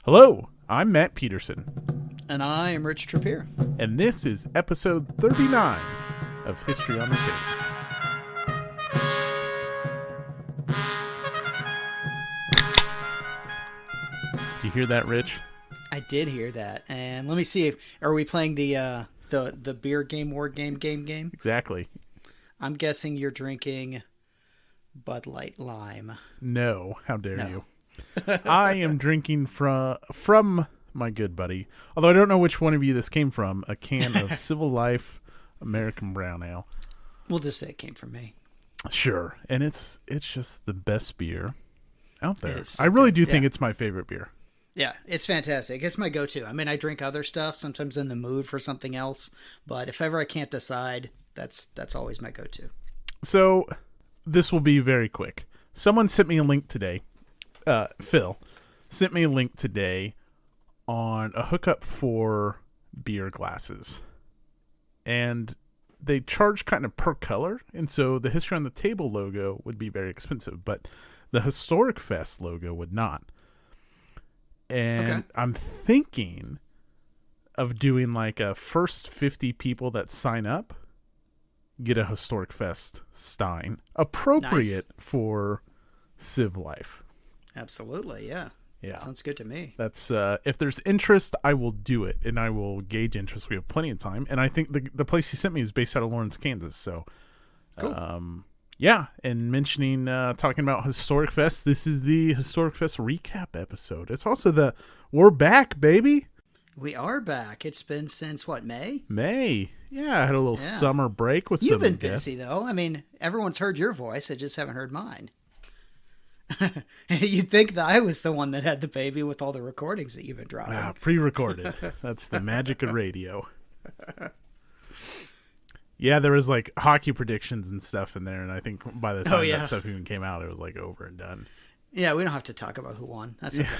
Hello, I'm Matt Peterson. And I am Rich Trappier. And this is episode 39 of History on the Table. Did you hear that, Rich? I did hear that. And let me see, are we playing the beer game, Wargame game? Exactly. I'm guessing you're drinking Bud Light Lime. No, how dare you. I am drinking from my good buddy, although I don't know which one of you this came from, a can of Civil Life American Brown Ale. We'll just say it came from me. Sure, and it's just the best beer out there. So I really good. do think it's my favorite beer. Yeah, it's fantastic. It's my go-to. I mean, I drink other stuff, sometimes in the mood for something else, but if ever I can't decide, that's always my go-to. So, this will be very quick. Someone sent me a link today. Phil sent me a link today on a hookup for beer glasses. And they charge kind of per color. And so the History on the Table logo would be very expensive, but the Historic Fest logo would not. And okay. I'm thinking of doing like a first 50 people that sign up get a Historic Fest Stein appropriate for Civ Life. Absolutely, yeah. Sounds good to me. That's if there's interest, I will do it, and I will gauge interest. We have plenty of time, and I think the place he sent me is based out of Lawrence, Kansas. So, cool. Yeah. And mentioning talking about Historic Fest, this is the Historic Fest recap episode. It's also we're back, baby. We are back. It's been since what, May? May. Yeah, I had a little summer break with You've been busy though. I mean, everyone's heard your voice. I just haven't heard mine. You'd think that I was the one that had the baby with all the recordings that you've been dropping. Pre-recorded. That's the magic of radio. Yeah, there was like hockey predictions and stuff in there, and I think by the time that stuff even came out, it was like over and done. Yeah, we don't have to talk about who won. That's okay.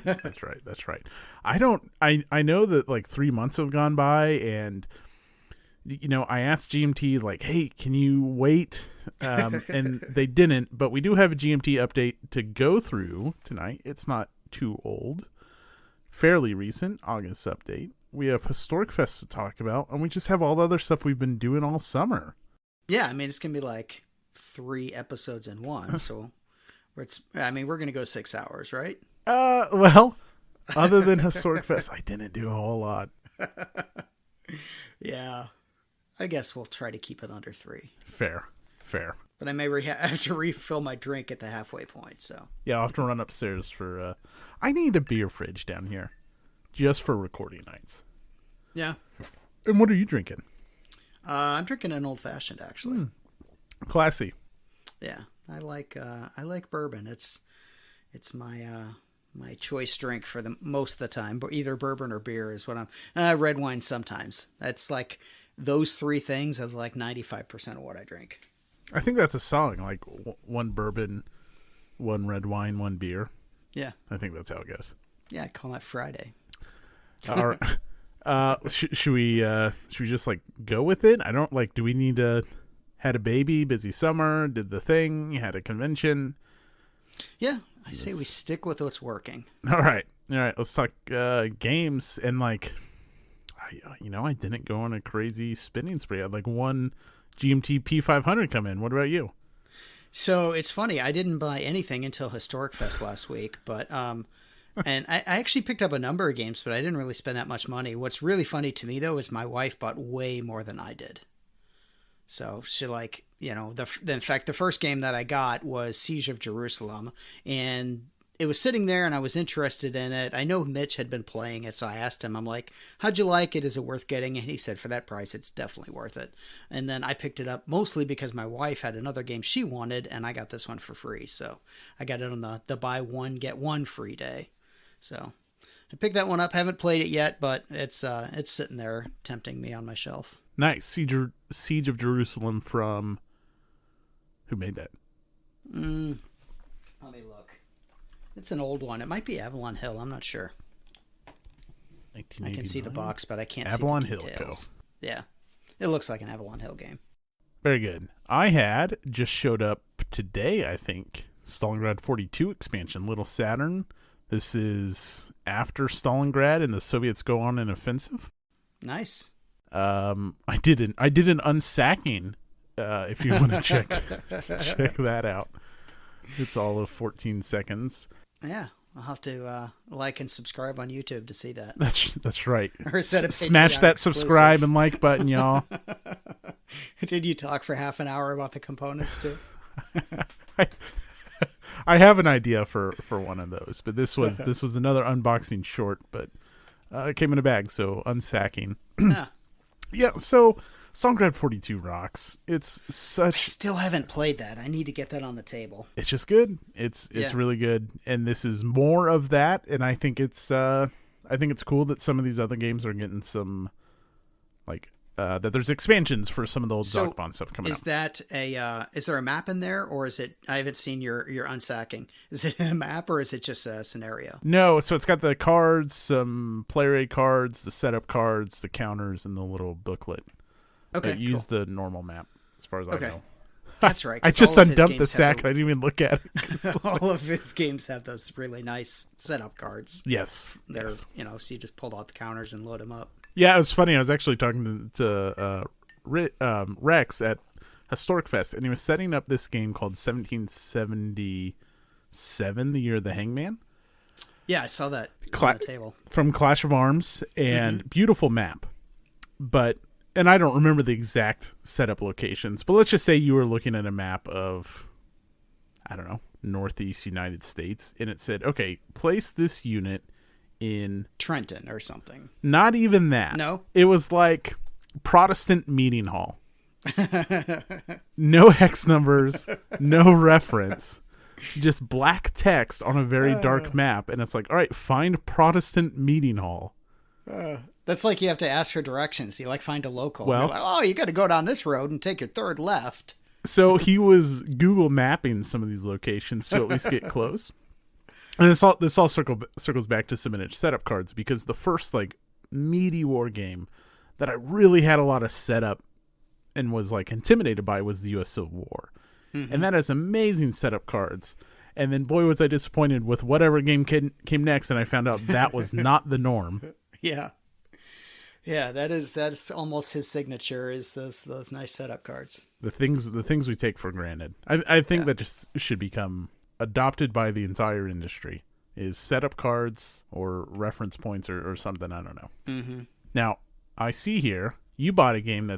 That's right. I know that like 3 months have gone by, and I asked GMT like, hey, can you wait? And they didn't, but we do have a GMT update to go through tonight. It's not too old. Fairly recent, August update. We have Historic Fest to talk about, and we just have all the other stuff we've been doing all summer. Yeah, I mean, it's going to be like 3 episodes in one, so we're going to go 6 hours, right? Well, other than Historic Fest, I didn't do a whole lot. Yeah. I guess we'll try to keep it under 3. Fair. But I may have to refill my drink at the halfway point, so. Yeah, I'll have to run upstairs for... I need a beer fridge down here, just for recording nights. Yeah. And what are you drinking? I'm drinking an old-fashioned, actually. Classy. Yeah, I like bourbon. It's my my choice drink for the most of the time, but either bourbon or beer is what I'm... red wine sometimes. That's like... Those 3 things is like 95% of what I drink. I think that's a song, like 1 bourbon, 1 red wine, 1 beer. Yeah. I think that's how it goes. Yeah, I call that Friday. All right. Should we just like go with it? I don't like, do we need had a baby, busy summer, did the thing, had a convention? Yeah, I say we stick with what's working. All right. Let's talk games and like... I didn't go on a crazy spinning spree. I had like 1 GMT P500 come in. What about you? So it's funny. I didn't buy anything until Historic Fest last week, but and I actually picked up a number of games, but I didn't really spend that much money. What's really funny to me though is my wife bought way more than I did. So she in fact, the first game that I got was Siege of Jerusalem, and it was sitting there and I was interested in it. I know Mitch had been playing it, so I asked him, I'm like, how'd you like it? Is it worth getting? And he said, for that price, it's definitely worth it. And then I picked it up mostly because my wife had another game she wanted, and I got this one for free. So I got it on the buy 1, get 1 free day. So I picked that one up. Haven't played it yet, but it's sitting there tempting me on my shelf. Nice. Siege of Jerusalem from... Who made that? Let me look. It's an old one. It might be Avalon Hill. I'm not sure. I can see the box, but I can't Avalon see the Hill details. Yeah. It looks like an Avalon Hill game. Very good. I just showed up today, I think, Stalingrad 42 expansion, Little Saturn. This is after Stalingrad and the Soviets go on an offensive. Nice. I did an unsacking. If you want to check that out, it's all of 14 seconds. Yeah, I'll have to like and subscribe on YouTube to see that. That's right. Or is that a Smash that subscribe and like button, y'all. Did you talk for half an hour about the components too? I have an idea for one of those, but this was another unboxing short, but it came in a bag, so unsacking. Yeah, so Stalingrad 42 rocks. It's such. I still haven't played that. I need to get that on the table. It's just good. It's really good, and this is more of that. And I think it's cool that some of these other games are getting some, like, that there's expansions for some of the old Dogbon stuff coming out. Is there a map in there, or is it? I haven't seen your unsacking. Is it a map, or is it just a scenario? No, so it's got the cards, some player aid cards, the setup cards, the counters, and the little booklet. Okay, use the normal map, as far as I know. That's right. I just undumped the sack. And I didn't even look at it. All of his games have those really nice setup cards. Yes. They're so you just pull out the counters and load them up. Yeah, it was funny. I was actually talking to Rex at HistoriKC, and he was setting up this game called 1777, the year of the Hangman. Yeah, I saw that on the table. From Clash of Arms, and beautiful map. And I don't remember the exact setup locations, but let's just say you were looking at a map of, I don't know, Northeast United States, and it said, okay, place this unit in Trenton or something. Not even that. No? It was like Protestant meeting hall. No hex numbers, no reference. Just black text on a very dark map, and it's like, all right, find Protestant meeting hall. That's like you have to ask for directions. You find a local. Well, like, you got to go down this road and take your third left. So he was Google mapping some of these locations to at least get close. And this all circles back to some miniature setup cards, because the first meaty war game that I really had a lot of setup and was intimidated by was the U.S. Civil War, and that has amazing setup cards. And then boy was I disappointed with whatever game came next, and I found out that was not the norm. Yeah, that's almost his signature, is those nice setup cards. The things we take for granted. I think that just should become adopted by the entire industry, is setup cards or reference points or something. I don't know. Now I see here you bought a game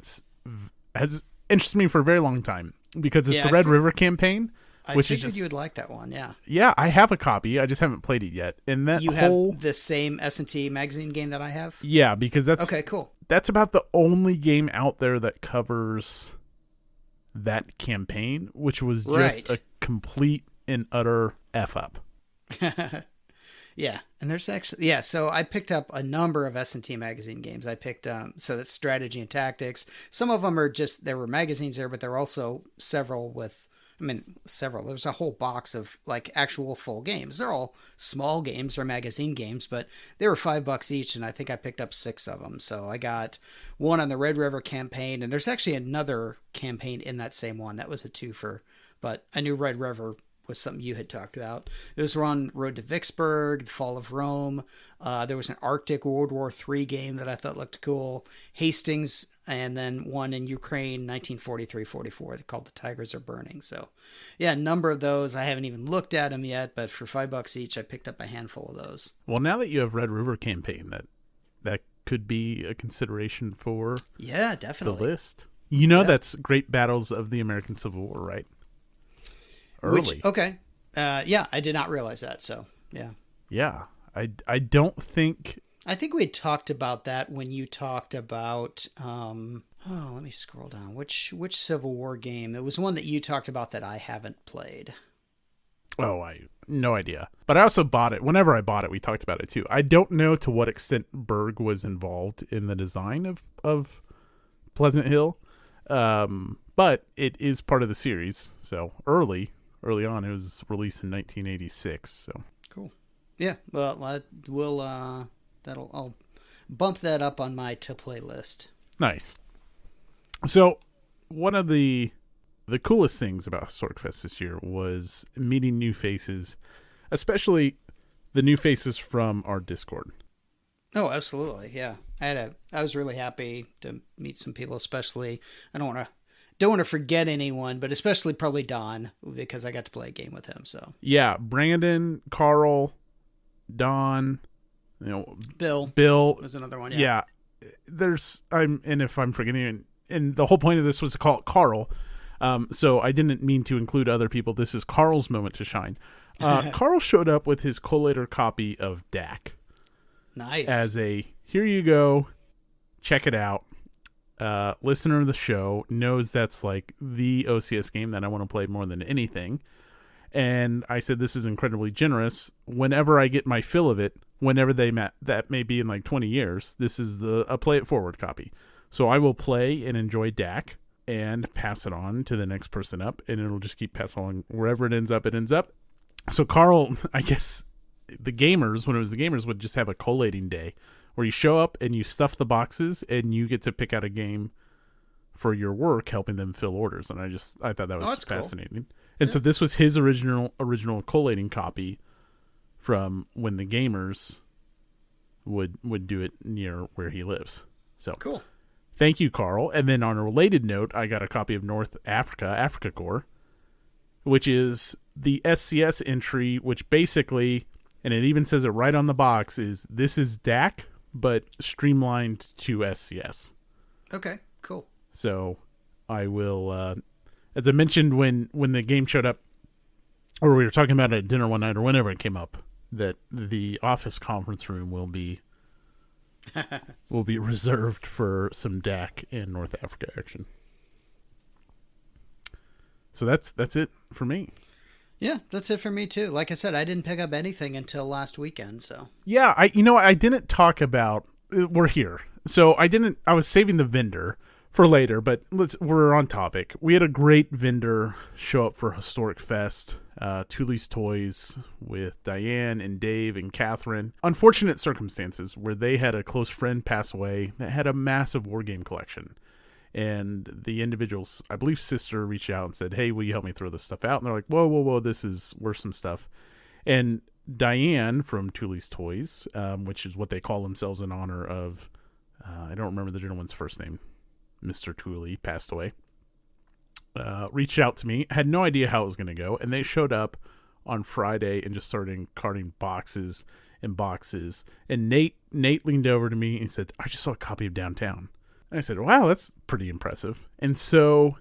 has interested me for a very long time, because it's the Red River campaign. I figured you would like that one, yeah. Yeah, I have a copy. I just haven't played it yet. And that have the same S&T magazine game that I have? Yeah, because that's okay, cool. That's about the only game out there that covers that campaign, which was just a complete and utter F up. Yeah, and there's actually so I picked up a number of S&T magazine games. I picked so that's strategy and tactics. Some of them are just, there were magazines there, but there were also several with. There's a whole box of actual full games. They're all small games or magazine games, but they were $5 each, and I think I picked up 6 of them. So I got one on the Red River campaign, and there's actually another campaign in that same one. That was a twofer, but I knew Red River was something you had talked about. It was on Road to Vicksburg, the Fall of Rome. There was an Arctic World War III game that I thought looked cool. Hastings, and then one in Ukraine, 1943-44, called The Tigers Are Burning. So, yeah, a number of those. I haven't even looked at them yet, but for $5 each, I picked up a handful of those. Well, now that you have Red River campaign, that could be a consideration for definitely the list. That's Great Battles of the American Civil War, right? Early. I did not realize that. So, yeah. Yeah. I don't think. I think we talked about that when you talked about. Let me scroll down. Which Civil War game? It was one that you talked about that I haven't played. Oh, no idea. But I also bought it. Whenever I bought it, we talked about it too. I don't know to what extent Berg was involved in the design of Pleasant Hill, but it is part of the series. So early on, it was released in 1986. So cool. Yeah. Well, I'll bump that up on my to play list. Nice. So one of the coolest things about HistoriKC this year was meeting new faces, especially the new faces from our Discord. Oh, absolutely. Yeah. I was really happy to meet some people, especially, I don't want to forget anyone, but especially probably Don, because I got to play a game with him. So yeah, Brandon, Carl, Don, Bill was another one. Yeah. And if I'm forgetting, and the whole point of this was to call it Carl. So I didn't mean to include other people. This is Carl's moment to shine. Carl showed up with his collator copy of DAC. Nice. As here you go, check it out. Listener of the show knows that's like the OCS game that I want to play more than anything. And I said, this is incredibly generous. Whenever I get my fill of it, whenever that may be in like 20 years, this is a play it forward copy. So I will play and enjoy DAC and pass it on to the next person up, and it'll just keep passing along wherever it ends up. So Carl, I guess the gamers, when it was the gamers, would just have a collating day where you show up and you stuff the boxes and you get to pick out a game for your work, helping them fill orders. And I thought that was fascinating. Cool. And so this was his original collating copy from when the gamers would do it near where he lives. So cool. Thank you, Carl. And then on a related note, I got a copy of North Africa Corps, which is the SCS entry, which basically, and it even says it right on the box, this is DAC, but streamlined to SCS. Okay, cool. So I will, as I mentioned when the game showed up, or we were talking about it at dinner one night or whenever it came up, that the office conference room will be reserved for some DAC and North Africa action. So that's it for me. Yeah, that's it for me too. Like I said, I didn't pick up anything until last weekend. So yeah, I didn't talk about. We're here, so I was saving the vendor for later, but we're on topic. We had a great vendor show up for Historic Fest. Thule's Toys with Diane and Dave and Catherine. Unfortunate circumstances where they had a close friend pass away that had a massive Wargame collection. And the individual's, I believe, sister reached out and said, hey, will you help me throw this stuff out? And they're like, whoa, this is worth some stuff. And Diane from Thule's Toys, which is what they call themselves in honor of, I don't remember the gentleman's first name, Mr. Thule, passed away. Reached out to me, had no idea how it was going to go, and they showed up on Friday and just started carting boxes and boxes. And Nate leaned over to me and said, I just saw a copy of Downtown. And I said, wow, that's pretty impressive. And so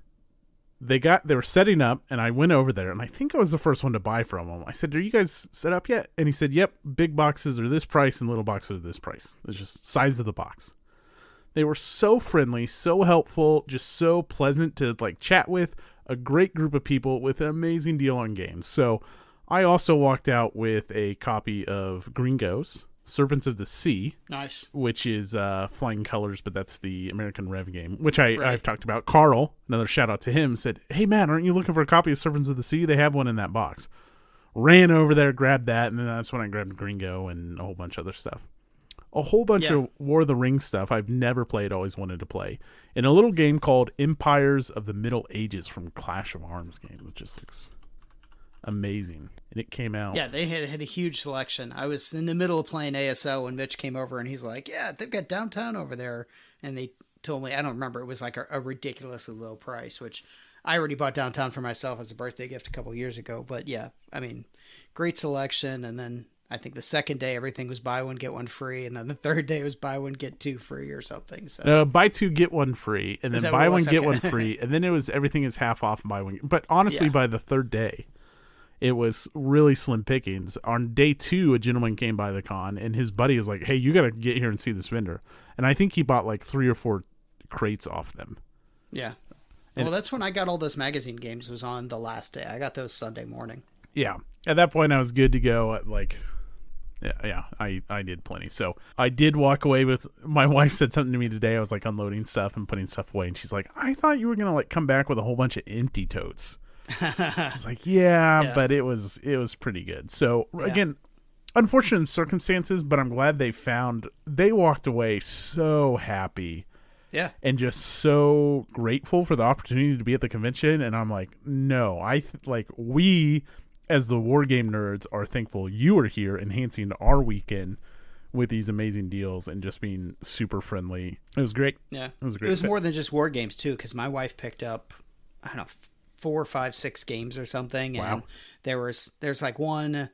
they were setting up, and I went over there, and I think I was the first one to buy from them. I said, are you guys set up yet? And he said, yep, big boxes are this price and little boxes are this price. It's just size of the box. They were so friendly, so helpful, just so pleasant to chat with. A great group of people with an amazing deal on games. So I also walked out with a copy of Gringos, Serpents of the Sea. Nice. Which is Flying Colors, but that's the American Rev game, which I've talked about. Carl, another shout out to him, said, hey man, aren't you looking for a copy of Serpents of the Sea? They have one in that box. Ran over there, grabbed that, and then that's when I grabbed Gringo and a whole bunch of other stuff. A whole bunch of War of the Rings stuff I've never played, always wanted to play. In a little game called Empires of the Middle Ages from Clash of Arms game, which just looks amazing. And it came out. Yeah, they had a huge selection. I was in the middle of playing ASL when Mitch came over, and he's like, yeah, they've got Downtown over there. And they told me, I don't remember, it was like a ridiculously low price, which I already bought Downtown for myself as a birthday gift a couple years ago. But yeah, I mean, great selection. And then I think the second day everything was buy one get one free, and then the third day was buy one get two free or something. So buy two get one free, and then buy one get one free, and then it was everything is half off and buy one. But honestly, by the third day, it was really slim pickings. On day two, a gentleman came by the con, and his buddy was like, "Hey, you got to get here and see this vendor." And I think he bought like 3 or 4 crates off them. Yeah. Well, that's when I got all those magazine games. Was on the last day. I got those Sunday morning. Yeah. At that point, I was good to go. Yeah, I did plenty. So I did walk away with, my wife said something to me today. I was like unloading stuff and putting stuff away. And she's like, I thought you were going to come back with a whole bunch of empty totes. I was like, yeah, but it was pretty good. So again, unfortunate circumstances, but I'm glad they walked away so happy. Yeah. And just so grateful for the opportunity to be at the convention. And I'm like, no, we as the Wargame nerds, are thankful you are here enhancing our weekend with these amazing deals and just being super friendly. It was great. Yeah. It was great. It was more than just war games too, because my wife picked up, I don't know, 4, 5, 6 games or something. Wow. And there's like one,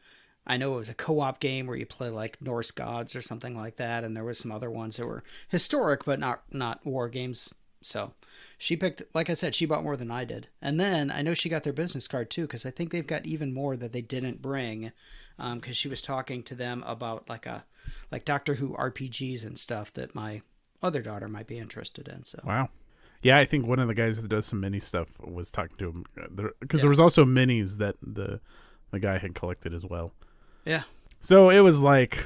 I know it was a co-op game where you play like Norse gods or something like that. And there was some other ones that were historic, but not war games. So she picked, like I said, she bought more than I did. And then I know she got their business card too, because I think they've got even more that they didn't bring. Because she was talking to them about like Doctor Who RPGs and stuff that my other daughter might be interested in. So wow. Yeah, I think one of the guys that does some mini stuff was talking to him because there was also minis that the guy had collected as well. Yeah. So it was like,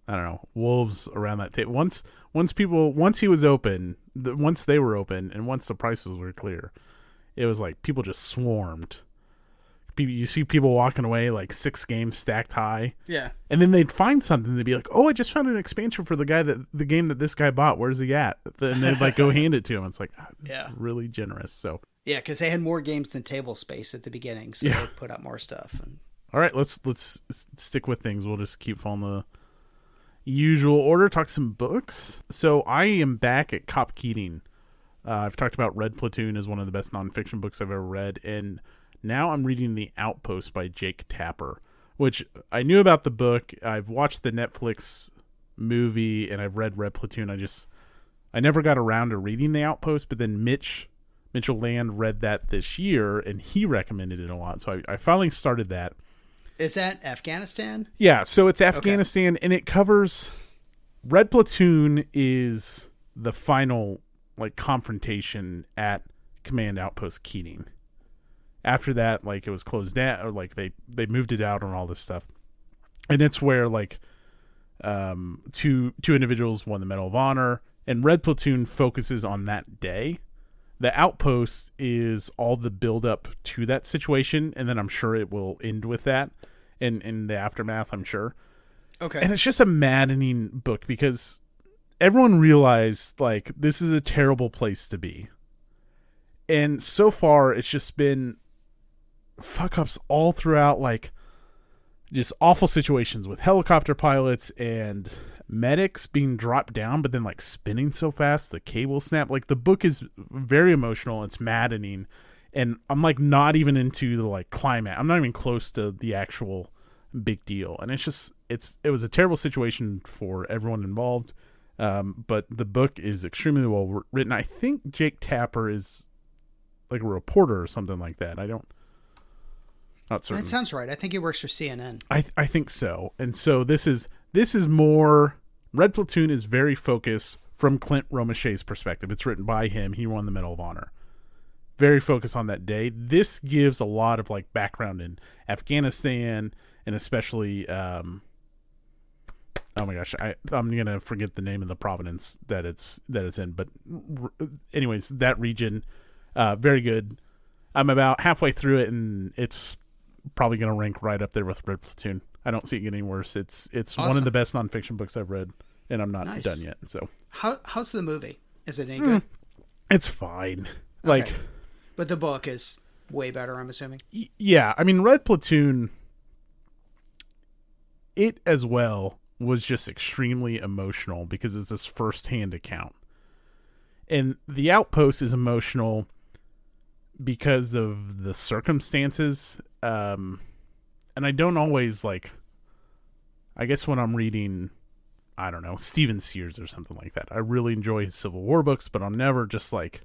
I don't know, wolves around that table. Once he was open, once they were open, and once the prices were clear, it was like people just swarmed. You see people walking away like 6 games stacked high. Yeah. And then they'd find something. They'd be like, "Oh, I just found an expansion for the game that this guy bought. Where's he at?" And they'd like go hand it to him. It's like, this is really generous. So yeah, because they had more games than table space at the beginning, so they put up more stuff. And all right, let's stick with things. We'll just keep following the usual order. Talk some books. So I am back at Cop Keating. I've talked about Red Platoon as one of the best nonfiction books I've ever read, and now I'm reading The Outpost by Jake Tapper, which I knew about the book. I've watched the Netflix movie, and I've read Red Platoon. I never got around to reading The Outpost, but then Mitchell Land read that this year, and he recommended it a lot. So I finally started that. Is that Afghanistan? Yeah, so it's Afghanistan, and it covers... Red Platoon is the final like confrontation at Command Outpost Keating. After that, like, it was closed down, or like they moved it out and all this stuff. And it's where like two individuals won the Medal of Honor, and Red Platoon focuses on that day. The Outpost is all the build up to that situation, and then I'm sure it will end with that in the aftermath, I'm sure. Okay. And it's just a maddening book because everyone realized like this is a terrible place to be. And so far it's just been fuck ups all throughout, like just awful situations with helicopter pilots and medics being dropped down but then like spinning so fast the cable snap. Like the book is very emotional, it's maddening, and I'm like not even into the like climax. I'm not even close to the actual big deal, and it's just it was a terrible situation for everyone involved, but the book is extremely well written. I think Jake Tapper is like a reporter or something like that. Not certain. That sounds right. I think he works for CNN. I think so. And so this is more... Red Platoon is very focused from Clint Romaché's perspective. It's written by him. He won the Medal of Honor. Very focused on that day. This gives a lot of like background in Afghanistan, and especially... oh my gosh, I'm going to forget the name of the province that it's in. But anyways, that region, very good. I'm about halfway through it, and it's probably going to rank right up there with Red Platoon. I don't see it getting worse. It's awesome. One of the best nonfiction books I've read, and I'm not done yet. So how's the movie? Is it any good? It's fine. Okay. Like, but the book is way better, I'm assuming. Yeah, I mean, Red Platoon, it as well was just extremely emotional because it's this first-hand account, and The Outpost is emotional because of the circumstances, and I don't always like, I guess when I'm reading, I don't know, Stephen Sears or something like that, I really enjoy his Civil War books, but I'm never just like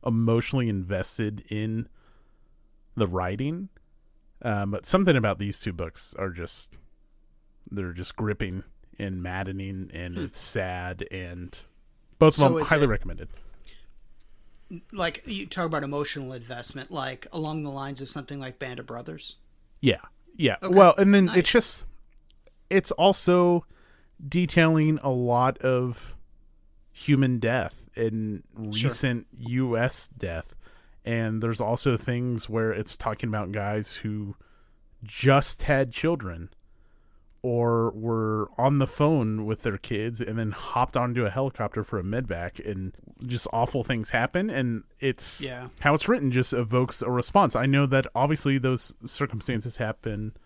emotionally invested in the writing. But something about these two books are just, they're just gripping and maddening, and it's sad, and both of them highly recommended. Like, you talk about emotional investment, like along the lines of something like Band of Brothers. Yeah. Okay. Well, and then it's also detailing a lot of human death and recent U.S. death. And there's also things where it's talking about guys who just had children or were on the phone with their kids and then hopped onto a helicopter for a medvac, and just awful things happen. And it's how it's written just evokes a response. I know that obviously those circumstances happen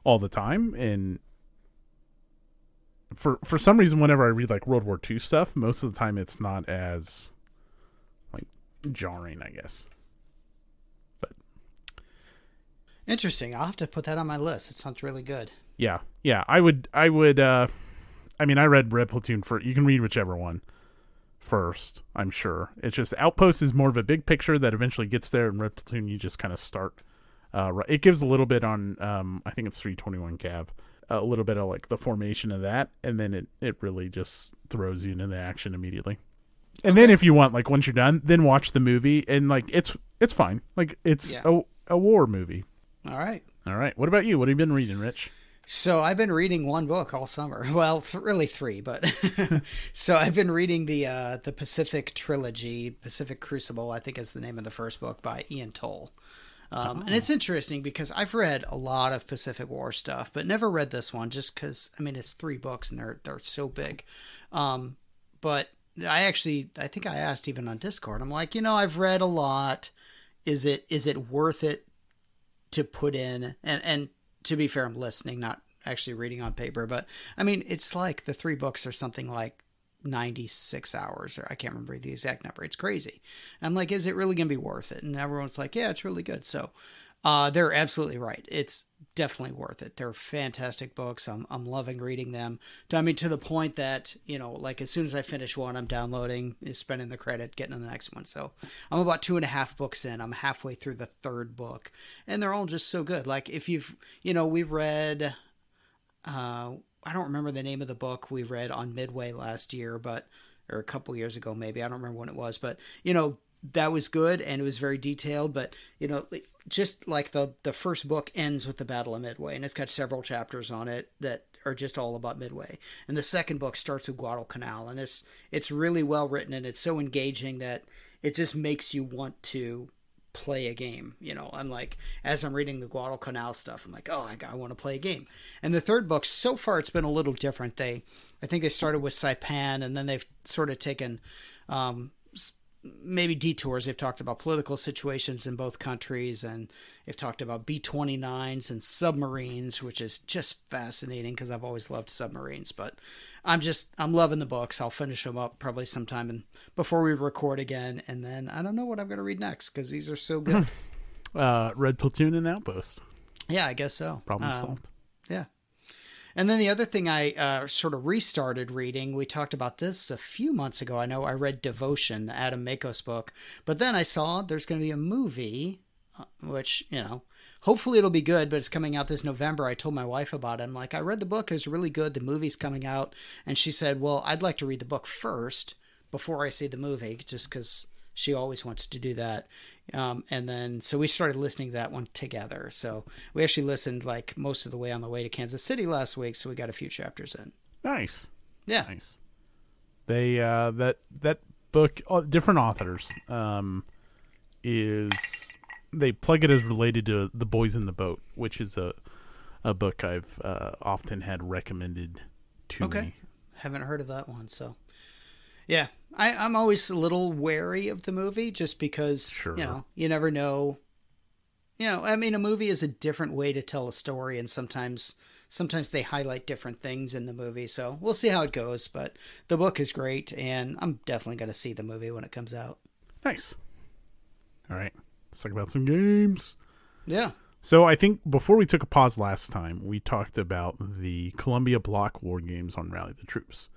all the time, and for some reason, whenever I read like World War II stuff, most of the time it's not as like jarring, I guess. But interesting. I'll have to put that on my list. It sounds really good. Yeah. I would. I mean, I read Red Platoon for. You can read whichever one first. I'm sure. It's just Outpost is more of a big picture that eventually gets there, and Red Platoon you just kind of start. It gives a little bit on. I think it's 321 Cav. A little bit of like the formation of that, and then it really just throws you into the action immediately. And then if you want, like once you're done, then watch the movie, and like it's fine. Like it's a war movie. All right. What about you? What have you been reading, Rich? So I've been reading one book all summer. Well, really three, but so I've been reading the Pacific trilogy. Pacific Crucible, I think, is the name of the first book by Ian Toll. And it's interesting because I've read a lot of Pacific War stuff, but never read this one just because, I mean, it's 3 books and they're so big. But I think I asked even on Discord, I'm like, I've read a lot. Is it worth it to put in? And to be fair, I'm listening, not actually reading on paper, but I mean, it's like the 3 books are something like 96 hours, or I can't remember the exact number. It's crazy. I'm like, is it really going to be worth it? And everyone's like, yeah, it's really good. So they're absolutely right. It's definitely worth it. They're fantastic books. I'm loving reading them. I mean, to the point that, like as soon as I finish one, I'm downloading, spending the credit, getting to the next one. So I'm about 2.5 books in. I'm halfway through the 3rd book, and they're all just so good. Like if you've, we read, I don't remember the name of the book we read on Midway last year, or a couple years ago, maybe. I don't remember when it was, but that was good and it was very detailed. But just like the first book ends with the Battle of Midway, and it's got several chapters on it that are just all about Midway. And the second book starts with Guadalcanal, and it's really well written, and it's so engaging that it just makes you want to play a game. I'm like, as I'm reading the Guadalcanal stuff, I'm like, oh, I want to play a game. And the 3rd book, so far it's been a little different. I think they started with Saipan, and then they've sort of taken maybe detours. They've talked about political situations in both countries, and they've talked about B-29s and submarines, which is just fascinating because I've always loved submarines. But I'm loving the books. I'll finish them up probably sometime before we record again, and then I don't know what I'm going to read next because these are so good. Red Platoon and Outpost. Yeah, I guess so. Problem solved. Yeah. And then the other thing I sort of restarted reading, we talked about this a few months ago. I know I read Devotion, the Adam Makos book, but then I saw there's going to be a movie, which, hopefully it'll be good, but it's coming out this November. I told my wife about it. I'm like, I read the book. It was really good. The movie's coming out. And she said, well, I'd like to read the book first before I see the movie, just because she always wants to do that. And then, so we started listening to that one together. So we actually listened like most of the way on the way to Kansas City last week. So we got a few chapters in. Nice. Yeah. Nice. They, that book, different authors, they plug it as related to The Boys in the Boat, which is a book I've often had recommended to me. Haven't heard of that one. So yeah, I'm always a little wary of the movie just because, you never know. I mean, a movie is a different way to tell a story, and sometimes they highlight different things in the movie. So we'll see how it goes, but the book is great, and I'm definitely going to see the movie when it comes out. Nice. All right. Let's talk about some games. Yeah. So I think before we took a pause last time, we talked about the Columbia Block War Games on Rally the Troops.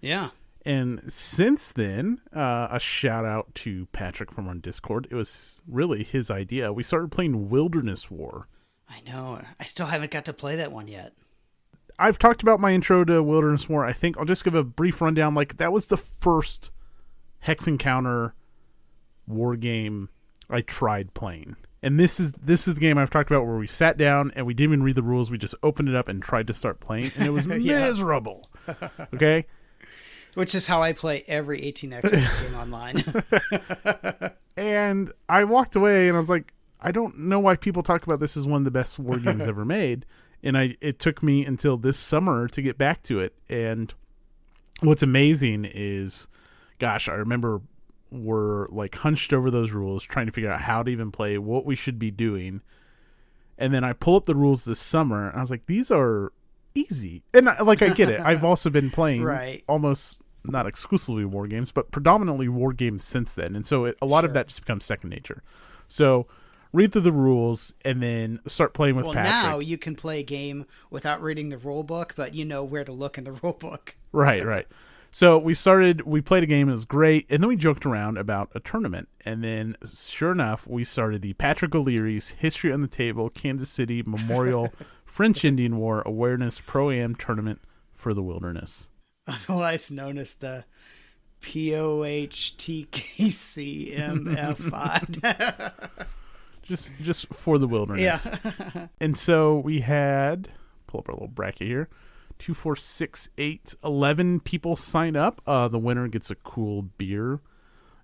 Yeah. And since then, a shout out to Patrick from our Discord. It was really his idea. We started playing Wilderness War. I know. I still haven't got to play that one yet. I've talked about my intro to Wilderness War. I think I'll just give a brief rundown. Like, that was the first Hex Encounter war game I tried playing. And this is the game I've talked about where we sat down and we didn't even read the rules. We just opened it up and tried to start playing, and it was miserable. Okay? Which is how I play every 18xx game online. And I walked away and I was like, I don't know why people talk about this as one of the best war games ever made. and it took me until this summer to get back to it. And what's amazing is, gosh, I remember we're like hunched over those rules, trying to figure out how to even play, what we should be doing. And then I pull up the rules this summer, and I was like, these are easy. And I get it. I've also been playing almost not exclusively war games, but predominantly war games since then. And so a lot of that just becomes second nature. So read through the rules and then start playing with Patrick. Now you can play a game without reading the rule book, but you know where to look in the rule book. Right. So we played a game, it was great, and then we joked around about a tournament. And then, sure enough, we started the Patrick O'Leary's History on the Table, Kansas City Memorial French Indian War Awareness Pro-Am Tournament for the Wilderness. Otherwise known as the POHTKCMF5. just for the Wilderness. Yeah. And so we had, pull up our little bracket here, 2, 4, 6, 8, 11 people sign up. The winner gets a cool beer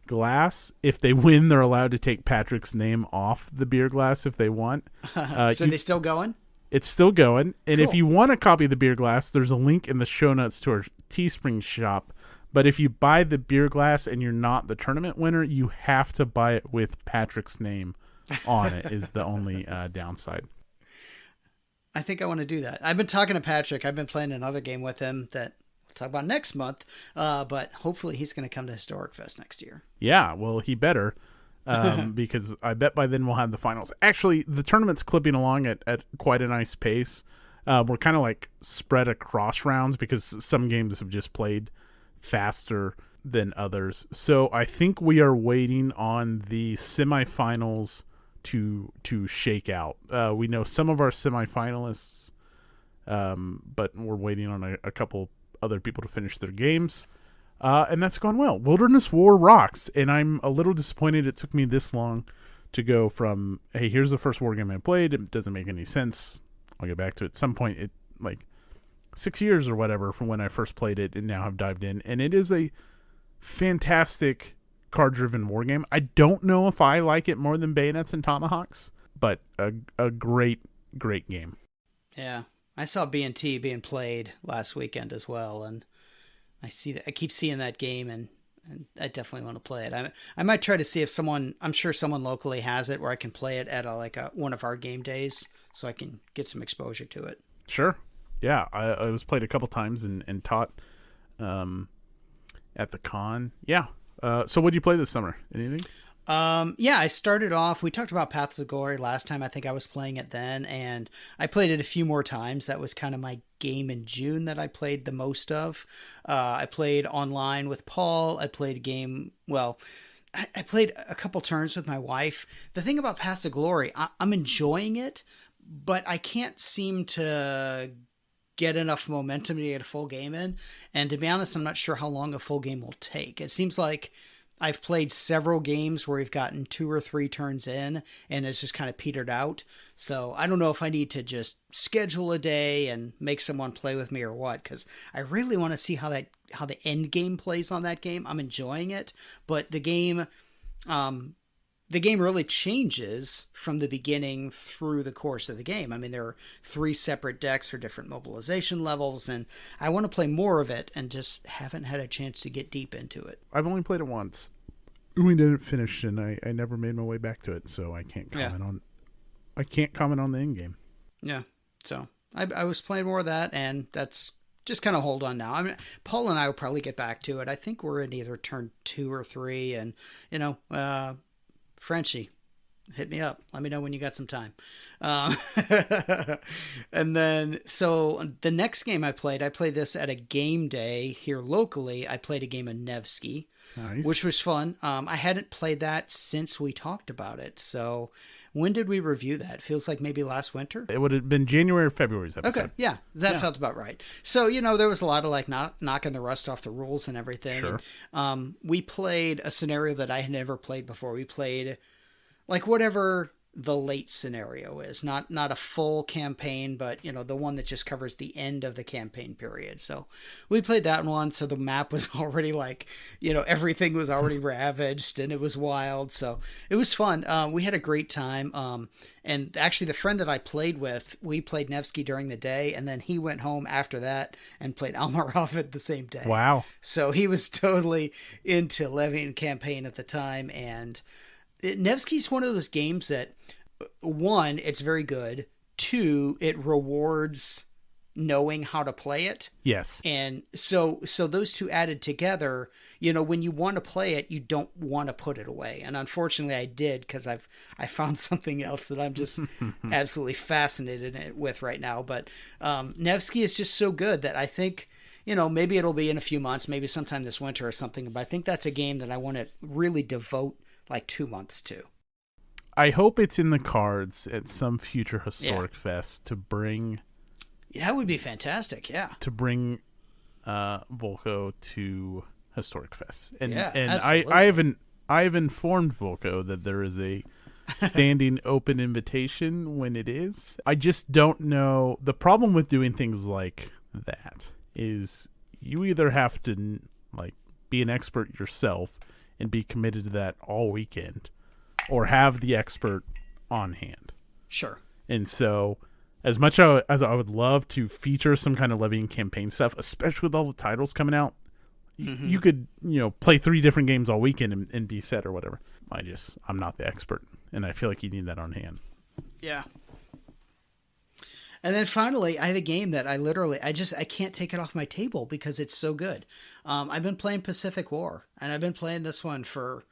glass. If they win, they're allowed to take Patrick's name off the beer glass if they want. So they still going? It's still going. And cool. If you want a copy of the beer glass, there's a link in the show notes to our Teespring shop. But if you buy the beer glass and you're not the tournament winner, you have to buy it with Patrick's name on it is the only downside. I think I want to do that. I've been talking to Patrick. I've been playing another game with him that we'll talk about next month. But hopefully he's going to come to Historic Fest next year. Yeah, well, he better. Because I bet by then we'll have the finals. Actually, the tournament's clipping along at quite a nice pace. We're kind of like spread across rounds because some games have just played faster than others. So I think we are waiting on the semifinals to shake out. We know some of our semifinalists, but we're waiting on a couple other people to finish their games. And that's gone well. Wilderness War rocks, and I'm a little disappointed it took me this long to go from, hey, here's the first war game I played. It doesn't make any sense. I'll get back to it at some point. It like 6 years or whatever from when I first played it, and now have dived in. And it is a fantastic card-driven war game. I don't know if I like it more than Bayonets and Tomahawks, but a great game. Yeah, I saw B&T being played last weekend as well, and I see that. I keep seeing that game, and I definitely want to play it. I might try to see if I'm sure someone locally has it where I can play it at one of our game days, so I can get some exposure to it. Sure. Yeah, I was played a couple times and taught at the con. Yeah. So what did you play this summer? Anything? Yeah, I started off, we talked about Paths of Glory last time. I think I was playing it then, and I played it a few more times. That was kind of my game in June that I played the most of. I played online with Paul. I played a game, I played a couple turns with my wife. The thing about Paths of Glory, I'm enjoying it, but I can't seem to get enough momentum to get a full game in. And to be honest, I'm not sure how long a full game will take. It seems like I've played several games where we've gotten 2 or 3 turns in and it's just kind of petered out. So I don't know if I need to just schedule a day and make someone play with me or what, because I really want to see how the end game plays on that game. I'm enjoying it, but the game really changes from the beginning through the course of the game. I mean, there are 3 separate decks for different mobilization levels, and I want to play more of it and just haven't had a chance to get deep into it. I've only played it once. We didn't finish, and I never made my way back to it, so I can't comment on the end game. Yeah, so I was playing more of that, and that's just kind of hold on now. I mean, Paul and I will probably get back to it. I think we're in either turn 2 or 3, and Frenchie, hit me up. Let me know when you got some time. And then, so the next game I played this at a game day here locally. I played a game of Nevsky, nice, which was fun. I hadn't played that since we talked about it. So when did we review that? It feels like maybe last winter. It would have been January or February's episode. Okay, yeah, that felt about right. So, there was a lot of like knocking the rust off the rules and everything. Sure. And, we played a scenario that I had never played before. We played like whatever the late scenario is. Not a full campaign, but the one that just covers the end of the campaign period. So we played that one. So the map was already like, everything was already ravaged and it was wild. So it was fun. We had a great time. And actually the friend that I played with, we played Nevsky during the day, and then he went home after that and played Almarovid the same day. Wow. So he was totally into Levian campaign at the time. And Nevsky's one of those games that, one, it's very good. Two, it rewards knowing how to play it. Yes. And so those two added together, when you want to play it, you don't want to put it away. And unfortunately I did, because I found something else that I'm just absolutely fascinated with right now. But Nevsky is just so good that I think, maybe it'll be in a few months, maybe sometime this winter or something. But I think that's a game that I want to really devote like 2 months to. I hope it's in the cards at some future Historic Fest to bring. Yeah, that would be fantastic. Yeah, to bring Volko to Historic Fest, and absolutely. I've informed Volko that there is a standing open invitation when it is. I just don't know. The problem with doing things like that is you either have to like be an expert yourself and be committed to that all weekend, or have the expert on hand. Sure. And so, as much as I would love to feature some kind of Levian campaign stuff, especially with all the titles coming out, you could, play 3 different games all weekend and be set or whatever. I'm not the expert, and I feel like you need that on hand. Yeah. And then finally, I have a game that I can't take it off my table because it's so good. I've been playing Pacific War, and I've been playing this one for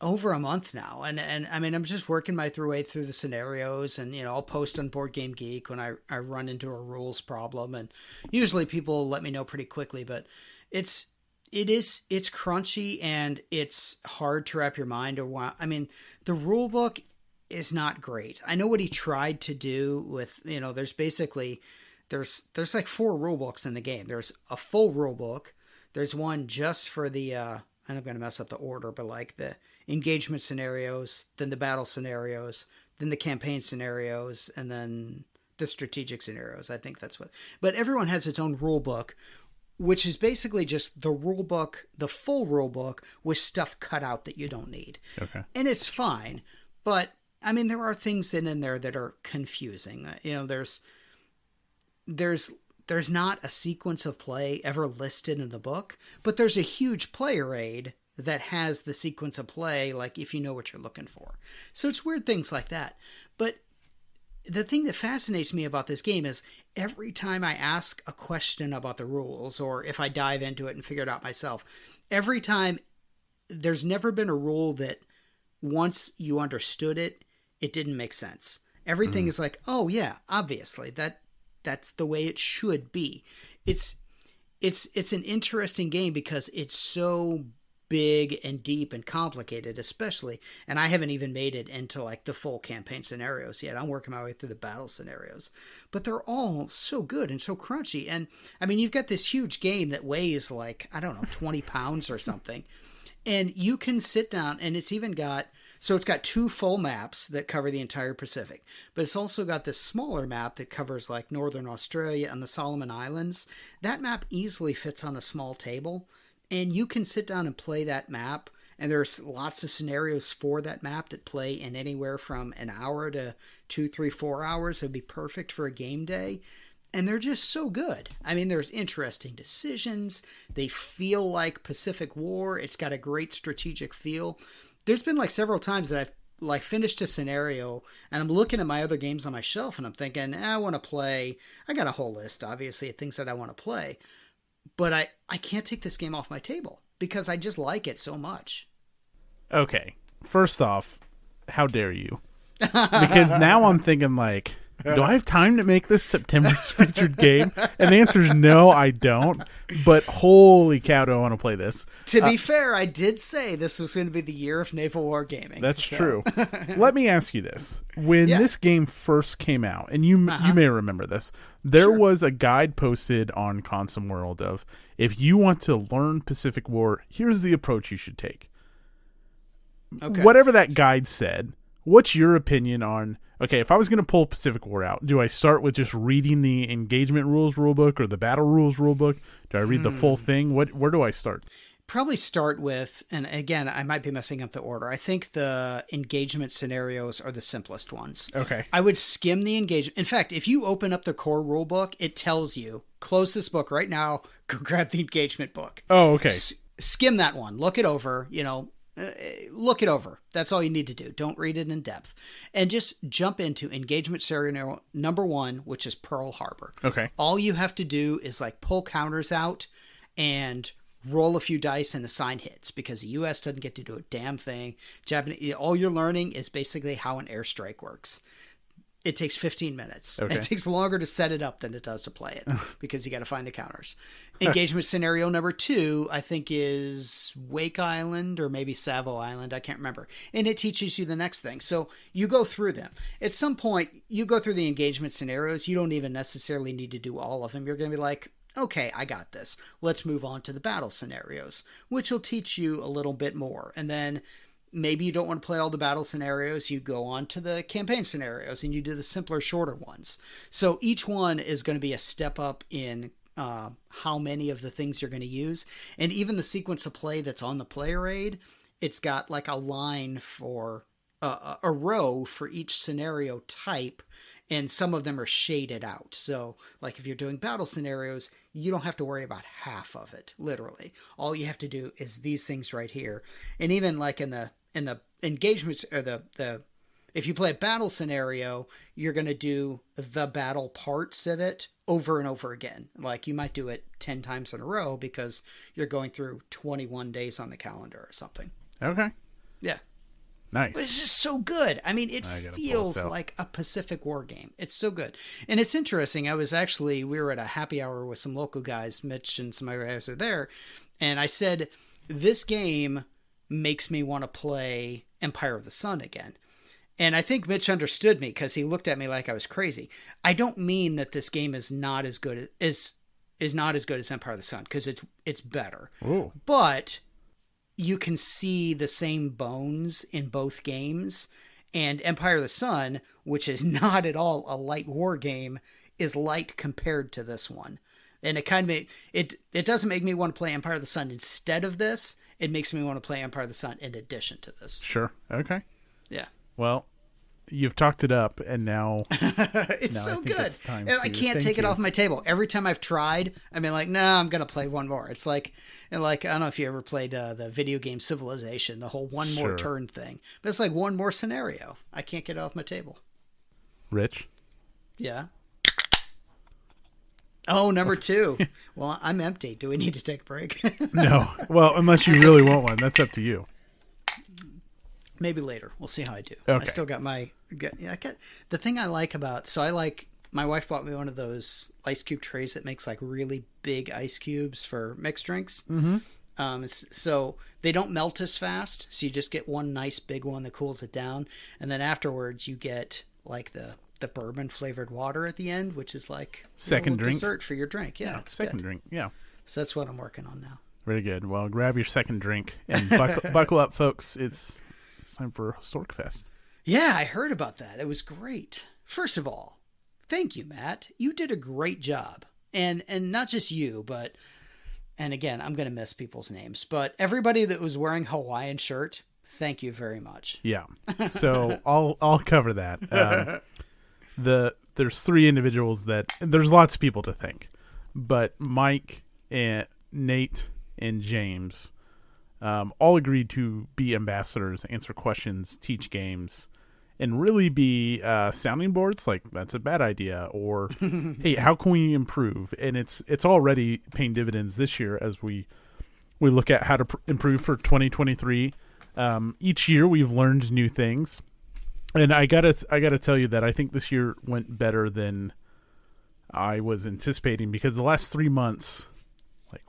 over a month now. And I mean, I'm just working my way through the scenarios, and, I'll post on Board Game Geek when I run into a rules problem. And usually people let me know pretty quickly, but it's crunchy and it's hard to wrap your mind around. I mean, the rule book is not great. I know what he tried to do with, there's basically, there's like 4 rule books in the game. There's a full rule book. There's one just for the, and I'm going to mess up the order, but like the engagement scenarios, then the battle scenarios, then the campaign scenarios, and then the strategic scenarios. I think that's what, but everyone has its own rule book, which is basically just the rule book, the full rule book with stuff cut out that you don't need. Okay. And it's fine, but I mean, there are things in there that are confusing. There's not a sequence of play ever listed in the book, but there's a huge player aid that has the sequence of play, like if you know what you're looking for. So it's weird things like that. But the thing that fascinates me about this game is every time I ask a question about the rules, or if I dive into it and figure it out myself, every time there's never been a rule that once you understood it, it didn't make sense. Everything is like, oh yeah, obviously that's the way it should be. It's an interesting game because it's so big and deep and complicated, especially, and I haven't even made it into like the full campaign scenarios yet. I'm working my way through the battle scenarios, but they're all so good and so crunchy. And I mean, you've got this huge game that weighs like, I don't know, 20 pounds or something. And you can sit down, and it's even got, so it's got 2 full maps that cover the entire Pacific, but it's also got this smaller map that covers like Northern Australia and the Solomon Islands. That map easily fits on a small table, and you can sit down and play that map. And there's lots of scenarios for that map that play in anywhere from an hour to 2, 3, 4 hours. It'd be perfect for a game day. And they're just so good. I mean, there's interesting decisions. They feel like Pacific War. It's got a great strategic feel. There's been like several times that I've like finished a scenario and I'm looking at my other games on my shelf and I'm thinking, I want to play. I got a whole list, obviously, of things that I want to play. But I can't take this game off my table because I just like it so much. Okay. First off, how dare you? Because now I'm thinking like, do I have time to make this September's featured game? And the answer is no, I don't. But holy cow, do I want to play this. To be fair, I did say this was going to be the year of naval wargaming. That's true. Let me ask you this. When this game first came out, and you may remember this, there was a guide posted on Consum World of, if you want to learn Pacific War, here's the approach you should take. Okay. Whatever that guide said what's your opinion on, okay, if I was going to pull Pacific War out, do I start with just reading the engagement rules rulebook or the battle rules rulebook? Do I read the full thing? Where do I start? Probably start with, and again, I might be messing up the order. I think the engagement scenarios are the simplest ones. Okay. I would skim the engagement. In fact, if you open up the core rulebook, it tells you, close this book right now, go grab the engagement book. Oh, okay. Skim that one. Look it over, look it over. That's all you need to do. Don't read it in depth. And just jump into engagement scenario number 1, which is Pearl Harbor. Okay. All you have to do is pull counters out and roll a few dice and assign hits, because the U.S. doesn't get to do a damn thing. All you're learning is basically how an airstrike works. It takes 15 minutes. Okay. It takes longer to set it up than it does to play it, because you got to find the counters. Engagement scenario number 2, I think, is Wake Island or maybe Savo Island. I can't remember. And it teaches you the next thing. So you go through them. At some point, you go through the engagement scenarios. You don't even necessarily need to do all of them. You're going to be like, okay, I got this. Let's move on to the battle scenarios, which will teach you a little bit more. And then maybe you don't want to play all the battle scenarios. You go on to the campaign scenarios and you do the simpler, shorter ones. So each one is going to be a step up in how many of the things you're going to use. And even the sequence of play that's on the player aid, it's got a line for a row for each scenario type. And some of them are shaded out. So if you're doing battle scenarios, you don't have to worry about half of it, literally. All you have to do is these things right here. And even in the engagements, or if you play a battle scenario, you're going to do the battle parts of it over and over again. You might do it 10 times in a row because you're going through 21 days on the calendar or something. Okay. Yeah. Nice. But it's just so good. I mean, it feels like a Pacific War game. It's so good. And it's interesting. We were at a happy hour with some local guys, Mitch and some other guys are there. And I said, this game makes me want to play Empire of the Sun again. And I think Mitch understood me because he looked at me like I was crazy. I don't mean that this game is not as good as Empire of the Sun, because it's better. Ooh. But you can see the same bones in both games, and Empire of the Sun, which is not at all a light war game, is light compared to this one. And it doesn't make me want to play Empire of the Sun instead of this. It makes me want to play Empire of the Sun in addition to this. Sure. Okay. Yeah. Well, you've talked it up, and now it's so good. I can't take it off my table. Every time I've tried, I've been like, no, I'm going to play one more. It's I don't know if you ever played the video game Civilization, the whole one more turn thing. But it's one more scenario. I can't get it off my table. Rich? Yeah. Oh, number 2. Well, I'm empty. Do we need to take a break? No. Well, unless you really want one. That's up to you. Maybe later. We'll see how I do. Okay. I still got the thing I like about, my wife bought me one of those ice cube trays that makes really big ice cubes for mixed drinks. Mm-hmm. So they don't melt as fast. So you just get one nice big one that cools it down. And then afterwards you get the bourbon flavored water at the end, which is second drink dessert for your drink. Yeah. Second drink. Yeah. So that's what I'm working on now. Very good. Well, grab your second drink and buckle up, folks. It's time for HistoriKFest. Yeah, I heard about that. It was great. First of all, thank you, Matt. You did a great job. And not just you, but, and again, I'm going to miss people's names, but everybody that was wearing Hawaiian shirt, thank you very much. Yeah. So I'll cover that. There's 3 individuals there's lots of people to thank, but Mike and Nate and James all agreed to be ambassadors, answer questions, teach games, and really be sounding boards. That's a bad idea, or hey, how can we improve? And it's already paying dividends this year as we look at how to improve for 2023. Each year we've learned new things, and I gotta tell you that I think this year went better than I was anticipating, because the last 3 months,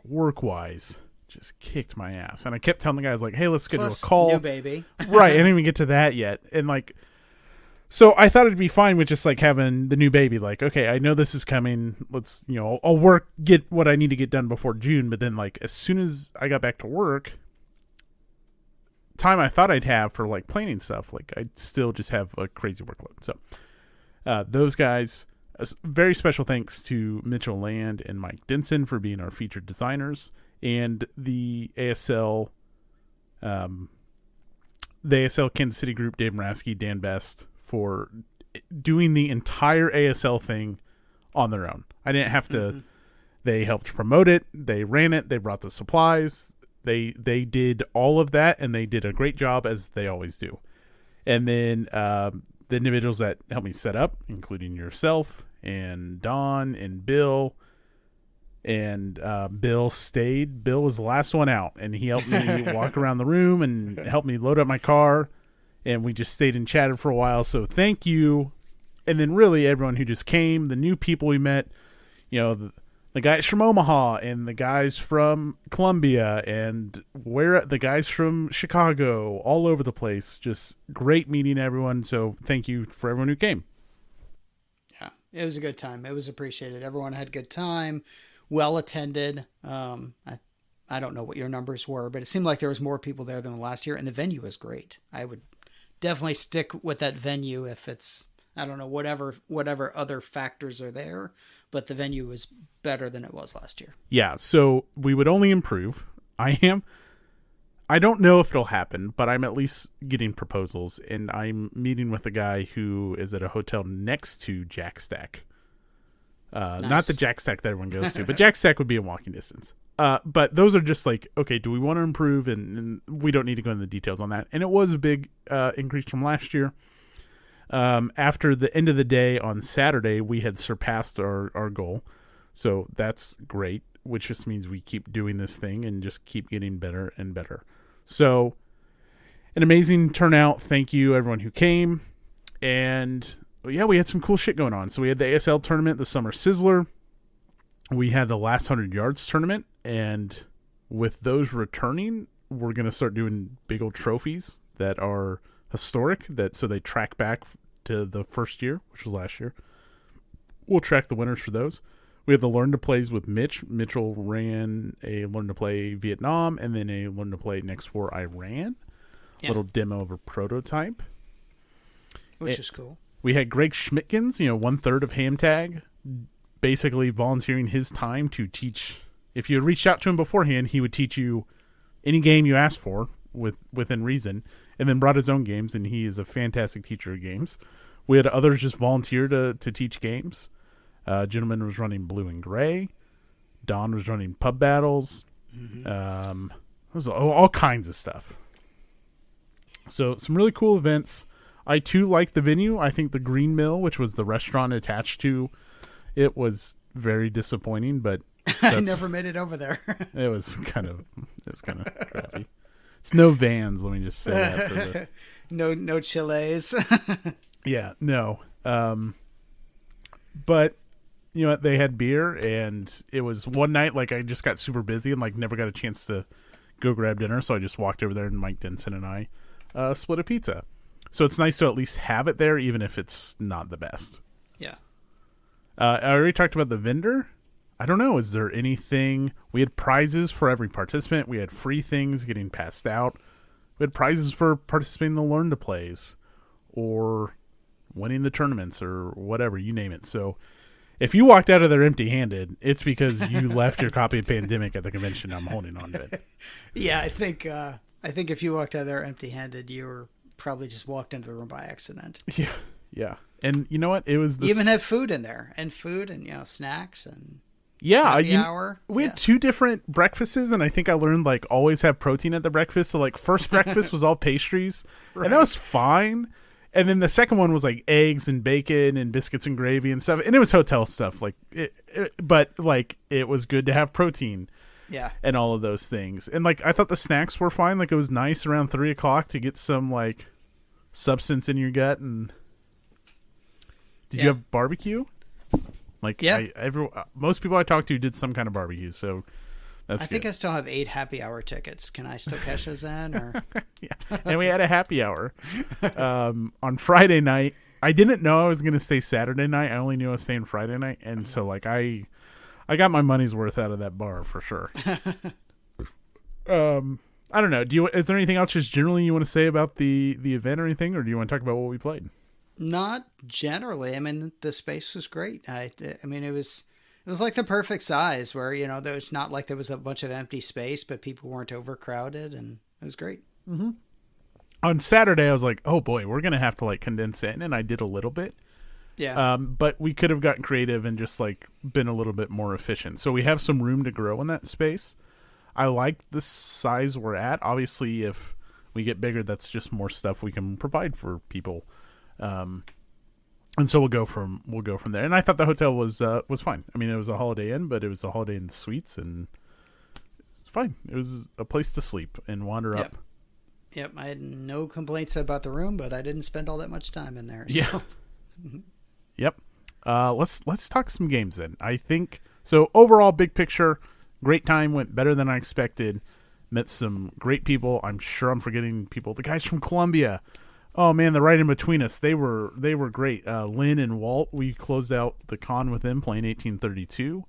work wise, just kicked my ass. And I kept telling the guys, hey, let's schedule a call. New baby. Right. I didn't even get to that yet. And so I thought it'd be fine with just having the new baby. Okay, I know this is coming. Let's, I'll get what I need to get done before June. But then as soon as I got back to work, time I thought I'd have for like planning stuff. Like I'd still just have a crazy workload. So those guys, very special thanks to Mitchell Land and Mike Denson for being our featured designers, and the ASL Kansas City group, Dave Maraski, Dan Best, for doing the entire ASL thing on their own. I didn't have to. They helped promote it. They ran it. They brought the supplies. They did all of that, and they did a great job, as they always do. And then the individuals that helped me set up, including yourself and Don and Bill. And Bill stayed. Bill was the last one out, and he helped me walk around the room and helped me load up my car. And we just stayed and chatted for a while. So thank you. And then really everyone who just came, the new people we met, the guys from Omaha and the guys from Columbia and the guys from Chicago, all over the place. Just great meeting everyone. So thank you for everyone who came. Yeah, it was a good time. It was appreciated. Everyone had a good time. Well attended. I don't know what your numbers were, but it seemed like there was more people there than last year, and the venue was great. I would definitely stick with that venue if it's, I don't know, whatever other factors are there, but the venue was better than it was last year. Yeah, so we would only improve. I don't know if it'll happen, but I'm at least getting proposals, and I'm meeting with a guy who is at a hotel next to Jack Stack. Nice. Not the Jack Stack that everyone goes to, but Jack Stack would be in walking distance. But those are just like, okay, do we want to improve? And we don't need to go into the details on that. And it was a big increase from last year. After the end of the day on Saturday, we had surpassed our goal. So that's great, which just means we keep doing this thing and just keep getting better and better. So an amazing turnout. Thank you, everyone who came. And yeah, we had some cool shit going on. So we had the ASL tournament, the Summer Sizzler. We had the last 100 yards tournament. And with those returning, we're going to start doing big old trophies that are historic, so they track back to the first year, which was last year. We'll track the winners for those. We have the Learn to Plays with Mitch. Mitchell ran a Learn to Play Vietnam and then a Learn to Play Next War Iran. Yeah. Little demo of a prototype. Which is cool. We had Greg Schmitkins, 1/3 of Hamtag, basically volunteering his time to teach. If you had reached out to him beforehand, he would teach you any game you asked for within reason, and then brought his own games, and he is a fantastic teacher of games. We had others just volunteer to teach games. A gentleman was running Blue and Gray. Don was running Pub Battles. Mm-hmm. It was all kinds of stuff. So some really cool events. I too like the venue. I think the Green Mill, which was the restaurant attached to it, was very disappointing, but I never made it over there. It was kind of crappy. It's no Vans, let me just say that. No Chiles. Yeah, no. But you know, they had beer, and it was one night like I just got super busy and like never got a chance to go grab dinner, so I just walked over there, and Mike Denson and I split a pizza. So it's nice to at least have it there, even if it's not the best. Yeah. I already talked about the vendor. I don't know. Is there anything? We had prizes for every participant. We had free things getting passed out. We had prizes for participating in the Learn to Plays or winning the tournaments or whatever, you name it. So if you walked out of there empty-handed, it's because you left your copy of Pandemic at the convention. I'm holding on to it. Yeah, I think if you walked out of there empty-handed, you were probably just walked into the room by accident. Yeah, yeah. And you know what? It was you even had food in there, and food and snacks and happy hour. We had two different breakfasts, and I think I learned like always have protein at the breakfast. So like first breakfast was all pastries, right, and that was fine. And then the second one was like eggs and bacon and biscuits and gravy and stuff, and it was hotel stuff. Like, but like it was good to have protein. Yeah, and all of those things. And like I thought the snacks were fine. Like it was nice around 3:00 to get some like substance in your gut. And did you have barbecue? Like most people I talked to did some kind of barbecue. So that's I think I still have 8 happy hour tickets. Can I still cash those in? Or yeah, and we had a happy hour on Friday night. I didn't know I was going to stay Saturday night. I only knew I was staying Friday night, and so like I got my money's worth out of that bar for sure. I don't know. Is there anything else just generally you want to say about the event or anything, or do you want to talk about what we played? Not generally. I mean, the space was great. I mean, it was like the perfect size where, there was not like there was a bunch of empty space, but people weren't overcrowded, and it was great. Mm-hmm. On Saturday, I was like, oh boy, we're going to have to like condense in, and I did a little bit. Yeah. But we could have gotten creative and just like been a little bit more efficient. So we have some room to grow in that space. I like the size we're at. Obviously, if we get bigger, that's just more stuff we can provide for people. And so we'll go from there. And I thought the hotel was fine. I mean, it was a Holiday Inn, but it was a Holiday Inn suites, and it's fine. It was a place to sleep and wander up. Yep, I had no complaints about the room, but I didn't spend all that much time in there. So. Yeah. Yep. Let's talk some games then. I think so. Overall, big picture, great time. Went better than I expected. Met some great people. I'm sure I'm forgetting people. The guys from Columbia. Oh man, they're right in between us. They were great. Lynn and Walt. We closed out the con with them playing 1832.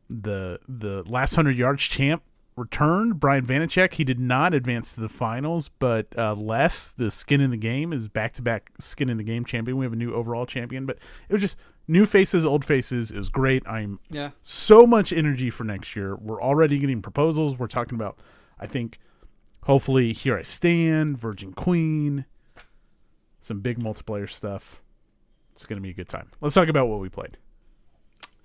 The last 100 yards champ returned. Brian Vanacek. He did not advance to the finals, but Les, the skin in the game, is back-to-back skin in the game champion. We have a new overall champion, but it was just new faces, old faces. It was great. I'm so much energy for next year. We're already getting proposals. We're talking about, I think, hopefully Here I Stand, Virgin Queen, some big multiplayer stuff. It's going to be a good time. Let's talk about what we played.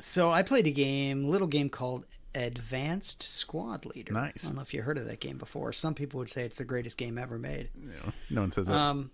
So I played a little game called Advanced Squad Leader. Nice. I don't know if you heard of that game before. Some people would say it's the greatest game ever made. Yeah, no one says that.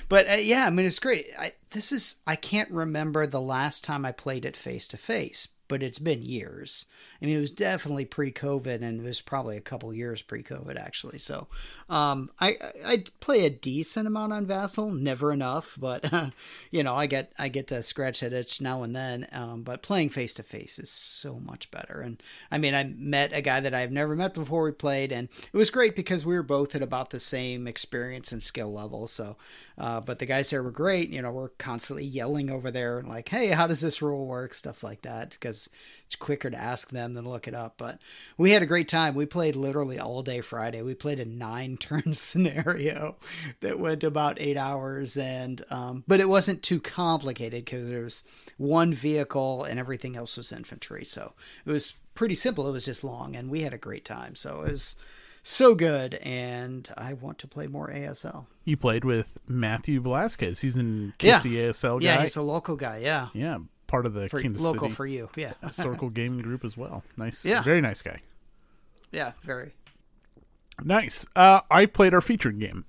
But I mean, it's great. I can't remember the last time I played it face to face, but it's been years. I mean, it was definitely pre-COVID, and it was probably a couple years pre-COVID actually. So, I play a decent amount on Vassal, never enough, but I get to scratch that itch now and then. But playing face to face is so much better. And I mean, I met a guy that I've never met before we played, and it was great because we were both at about the same experience and skill level. So, but the guys there were great. We're constantly yelling over there like, "Hey, how does this rule work?" Stuff like that, because it's quicker to ask them than look it up. But we had a great time. We played literally all day Friday. We played a 9-turn scenario that went about 8 hours, and but it wasn't too complicated because there was one vehicle and everything else was infantry. So it was pretty simple. It was just long, and we had a great time. So it was so good, and I want to play more ASL. You played with Matthew Velasquez. He's an KC ASL guy. Yeah, he's a local guy, yeah. Yeah, part of the Kansas local City for you, yeah. historical gaming group as well. Nice. Yeah. Very nice guy. Yeah, very. Nice. I played our featured game.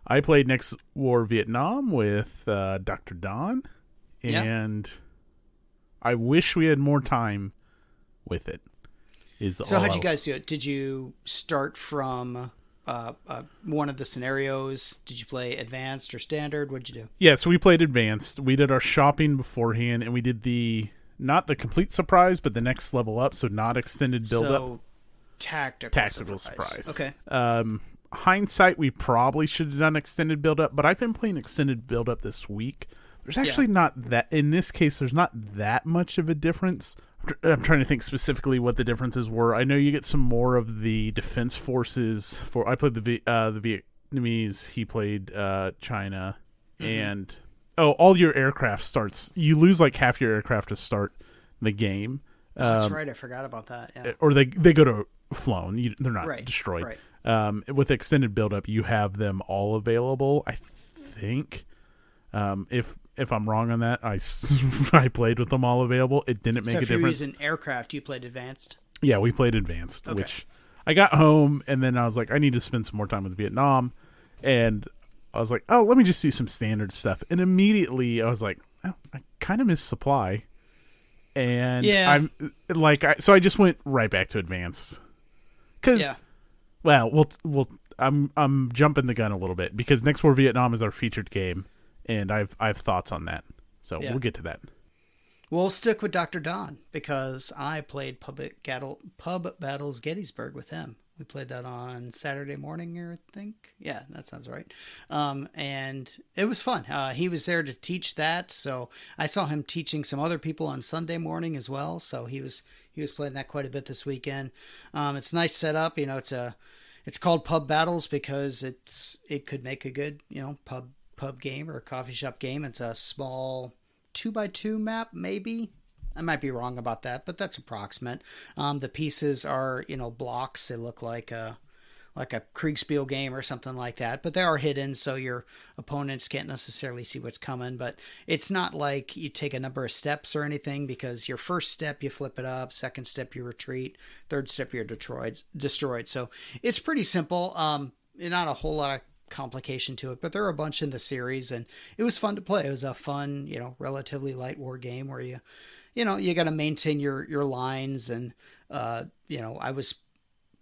I played Next War Vietnam with Dr. Don, and I wish we had more time with it. So how'd you guys do it? Did you start from one of the scenarios? Did you play advanced or standard? What'd you do? Yeah, so we played advanced. We did our shopping beforehand, and we did not the complete surprise, but the next level up, so not extended build-up. So tactical surprise. Okay. Hindsight, we probably should have done extended build-up, but I've been playing extended build-up this week. There's actually not that, in this case, there's not that much of a difference. I'm trying to think specifically what the differences were. I know you get some more of the defense forces. I played the Vietnamese. He played China, and all your aircraft starts. You lose like half your aircraft to start the game. That's right. I forgot about that. Yeah. Or they go to flown. They're not destroyed. Right. With extended buildup, you have them all available. I think. If I'm wrong on that, I played with them all available. It didn't make a difference. So if you're using aircraft, you played advanced? Yeah, we played advanced, which I got home, and then I was like, I need to spend some more time with Vietnam. And I was like, oh, let me just do some standard stuff. And immediately I was like, oh, I kind of miss supply. And I'm like, so I just went right back to advanced. Because, I'm jumping the gun a little bit because Next War Vietnam is our featured game. And I've thoughts on that, so we'll get to that. We'll stick with Dr. Don because I played Pub Battles Gettysburg with him. We played that on Saturday morning, I think. Yeah, that sounds right. And it was fun. He was there to teach that, so I saw him teaching some other people on Sunday morning as well. So he was playing that quite a bit this weekend. It's a nice setup. You know, it's called Pub Battles because it could make a good, you know, pub game or a coffee shop game. It's a small 2x2 map, maybe. I might be wrong about that, but that's approximate. The pieces are, you know, blocks. They look like a Kriegspiel game or something like that, but they are hidden, so your opponents can't necessarily see what's coming. But it's not like you take a number of steps or anything, because your first step you flip it up, second step you retreat, third step you're destroyed. So it's pretty simple. Not a whole lot of complication to it, but there are a bunch in the series, and it was fun to play. It was a fun, you know, relatively light war game where you got to maintain your lines, and you know, I was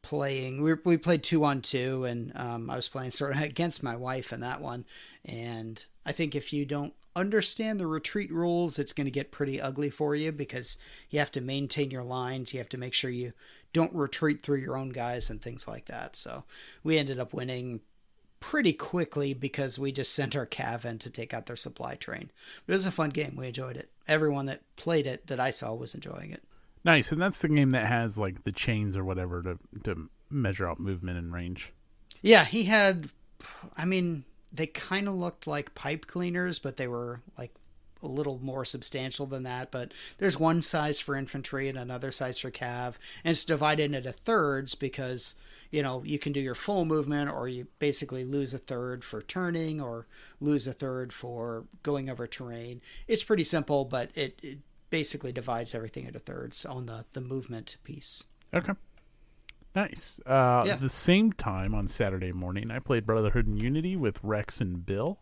playing. We played 2-on-2, and I was playing sort of against my wife in that one. And I think if you don't understand the retreat rules, it's going to get pretty ugly for you, because you have to maintain your lines. You have to make sure you don't retreat through your own guys and things like that. So we ended up winning pretty quickly because we just sent our cav in to take out their supply train. But it was a fun game. We enjoyed it. Everyone that played it that I saw was enjoying it. Nice. And that's the game that has like the chains or whatever to measure out movement and range. Yeah, he had, I mean, they kind of looked like pipe cleaners, but they were like a little more substantial than that. But there's one size for infantry and another size for cav, and it's divided into thirds because, you know, you can do your full movement, or you basically lose a third for turning, or lose a third for going over terrain. It's pretty simple, but it basically divides everything into thirds on the movement piece. Okay. Nice. At the same time on Saturday morning, I played Brotherhood and Unity with Rex and Bill.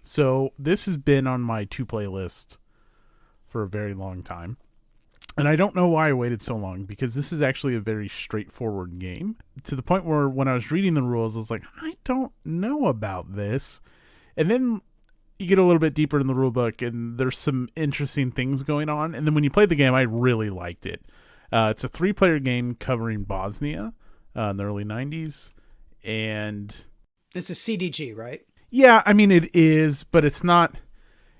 So this has been on my to-play list for a very long time. And I don't know why I waited so long, because this is actually a very straightforward game, to the point where when I was reading the rules, I was like, I don't know about this. And then you get a little bit deeper in the rule book, and there's some interesting things going on. And then when you play the game, I really liked it. It's a 3-player game covering Bosnia in the early 90s. And it's a CDG, right? Yeah, I mean, it is, but it's not.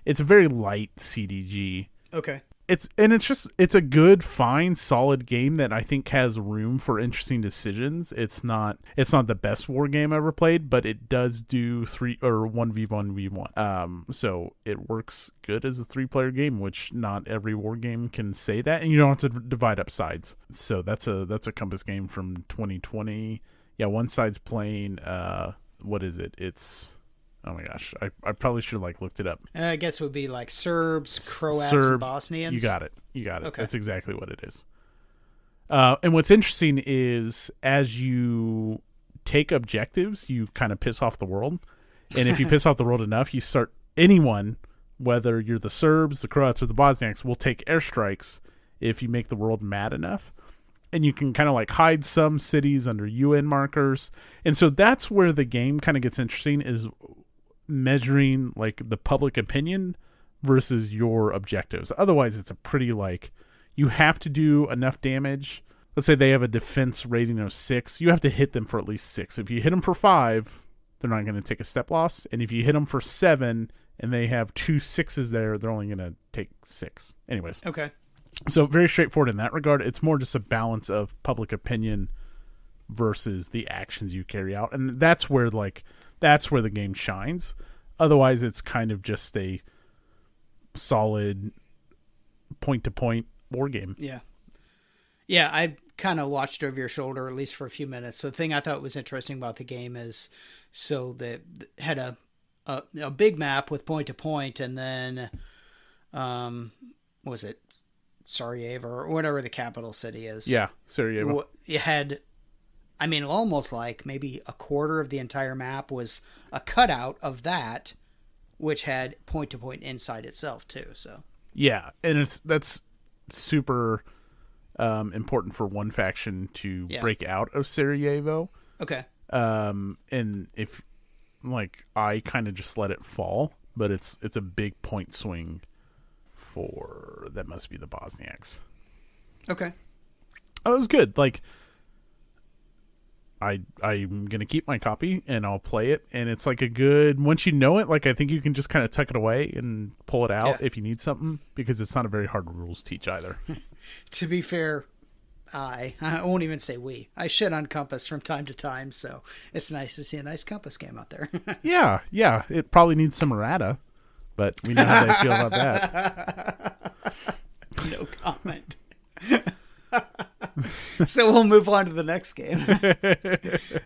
It's a very light CDG. Okay. It's a good, fine, solid game that I think has room for interesting decisions. It's not the best war game I ever played, but it does do 1v1v1. So it works good as a 3-player game, which not every war game can say that, and you don't have to divide up sides. So that's a Compass game from 2020. Yeah, one side's playing. What is it? It's. Oh my gosh, I probably should have looked it up. I guess it would be like Serbs, Croats, and Bosnians. You got it. Okay. That's exactly what it is. And what's interesting is, as you take objectives, you kind of piss off the world. And if you piss off the world enough, anyone, whether you're the Serbs, the Croats, or the Bosniaks, will take airstrikes if you make the world mad enough. And you can kind of hide some cities under UN markers. And so that's where the game kind of gets interesting, is measuring the public opinion versus your objectives. Otherwise, it's a pretty you have to do enough damage. Let's say they have a defense rating of 6. You have to hit them for at least 6. If you hit them for 5, they're not going to take a step loss. And if you hit them for 7 and they have 2 6s there, they're only going to take 6. Anyways. Okay. So very straightforward in that regard. It's more just a balance of public opinion versus the actions you carry out. And that's where the game shines. Otherwise, it's kind of just a solid point-to-point war game. Yeah. Yeah, I kind of watched over your shoulder, at least for a few minutes. So the thing I thought was interesting about the game is, so they had a big map with point-to-point, and then, was it Sarajevo or whatever the capital city is? Yeah, Sarajevo. You had... I mean, almost maybe a quarter of the entire map was a cutout of that, which had point-to-point inside itself too. So yeah, and that's super important for one faction to break out of Sarajevo. Okay. And if I kind of just let it fall, but it's a big point swing for that must be the Bosniaks. Okay. Oh, it was good. I'm gonna keep my copy and I'll play it. And it's like a good, once you know it, like I think you can just kind of tuck it away and pull it out if you need something, because it's not a very hard rules teach either. To be fair, I won't even say we. I shit on Compass from time to time, so it's nice to see a nice Compass game out there. Yeah. It probably needs some errata, but we know how they feel about that. No comment. So we'll move on to the next game.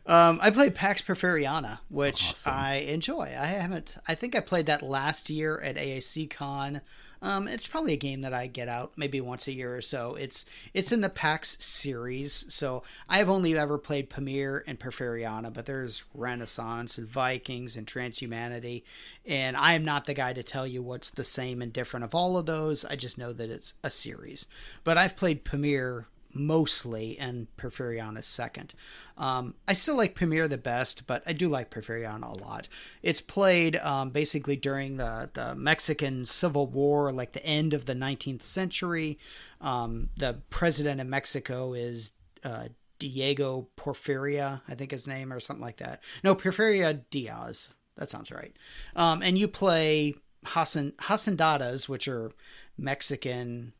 I played Pax Porfiriana, which awesome. I enjoy. I think I played that last year at AAC Con. It's probably a game that I get out maybe once a year or so. It's in the PAX series, so I have only ever played Pamir and Porfiriana, but there's Renaissance and Vikings and Transhumanity, and I am not the guy to tell you what's the same and different of all of those. I just know that it's a series. But I've played Pamir mostly and Porfiriana second. I still like Pamir the best, but I do like Porfiriana a lot. It's played basically during the Mexican Civil War, like the end of the 19th century. The president of Mexico is Diego Porfiria, I think his name, or something like that. No, Porfirio Diaz. That sounds right. And you play hacendadas, which are Mexican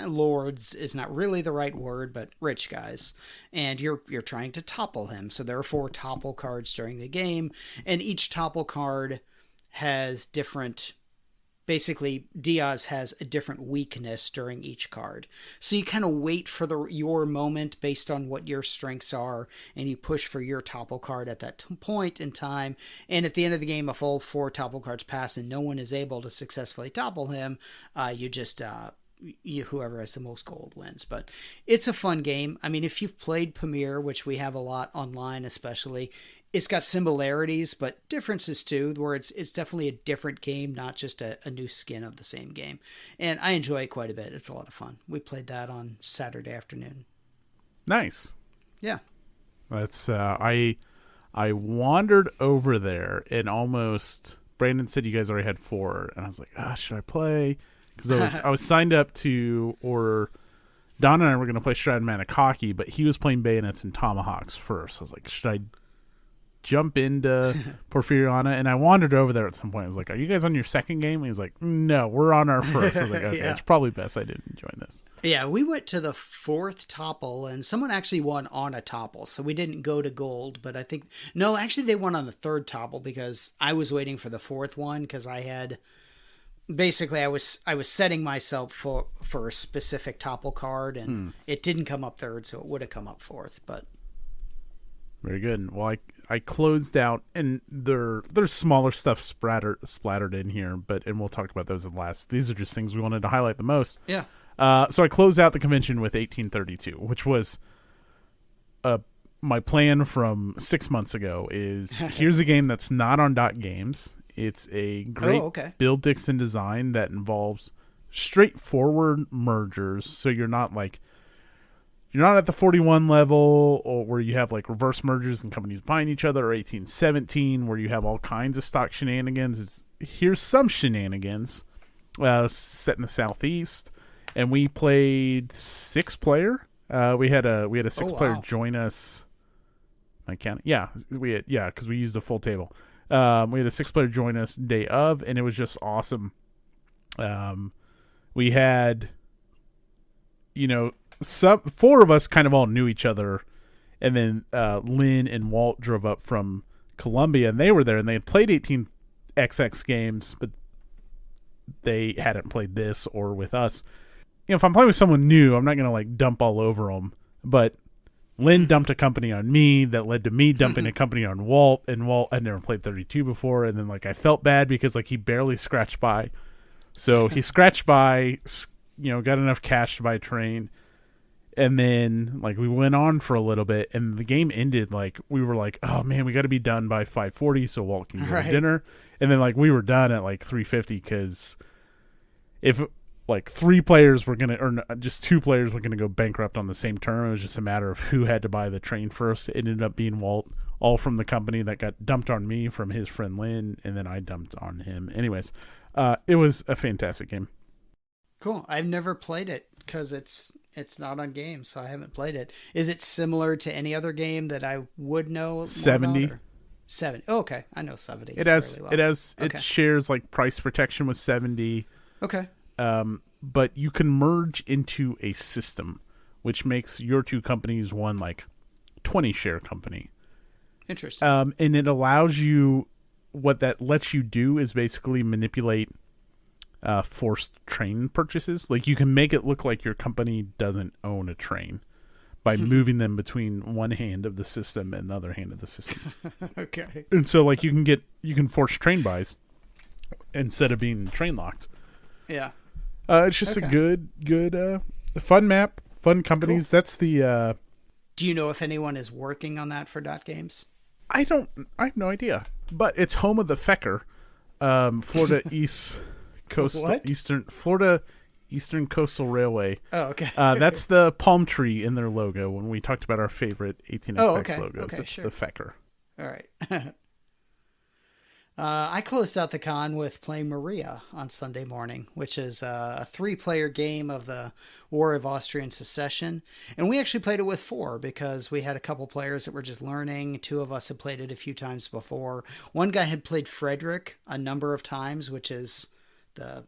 lords is not really the right word, but rich guys, and you're trying to topple him. So there are 4 topple cards during the game, and each topple card has different, basically Diaz has a different weakness during each card. So you kind of wait for your moment based on what your strengths are, and you push for your topple card at that point in time. And at the end of the game, if all 4 topple cards pass and no one is able to successfully topple him, you just whoever has the most gold wins. But it's a fun game. I mean, if you've played Pamir, which we have a lot online especially, it's got similarities but differences too, where it's definitely a different game, not just a new skin of the same game. And I enjoy it quite a bit. It's a lot of fun. We played that on Saturday afternoon. Nice. Yeah. That's I wandered over there and almost, Brandon said you guys already had 4, and I was like, should I play? Because I was signed up to, or Don and I were going to play Strad Manicoki, but he was playing Bayonets and Tomahawks first. I was like, should I jump into Porfiriana? And I wandered over there at some point. I was like, are you guys on your second game? And he's like, no, we're on our first. I was like, okay, it's probably best I didn't join this. Yeah, we went to the 4th topple, and someone actually won on a topple, so we didn't go to gold, but I think, no, actually they won on the 3rd topple, because I was waiting for the 4th one, because I had... Basically, I was setting myself for a specific topple card, and it didn't come up 3rd, so it would have come up 4th. But very good. Well, I closed out, and there's smaller stuff splattered in here, and we'll talk about those in last. These are just things we wanted to highlight the most. Yeah. So I closed out the convention with 1832, which was my plan from 6 months ago. Is here's a game that's not on Dot Games. It's a great Bill Dixon design that involves straightforward mergers. So you're not at the 41 level, or where you have like reverse mergers and companies buying each other, or 1817 where you have all kinds of stock shenanigans. Here's some shenanigans set in the Southeast, and we played 6-player. We had a 6-player join us. I count. Yeah, because we used a full table. We had a 6-player join us day of, and it was just awesome. We had, 4 of us kind of all knew each other, and then Lynn and Walt drove up from Columbia, and they were there, and they had played 18XX games, but they hadn't played this or with us. If I'm playing with someone new, I'm not going to dump all over them, but Lynn dumped a company on me that led to me dumping a company on Walt, and Walt had never played 32 before, and then I felt bad because he barely scratched by. So he scratched by, got enough cash to buy a train, and then we went on for a little bit, and the game ended we were like, oh man, we got to be done by 5:40 so Walt can go to dinner, and then we were done at 3:50 because if 3 players were gonna, or just 2 players were gonna go bankrupt on the same turn. It was just a matter of who had to buy the train first. It ended up being Walt, all from the company that got dumped on me from his friend Lynn, and then I dumped on him. Anyways, it was a fantastic game. Cool. I've never played it because it's not on games, so I haven't played it. Is it similar to any other game that I would know? 70. More about, 70. Oh, okay. I know 70. It shares like price protection with 70. Okay. But you can merge into a system, which makes your two companies one like 20 share company. Interesting. And it allows you, what that lets you do is basically manipulate forced train purchases. Like you can make it look like your company doesn't own a train by moving them between one hand of the system and the other hand of the system. Okay. And so like you can force train buys instead of being train locked. Yeah. It's just a good fun map, fun companies. Cool. That's the Do you know if anyone is working on that for Dot Games? I have no idea. But it's home of the Fecker, Florida Eastern Coastal Railway. Oh, okay. That's the palm tree in their logo when we talked about our favorite 18XX logos. Okay, it's the Fecker. All right. I closed out the con with playing Maria on Sunday morning, which is a 3-player game of the War of Austrian Succession. And we actually played it with 4 because we had a couple players that were just learning. 2 of us had played it a few times before. One guy had played Frederick a number of times, which is the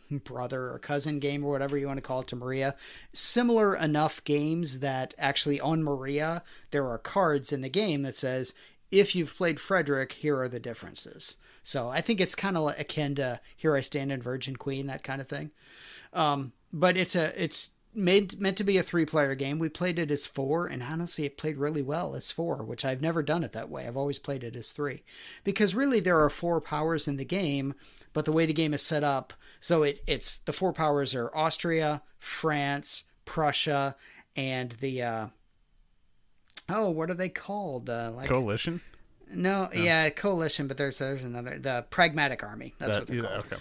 brother or cousin game or whatever you want to call it to Maria. Similar enough games that actually on Maria, there are cards in the game that says, if you've played Frederick, here are the differences. So I think it's kind of akin to Here I Stand in Virgin Queen, that kind of thing. But it's meant to be a 3-player game. We played it as 4, and honestly, it played really well as 4, which I've never done it that way. I've always played it as 3. Because really, there are 4 powers in the game, but the way the game is set up, so it's the 4 powers are Austria, France, Prussia, and the... what are they called? Coalition? No, yeah, coalition, but there's another, the Pragmatic Army. That's what they're called. Okay.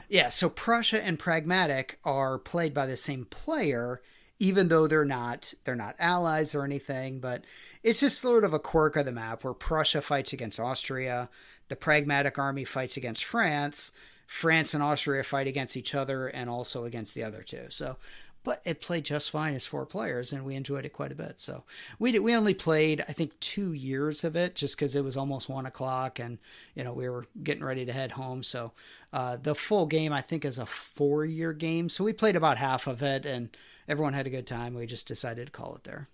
Yeah, so Prussia and Pragmatic are played by the same player, even though they're not allies or anything, but it's just sort of a quirk of the map where Prussia fights against Austria, the Pragmatic Army fights against France, France and Austria fight against each other and also against the other two. So, but it played just fine as 4 players, and we enjoyed it quite a bit. So we only played, I think, 2 years of it, just because it was almost 1 o'clock, and we were getting ready to head home. So the full game, I think, is a 4-year game. So we played about half of it, and everyone had a good time. We just decided to call it there.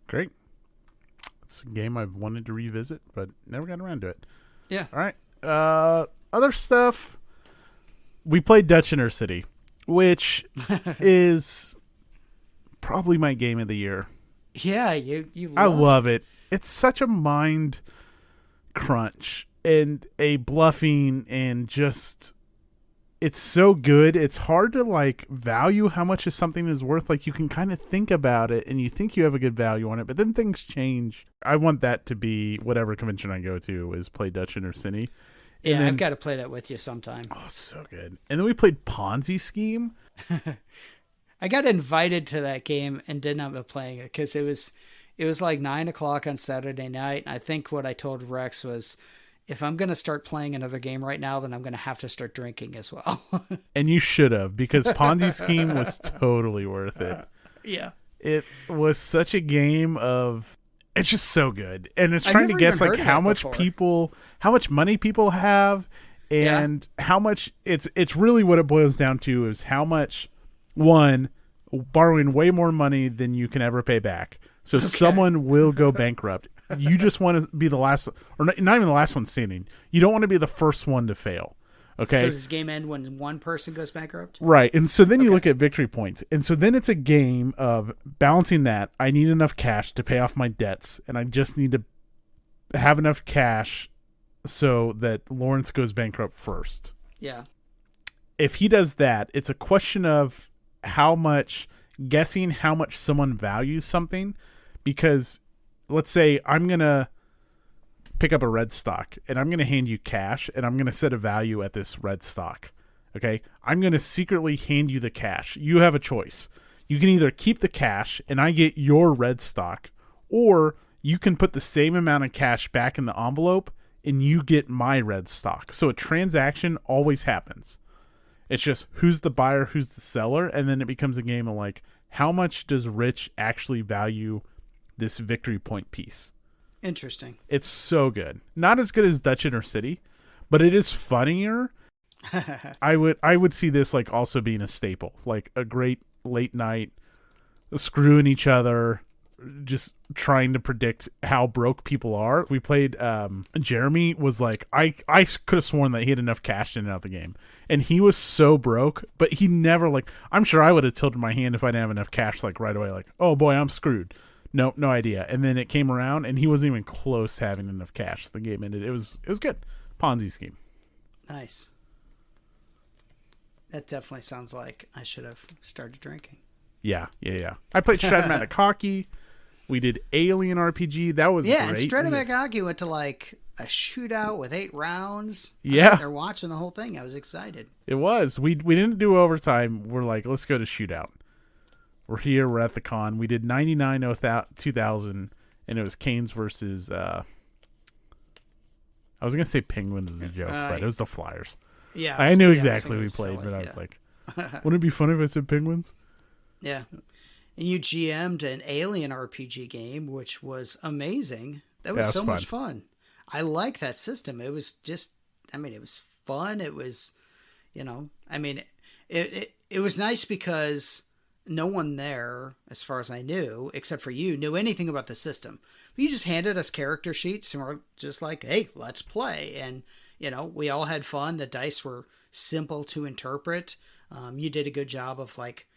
Great. It's a game I've wanted to revisit, but never got around to it. Yeah. All right. Other stuff. We played Dutch Inner City, which is probably my game of the year. Yeah, you I love it. It's such a mind crunch and a bluffing, and just it's so good. It's hard to value how much something is worth. Like, you can kind of think about it and you think you have a good value on it, but then things change. I want that to be whatever convention I go to is play Dutch Inner City. Yeah, then, I've got to play that with you sometime. Oh, so good. And then we played Ponzi Scheme. I got invited to that game and didn't end up playing it because it was like 9 o'clock on Saturday night. And I think what I told Rex was, if I'm going to start playing another game right now, then I'm going to have to start drinking as well. And you should have, because Ponzi Scheme was totally worth it. Yeah. It was such a game of... It's just so good. And it's trying to guess how much money people have, and how much it's really what it boils down to is how much, one, borrowing way more money than you can ever pay back. So someone will go bankrupt. You just want to be the last, or not even the last one standing. You don't want to be the first one to fail. Okay. So does this game end when one person goes bankrupt? Right. And so then you look at victory points. And so then it's a game of balancing that. I need enough cash to pay off my debts, and I just need to have enough cash so that Lawrence goes bankrupt first. Yeah. If he does that, it's a question of guessing how much someone values something, because let's say I'm going to pick up a red stock and I'm going to hand you cash and I'm going to set a value at this red stock. Okay. I'm going to secretly hand you the cash. You have a choice. You can either keep the cash and I get your red stock, or you can put the same amount of cash back in the envelope and you get my red stock. So a transaction always happens. It's just who's the buyer, who's the seller, and then it becomes a game of like, how much does Rich actually value this victory point piece? Interesting. It's so good. Not as good as Dutch Inner City, but it is funnier. I would see this like also being a staple, like a great late night screwing each other, just trying to predict how broke people are. We played Jeremy was like, I could have sworn that he had enough cash in and out the game, and he was so broke, but he never like, I'm sure I would have tilted my hand if I didn't have enough cash like right away, like, oh boy, I'm screwed. No idea. And then it came around and he wasn't even close to having enough cash. The game ended. It was good. Ponzi scheme. Nice. That definitely sounds like I should have started drinking. Yeah. I played Stratomatic Hockey. We did Alien RPG. That was great. And Stratomatic Hockey went to like a shootout with 8 rounds. Yeah. They're watching the whole thing. I was excited. It was. We didn't do overtime. We're like, let's go to shootout. We're here. We're at the con. We did 99-2000, and it was Canes versus. I was gonna say Penguins as a joke, but it was the Flyers. Yeah, I knew exactly who we played, but I was like, wouldn't it be funny if I said Penguins? Yeah, and you GM'd an Alien RPG game, which was amazing. That was so much fun. I like that system. It was just, it was fun. It was, it was nice because no one there, as far as I knew, except for you, knew anything about the system. You just handed us character sheets and we're just like, hey, let's play. And, we all had fun. The dice were simple to interpret. You did a good job of like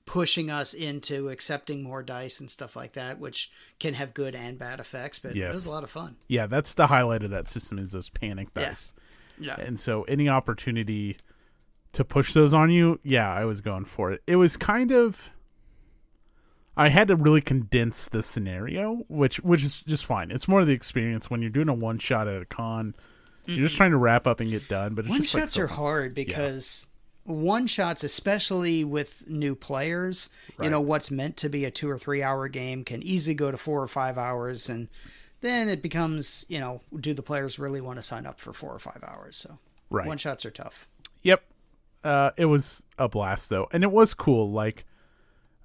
pushing us into accepting more dice and stuff like that, which can have good and bad effects, but it was a lot of fun. Yeah, that's the highlight of that system is those panic dice. Yeah. And so any opportunity to push those on you, I was going for it. It was kind of, I had to really condense the scenario, which is just fine. It's more of the experience when you're doing a one shot at a con. You're just trying to wrap up and get done. But it's one just shots are hard because one shots, especially with new players, what's meant to be a 2 or 3 hour game can easily go to 4 or 5 hours, and then it becomes, do the players really want to sign up for 4 or 5 hours? So one shots are tough. Yep. It was a blast though, and it was cool. Like,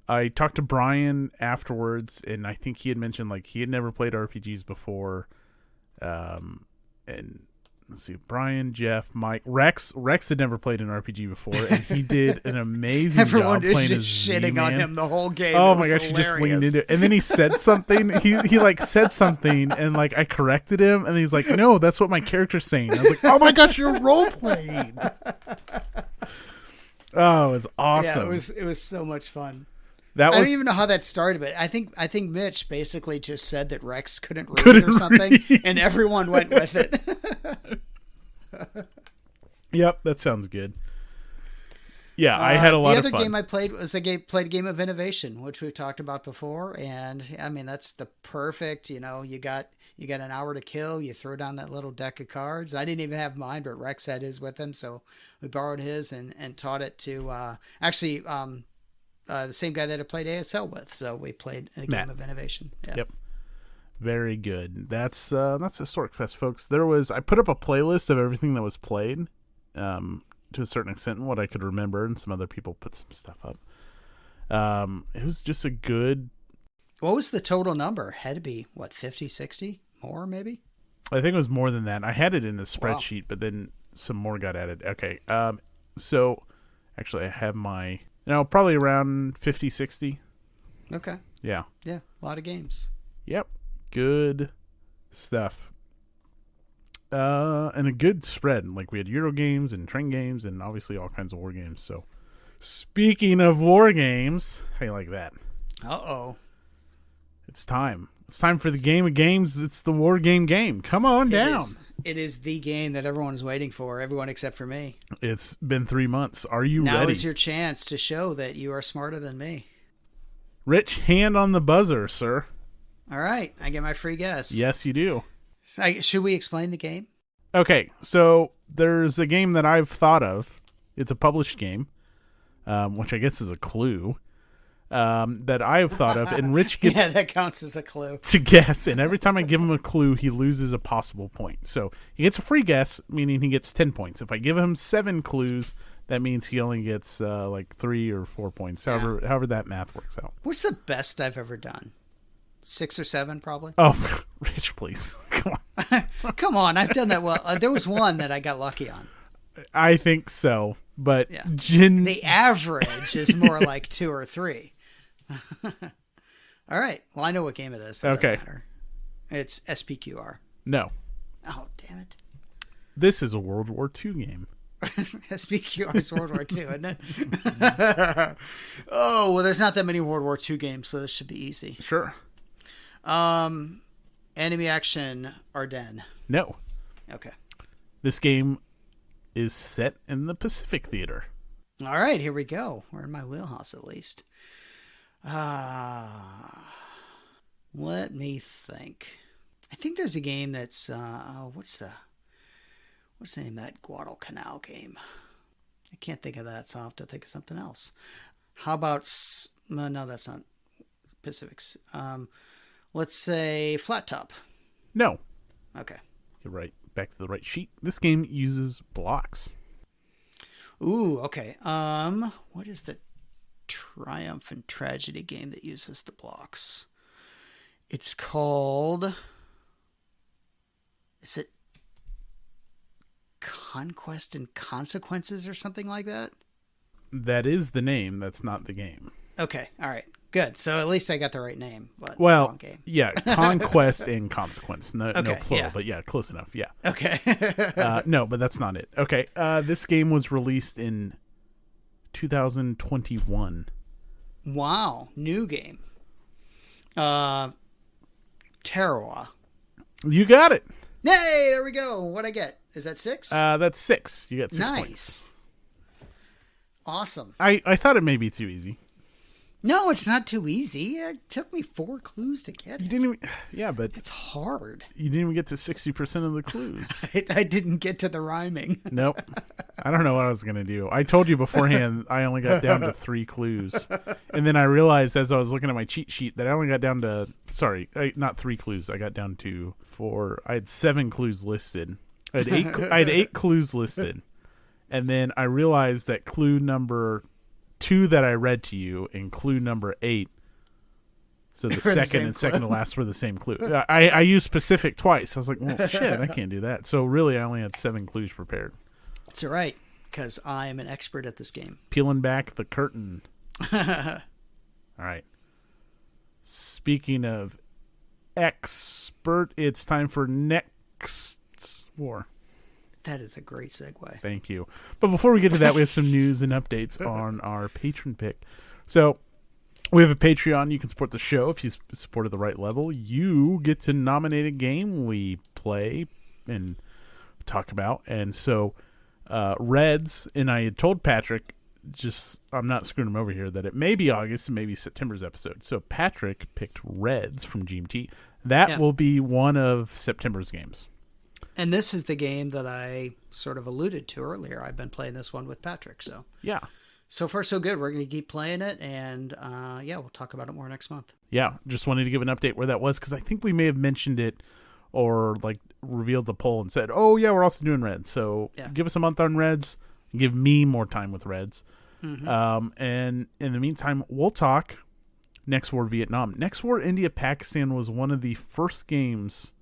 I talked to Brian afterwards, and I think he had mentioned like he had never played RPGs before. And let's see, Brian, Jeff, Mike, Rex had never played an RPG before, and he did an amazing Everyone job playing is just shitting on him the whole game. Oh my gosh, he just leaned into it, and then he said something. he like said something, and like I corrected him, and he's like, "No, that's what my character's saying." I was like, "Oh my gosh, you're role playing." Oh, it was awesome. Yeah, it was so much fun. I don't even know how that started, but I think Mitch basically just said that Rex couldn't read or something, and everyone went with it. Yep, that sounds good. Yeah, I had a lot of fun. The other game I played was a game of innovation, which we've talked about before, and that's the perfect. You got an hour to kill. You throw down that little deck of cards. I didn't even have mine, but Rex had his with him, so we borrowed his and taught it to the same guy that I played ASL with. So we played a game of innovation. Yeah. Yep. Very good. That's Historic Fest, folks. I put up a playlist of everything that was played, to a certain extent, and what I could remember, and some other people put some stuff up. It was just a good. What was the total number? Had to be 50, 60 more, maybe. I think it was more than that. I had it in the spreadsheet, but then some more got added. Okay. So actually, I have my. Probably around 50, 60. Okay. Yeah. Yeah, a lot of games. Yep. Good stuff. And a good spread. Like, we had Euro games and train games and obviously all kinds of war games. So, speaking of war games, how you like that? Uh-oh. It's time. It's time for the game of games. It's the Wargame Game. Come on down. It is the game that everyone is waiting for, everyone except for me. It's been 3 months. Are you ready? Now is your chance to show that you are smarter than me. Rich, hand on the buzzer, sir. All right. I get my free guess. Yes, you do. Should we explain the game? Okay. So there's a game that I've thought of. It's a published game, which I guess is a clue. That I've thought of, and Rich gets that counts as a clue to guess, and every time I give him a clue, he loses a possible point. So he gets a free guess, meaning he gets 10 points. If I give him 7 clues, that means he only gets like 3 or 4 points. However that math works out. What's the best I've ever done? 6 or 7, probably. Oh, Rich, please. Come on. Come on, I've done that well. There was one that I got lucky on. I think so, but the average is more like 2 or 3. All right. Well, I know what game it is. So okay. It's SPQR. No. Oh, damn it. This is a World War II game. SPQR is World War II, isn't it? Oh, well, there's not that many World War II games, so this should be easy. Sure. Enemy action Ardennes. No. Okay. This game is set in the Pacific Theater. All right, here we go. We're in my wheelhouse, at least. Let me think. I think there's a game that's what's the name of that Guadalcanal game? I can't think of that, so I'll have to think of something else. How about no, that's not Pacifics. Let's say Flat Top. No. Okay. You're right. Back to the right sheet. This game uses blocks. Ooh, okay. What is the Triumph and Tragedy game that uses the blocks? It's called... Is it Conquest and Consequences or something like that? That is the name. That's not the game. Okay. All right. Good. So at least I got the right name. But well, game. Yeah, Conquest and Consequence. No plural, yeah. But yeah, close enough. Yeah. Okay. No, but that's not it. Okay. This game was released in 2021. Wow. New game. Tarawa. You got it. Yay! There we go. What'd I get? Is that 6? That's 6. You got 6 nice. points. Awesome. I thought it may be too easy. No, it's not too easy. It took me 4 clues to get it. You didn't even, yeah, but it's hard. You didn't even get to 60% of the clues. I didn't get to the rhyming. Nope. I don't know what I was going to do. I told you beforehand I only got down to 3 clues. And then I realized as I was looking at my cheat sheet that I only got down to, not 3 clues. I got down to 4. I had 7 clues listed. I had 8 clues listed. And then I realized that clue number 2 that I read to you and clue number 8. So the second and second to last were the same clue. I used specific twice. I was like, well, shit, I can't do that. So really, I only had 7 clues prepared. That's all right, because I am an expert at this game. Peeling back the curtain. All right. Speaking of expert, it's time for next war. That is a great segue. Thank you. But before we get to that, we have some news and updates on our patron pick. So we have a Patreon. You can support the show if you support at the right level. You get to nominate a game we play and talk about. And so Reds, and I had told Patrick, I'm not screwing him over here, that it may be August and maybe September's episode. So Patrick picked Reds from GMT. That will be one of September's games. And this is the game that I sort of alluded to earlier. I've been playing this one with Patrick. So yeah. So far, so good. We're going to keep playing it. And we'll talk about it more next month. Yeah. Just wanted to give an update where that was, because I think we may have mentioned it or like revealed the poll and said, oh, yeah, we're also doing Reds. So give us a month on Reds. Give me more time with Reds. Mm-hmm. And in the meantime, we'll talk Next War Vietnam. Next War India Pakistan was one of the first games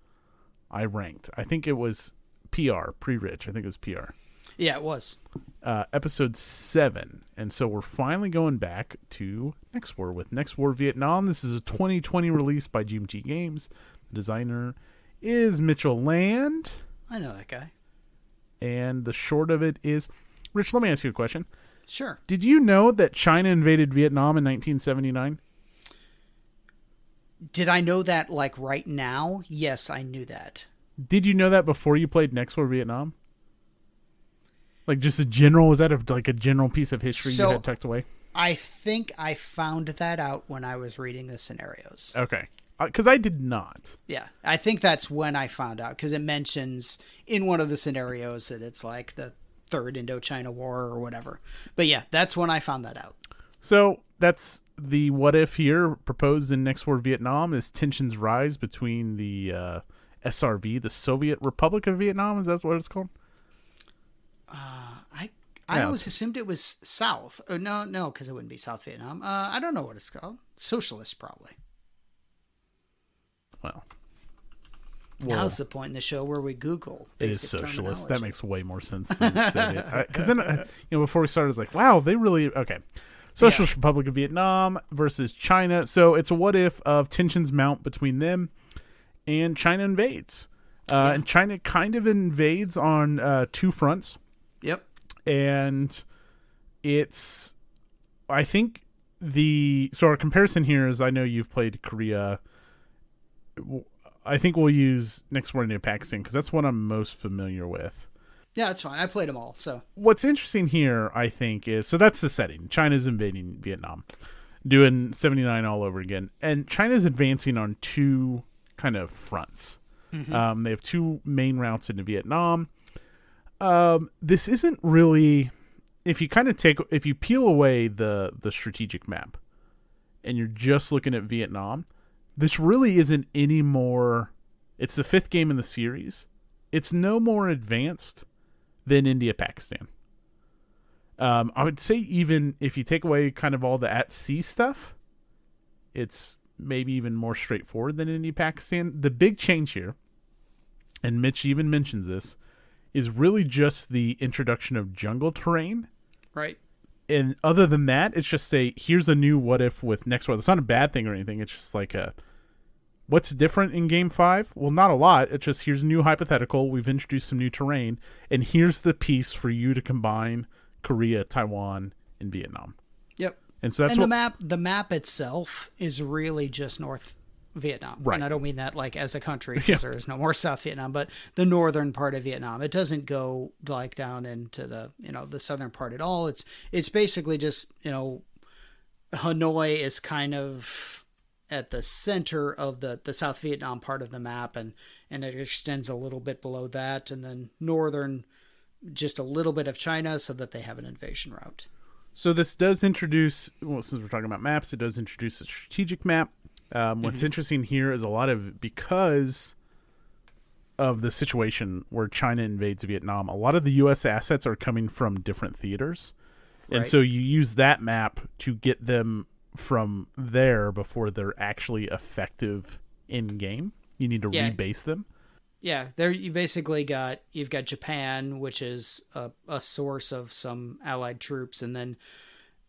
I ranked. I think it was PR, pre-Rich. I think it was PR. Yeah, it was. Episode 7. And so we're finally going back to Next War with Next War Vietnam. This is a 2020 release by GMT Games. The designer is Mitchell Land. I know that guy. And the short of it is... Rich, let me ask you a question. Sure. Did you know that China invaded Vietnam in 1979? Did I know that, like, right now? Yes, I knew that. Did you know that before you played Next War Vietnam? Like, just a general, was that a general piece of history you had tucked away? I think I found that out when I was reading the scenarios. Okay. Because I did not. Yeah, I think that's when I found out, because it mentions in one of the scenarios that it's like the Third Indochina War or whatever. But yeah, that's when I found that out. So that's the what if here proposed in Next War Vietnam is tensions rise between the SRV, the Soviet Republic of Vietnam. Is that what it's called? I I always assumed it was South. Oh, no, because it wouldn't be South Vietnam. I don't know what it's called. Socialist, probably. Well, now's the point in the show where we Google. It is socialist. That makes way more sense than you said it. Because then, before we started, I was like, wow, they really... Okay. Socialist Republic of Vietnam versus China. So it's a what if of tensions mount between them and China invades. And China kind of invades on two fronts. Yep. And it's... I think so our comparison here is, I know you've played Korea. I think we'll use next one into Pakistan because that's what I'm most familiar with. Yeah, it's fine. I played them all. So what's interesting here, I think, is that's the setting. China's invading Vietnam, doing 79 all over again, and China's advancing on two kind of fronts. Mm-hmm. They have two main routes into Vietnam. This isn't really, if you peel away the strategic map, and you're just looking at Vietnam. This really isn't any more... It's the fifth game in the series. It's no more advanced than India-Pakistan. I would say even if you take away kind of all the at-sea stuff, it's maybe even more straightforward than India-Pakistan. The big change here, and Mitch even mentions this, is really just the introduction of jungle terrain. Right. And other than that, it's just here's a new what if with next one. It's not a bad thing or anything. It's just like what's different in Game 5? Well, not a lot. It's just here's a new hypothetical. We've introduced some new terrain. And here's the piece for you to combine Korea, Taiwan, and Vietnam. Yep. And so that's the map itself is really just North Vietnam. Right. And I don't mean that like as a country because there is no more South Vietnam, but the northern part of Vietnam. It doesn't go like down into the southern part at all. It's basically just, Hanoi is kind of at the center of the South Vietnam part of the map, and it extends a little bit below that, and then northern, just a little bit of China so that they have an invasion route. So this does introduce, since we're talking about maps, it does introduce a strategic map. What's interesting here is because of the situation where China invades Vietnam, a lot of the U.S. assets are coming from different theaters. Right. And so you use that map to get them from there before they're actually effective in game. You need to rebase them. Yeah, there you've got Japan, which is a source of some allied troops, and then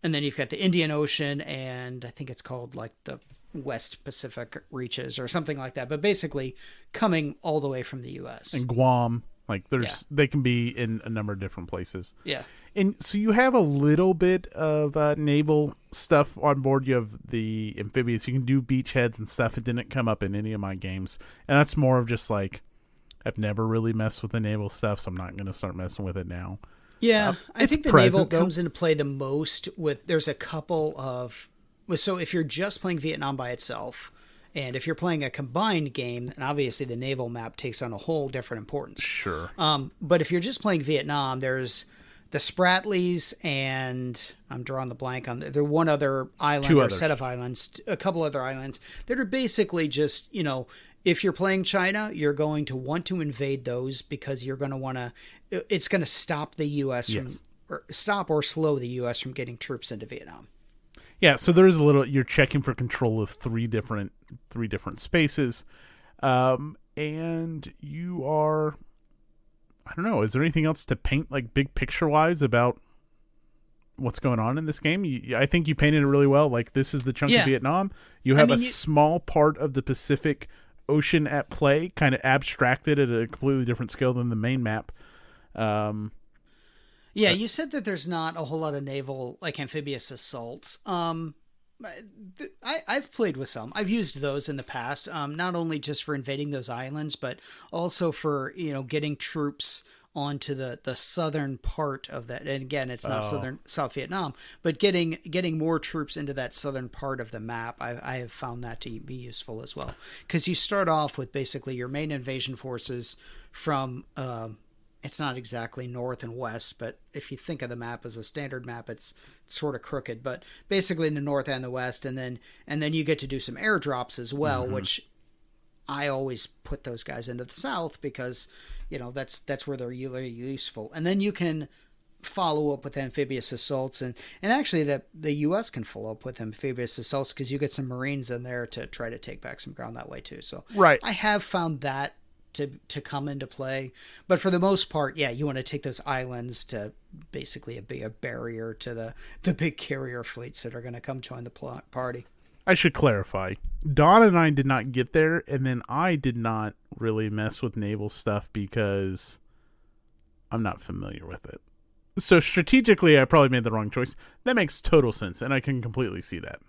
you've got the Indian Ocean, and I think it's called like the West Pacific reaches or something like that, but basically coming all the way from the U.S. And Guam, they can be in a number of different places. Yeah. And so you have a little bit of naval stuff on board. You have the amphibious. You can do beachheads and stuff. It didn't come up in any of my games. And that's more of just I've never really messed with the naval stuff, so I'm not going to start messing with it now. Yeah. I think the naval comes into play the most there's a couple of... So if you're just playing Vietnam by itself, and if you're playing a combined game, then obviously the naval map takes on a whole different importance. Sure. But if you're just playing Vietnam, there's the Spratlys, and I'm drawing the blank on there. One other island or set of islands, a couple other islands that are basically just, if you're playing China, you're going to want to invade those because you're going to want to. It's going to stop the U.S. stop or slow the U.S. from getting troops into Vietnam. Yeah, so there's you're checking for control of three different spaces, and you are, I don't know, is there anything else to paint big picture wise about what's going on in this game? I think you painted it really well. This is the chunk of Vietnam. You have a small part of the Pacific Ocean at play, kind of abstracted at a completely different scale than the main map. Yeah, you said that there's not a whole lot of naval, amphibious assaults. I've played with some. I've used those in the past, not only just for invading those islands, but also for, getting troops onto the southern part of that. And again, it's not South Vietnam, but getting more troops into that southern part of the map, I have found that to be useful as well. Because you start off with basically your main invasion forces from... it's not exactly north and west, but if you think of the map as a standard map, it's sort of crooked, but basically in the north and the west. And then you get to do some airdrops as well, which I always put those guys into the south because, that's where they're really useful. And then you can follow up with amphibious assaults, and actually the U.S. can follow up with amphibious assaults because you get some Marines in there to try to take back some ground that way too. So right. I have found that to come into play, but for the most part, yeah, you want to take those islands to basically be a barrier to the big carrier fleets that are going to come join the party. I should clarify. Don and I did not get there, and then I did not really mess with naval stuff because I'm not familiar with it. So strategically, I probably made the wrong choice. That makes total sense, and I can completely see that.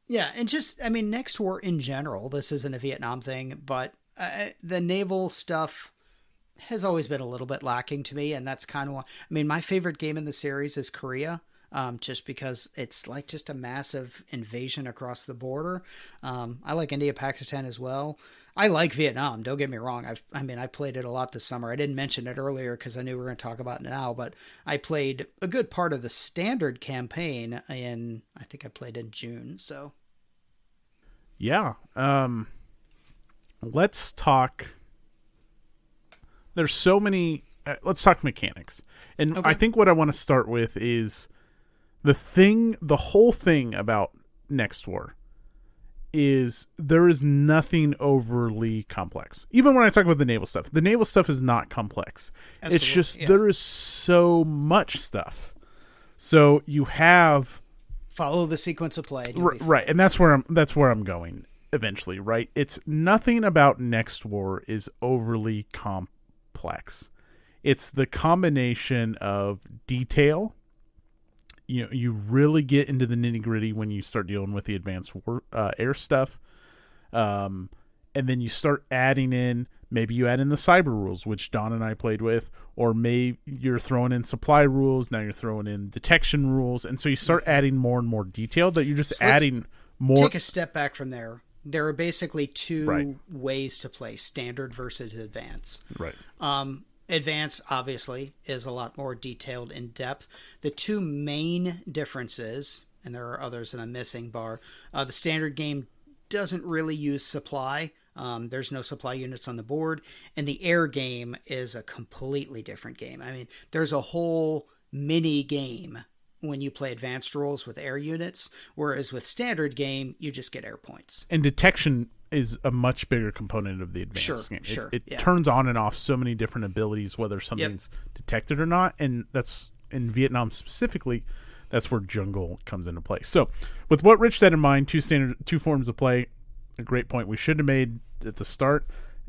Yeah, and just, I mean, next war in general, this isn't a Vietnam thing, but the naval stuff has always been a little bit lacking to me, and that's kind of why. I mean, my favorite game in the series is Korea, just because it's like just a massive invasion across the border. I like India, Pakistan as well. I like Vietnam, don't get me wrong. I played it a lot this summer. I didn't mention it earlier because I knew we were going to talk about it now, but I played a good part of the standard campaign I think I played in June, so. Yeah. Let's talk. There's so many. Let's talk mechanics. And okay. I think what I want to start with is the whole thing about Next War is there is nothing overly complex. Even when I talk about the naval stuff is not complex. Absolutely. It's just there is so much stuff. So you have follow the sequence of play. Right. And that's where I'm going eventually, right? It's nothing about Next War is overly complex. It's the combination of detail. You really get into the nitty-gritty when you start dealing with the advanced air stuff. And then you start adding in, maybe you add in the cyber rules, which Don and I played with, or maybe you're throwing in supply rules, now you're throwing in detection rules, and so you start adding more and more detail that you're just adding more. Take a step back from there. There are basically two ways to play, standard versus advanced. Right. Advanced, obviously, is a lot more detailed in depth. The two main differences, and there are others that I'm missing, the standard game doesn't really use supply. There's no supply units on the board. And the air game is a completely different game. I mean, there's a whole mini game when you play advanced roles with air units, whereas with standard game, you just get air points. And detection is a much bigger component of the advanced game. It turns on and off so many different abilities, whether something's detected or not. And that's, in Vietnam specifically, that's where jungle comes into play. So with what Rich said in mind, two forms of play, a great point we should have made at the start.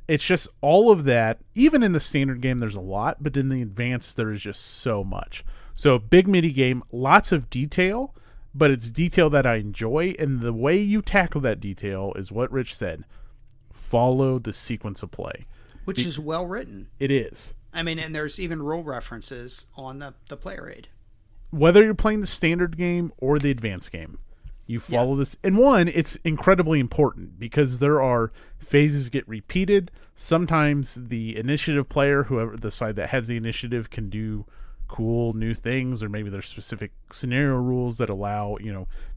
It's just all of that. Even in the standard game, there's a lot, but in the advanced, there is just so much. So big mini game, lots of detail, but it's detail that I enjoy. And the way you tackle that detail is what Rich said. Follow the sequence of play. Which is well written. It is. I mean, and there's even rule references on the player aid. Whether you're playing the standard game or the advanced game, you follow this. And one, it's incredibly important because there are phases get repeated. Sometimes the initiative player, whoever the side that has the initiative, can do cool new things, or maybe there's specific scenario rules that allow,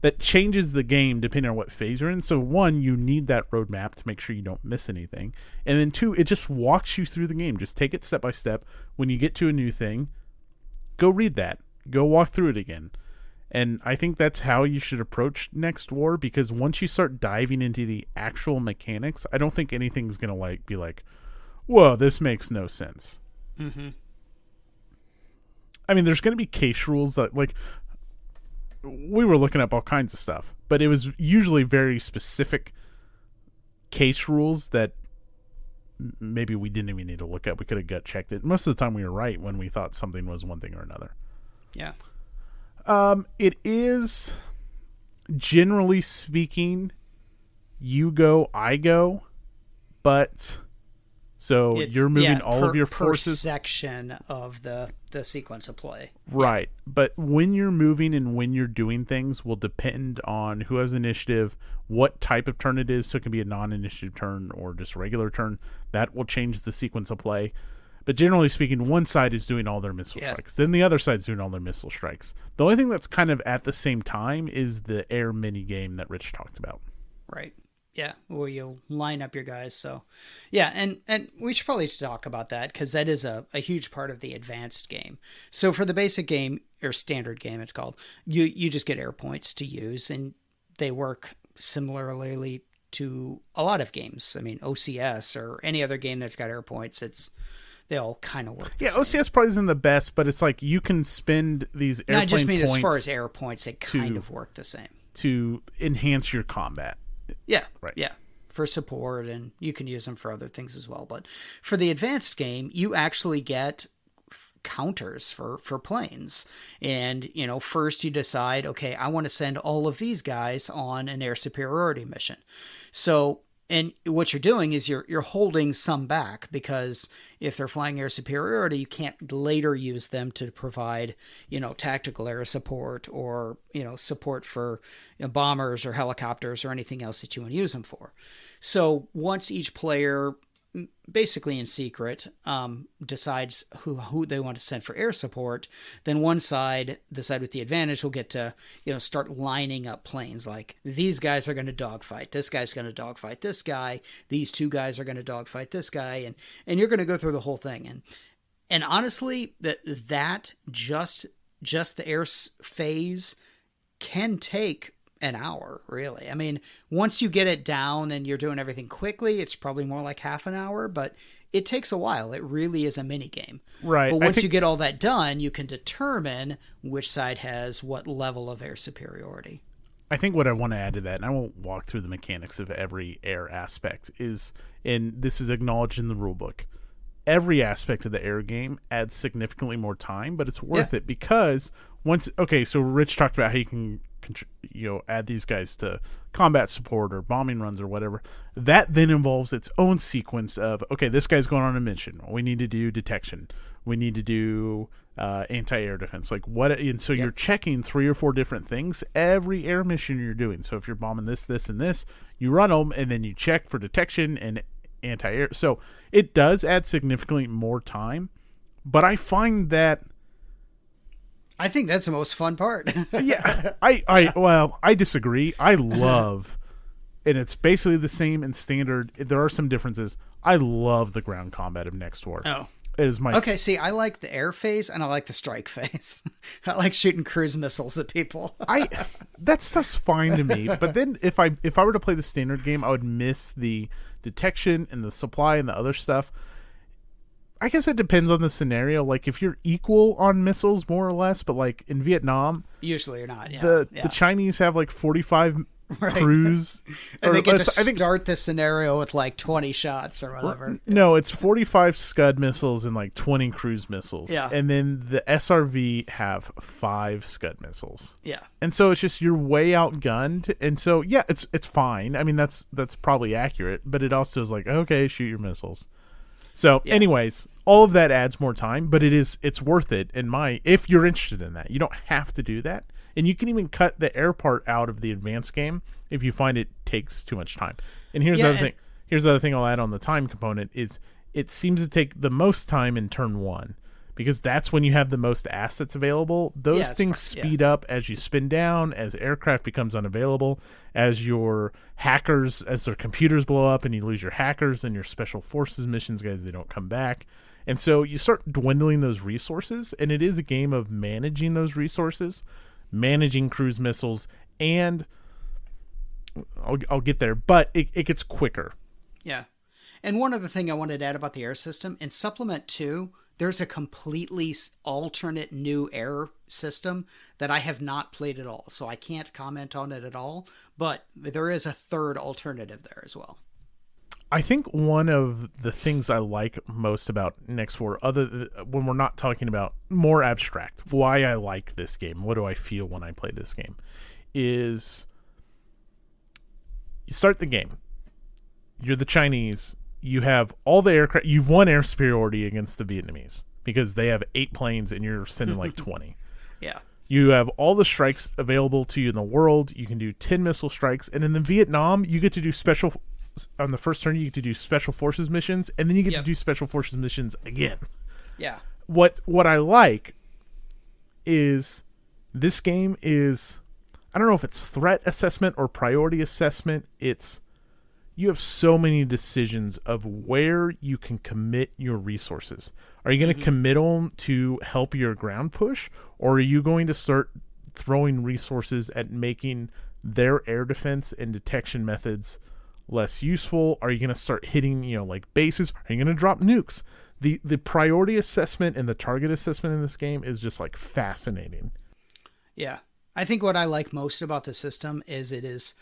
that changes the game depending on what phase you're in. So one, you need that roadmap to make sure you don't miss anything. And then two, it just walks you through the game. Just take it step by step. When you get to a new thing, go read that. Go walk through it again. And I think that's how you should approach Next War, because once you start diving into the actual mechanics, I don't think anything's going to be like, whoa, this makes no sense. Mm-hmm. I mean, there's going to be case rules that, we were looking up all kinds of stuff, but it was usually very specific case rules that maybe we didn't even need to look at. We could have gut checked it. Most of the time we were right when we thought something was one thing or another. Yeah. It is, generally speaking, you go, I go, but so you're moving all of your forces. Per section of the sequence of play. Right. But when you're moving and when you're doing things will depend on who has initiative, what type of turn it is. So it can be a non-initiative turn or just a regular turn. That will change the sequence of play. But generally speaking, one side is doing all their missile strikes. Then the other side's doing all their missile strikes. The only thing that's kind of at the same time is the air mini game that Rich talked about. Right. Yeah, where you'll line up your guys. So, yeah, and we should probably talk about that because that is a huge part of the advanced game. So for the basic game, or standard game it's called, you just get air points to use, and they work similarly to a lot of games. I mean, OCS or any other game that's got air points, they all kind of work the same. OCS probably isn't the best, but it's like you can spend these airplane points. I just mean as far as air points, they kind of work the same. To enhance your combat. Yeah, right. Yeah, for support, and you can use them for other things as well. But for the advanced game, you actually get counters for planes. And, first you decide, okay, I want to send all of these guys on an air superiority mission. So, and what you're doing is you're holding some back, because if they're flying air superiority, you can't later use them to provide, tactical air support or, support for bombers or helicopters or anything else that you want to use them for. So once each player, basically in secret, decides who they want to send for air support, then one side, the side with the advantage, will get to start lining up planes. Like, these guys are going to dogfight, this guy's going to dogfight this guy, these two guys are going to dogfight this guy, and you're going to go through the whole thing. And honestly, that just the air phase can take an hour, really. I mean, once you get it down and you're doing everything quickly, it's probably more like half an hour, but it takes a while. It really is a mini game. Right. But once you get all that done, you can determine which side has what level of air superiority. I think what I want to add to that, and I won't walk through the mechanics of every air aspect, is, and this is acknowledged in the rulebook, every aspect of the air game adds significantly more time, but it's worth it, because so Rich talked about how you can add these guys to combat support or bombing runs or whatever. That then involves its own sequence of, okay, this guy's going on a mission, we need to do detection, we need to do anti-air defense, like what, and so you're checking 3 or 4 different things every air mission you're doing. So if you're bombing this and this, you run them, and then you check for detection and anti-air. So it does add significantly more time, but I find that I think that's the most fun part. Yeah, I disagree. I love, and it's basically the same in standard. There are some differences. I love the ground combat of Next War. Oh, it is my okay. See, I like the air phase and I like the strike phase. I like shooting cruise missiles at people. That stuff's fine to me. But then if I were to play the standard game, I would miss the detection and the supply and the other stuff. I guess it depends on the scenario. Like, if you're equal on missiles, more or less, but like in Vietnam, usually you're not. Yeah, the Chinese have like 45 crews, and they get to start the scenario with like 20 shots or whatever. No, it's 45 Scud missiles and like 20 cruise missiles. Yeah, and then the SRV have 5 Scud missiles. Yeah, and so it's just you're way outgunned, and so yeah, it's fine. I mean, that's probably accurate, but it also is like, okay, shoot your missiles. So, anyways, all of that adds more time, but it's worth it if you're interested in that. You don't have to do that, and you can even cut the air part out of the advanced game if you find it takes too much time. And here's the other thing. Here's the other thing I'll add on the time component is it seems to take the most time in turn 1, because that's when you have the most assets available. Those things speed up as you spin down, as aircraft becomes unavailable, as your hackers, as their computers blow up and you lose your hackers and your special forces missions guys, they don't come back. And so you start dwindling those resources, and it is a game of managing those resources, managing cruise missiles, and I'll get there, but it gets quicker. Yeah. And one other thing I wanted to add about the air system, in Supplement 2, there's a completely alternate new air system that I have not played at all, so I can't comment on it at all, but there is a third alternative there as well. I think one of the things I like most about Next War, when we're not talking about more abstract, why I like this game, what do I feel when I play this game, is you start the game, you're the Chinese, you have all the aircraft, you've won air superiority against the Vietnamese because they have 8 planes and you're sending like 20. Yeah. You have all the strikes available to you in the world. You can do 10 missile strikes. And in the Vietnam, you get to do on the first turn, you get to do special forces missions, and then you get to do special forces missions again. Yeah. What I like is this game is, I don't know if it's threat assessment or priority assessment. It's you have so many decisions of where you can commit your resources. Are you going to commit them to help your ground push, or are you going to start throwing resources at making their air defense and detection methods less useful? Are you going to start hitting, like bases? Are you going to drop nukes? The priority assessment and the target assessment in this game is just like fascinating. Yeah. I think what I like most about the system is it is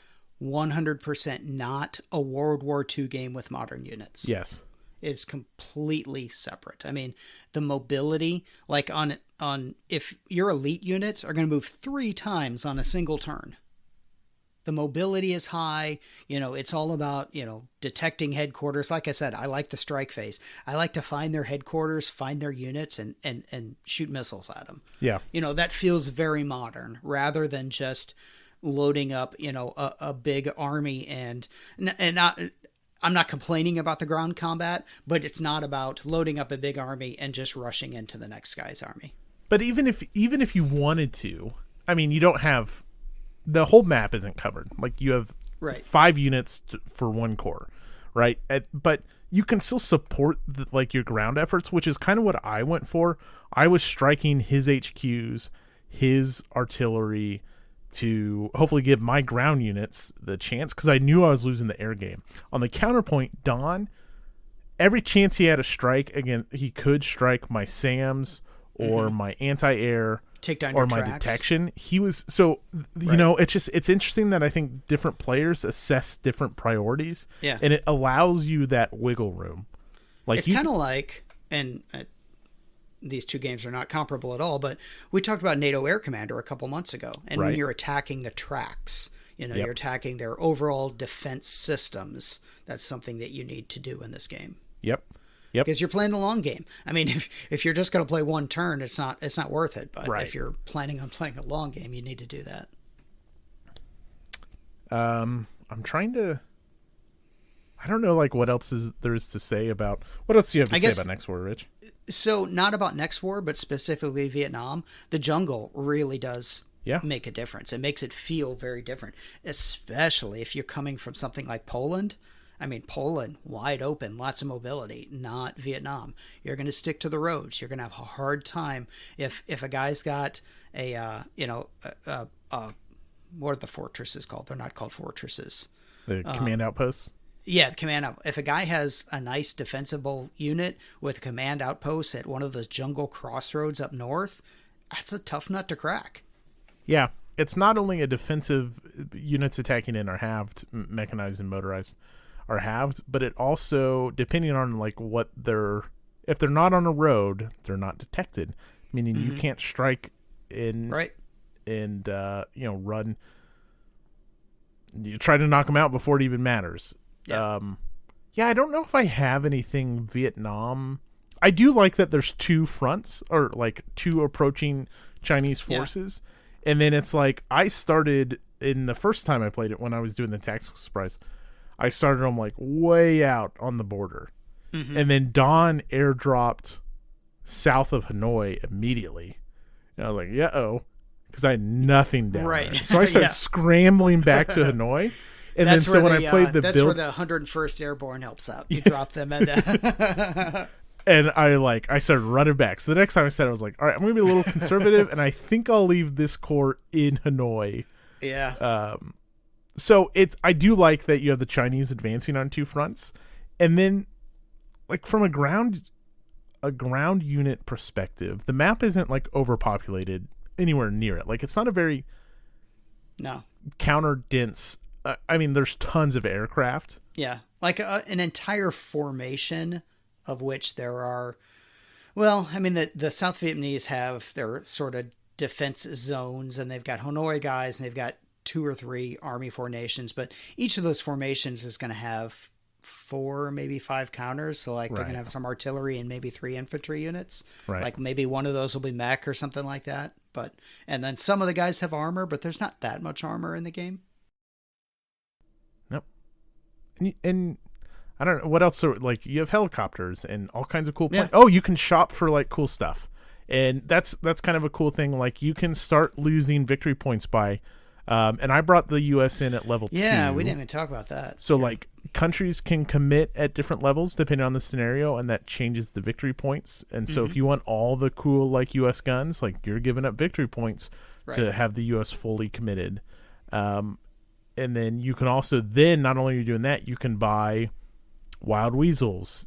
100% not a World War II game with modern units. Yes. It's completely separate. I mean, the mobility, like on if your elite units are going to move 3 times on a single turn. The mobility is high. It's all about, detecting headquarters. Like I said, I like the strike phase. I like to find their headquarters, find their units, and shoot missiles at them. Yeah. That feels very modern rather than just loading up, a big army and not. I'm not complaining about the ground combat, but it's not about loading up a big army and just rushing into the next guy's army. But even if you wanted to, I mean, you don't have. The whole map isn't covered. Like you have 5 units for 1 corps, right? But you can still support your ground efforts, which is kind of what I went for. I was striking his HQs, his artillery, to hopefully give my ground units the chance, because I knew I was losing the air game. On the counterpoint, Don, every chance he had a strike, again, he could strike my SAMs or my anti-air, take down or your my tracks. detection. He was it's interesting that I think different players assess different priorities. Yeah. And it allows you that wiggle room. Like it's kind of like, and these two games are not comparable at all, but we talked about NATO Air Commander a couple months ago. And when you're attacking the tracks, you're attacking their overall defense systems. That's something that you need to do in this game. Yep. Because you're playing the long game. I mean, if you're just going to play one turn, it's not worth it. But if you're planning on playing a long game, you need to do that. I'm trying to. I don't know, what else there is to say about. What else do you have to say about Next War, Rich? So, not about Next War, but specifically Vietnam. The jungle really does make a difference. It makes it feel very different, especially if you're coming from something like Poland. I mean, Poland, wide open, lots of mobility, not Vietnam. You're going to stick to the roads. You're going to have a hard time if a guy's got what are the fortresses called? They're not called fortresses. The command outposts? Yeah, the command outpost. If a guy has a nice defensible unit with a command outpost at one of those jungle crossroads up north, that's a tough nut to crack. Yeah. It's not only a defensive units attacking in are halved, mechanized and motorized, are halved, but it also, depending on what if they're not on a road, they're not detected, meaning you can't strike in and run. You try to knock them out before it even matters. I don't know if I have anything Vietnam. I do like that there's 2 fronts, or 2 approaching Chinese forces, and then it's I started in the first time I played it when I was doing the tactical surprise. I started them way out on the border. And then Don airdropped south of Hanoi immediately. And I was like, because I had nothing down there. So I started scrambling back to Hanoi. And that's then so when I played the that's build... where the 101st Airborne helps out. You drop them in there. And I started running back. So the next time I said, I was like, all right, I'm going to be a little conservative, and I think I'll leave this corps in Hanoi. Yeah. So I do like that you have the Chinese advancing on 2 fronts, and then from a ground unit perspective, the map isn't overpopulated anywhere near it. It's not a very counter dense. I mean, there's tons of aircraft. Yeah, an entire formation of which there are. Well, I mean, the South Vietnamese have their sort of defense zones, and they've got Hanoi guys, and they've got 2 or 3 army formations, but each of those formations is going to have 4, maybe 5 counters. So they're going to have some artillery and maybe 3 infantry units. Right. Maybe one of those will be mech or something like that. And then some of the guys have armor, but there's not that much armor in the game. Nope. And I don't know what else. You have helicopters and all kinds of cool planes. Oh, you can shop for cool stuff. And that's kind of a cool thing. You can start losing victory points by And I brought the U.S. in at level 2. Yeah, we didn't even talk about that. So, like, countries can commit at different levels depending on the scenario, and that changes the victory points. And so if you want all the cool, like, U.S. guns, like, you're giving up victory points to have the U.S. fully committed. And then you can also, not only are you doing that, you can buy wild weasels,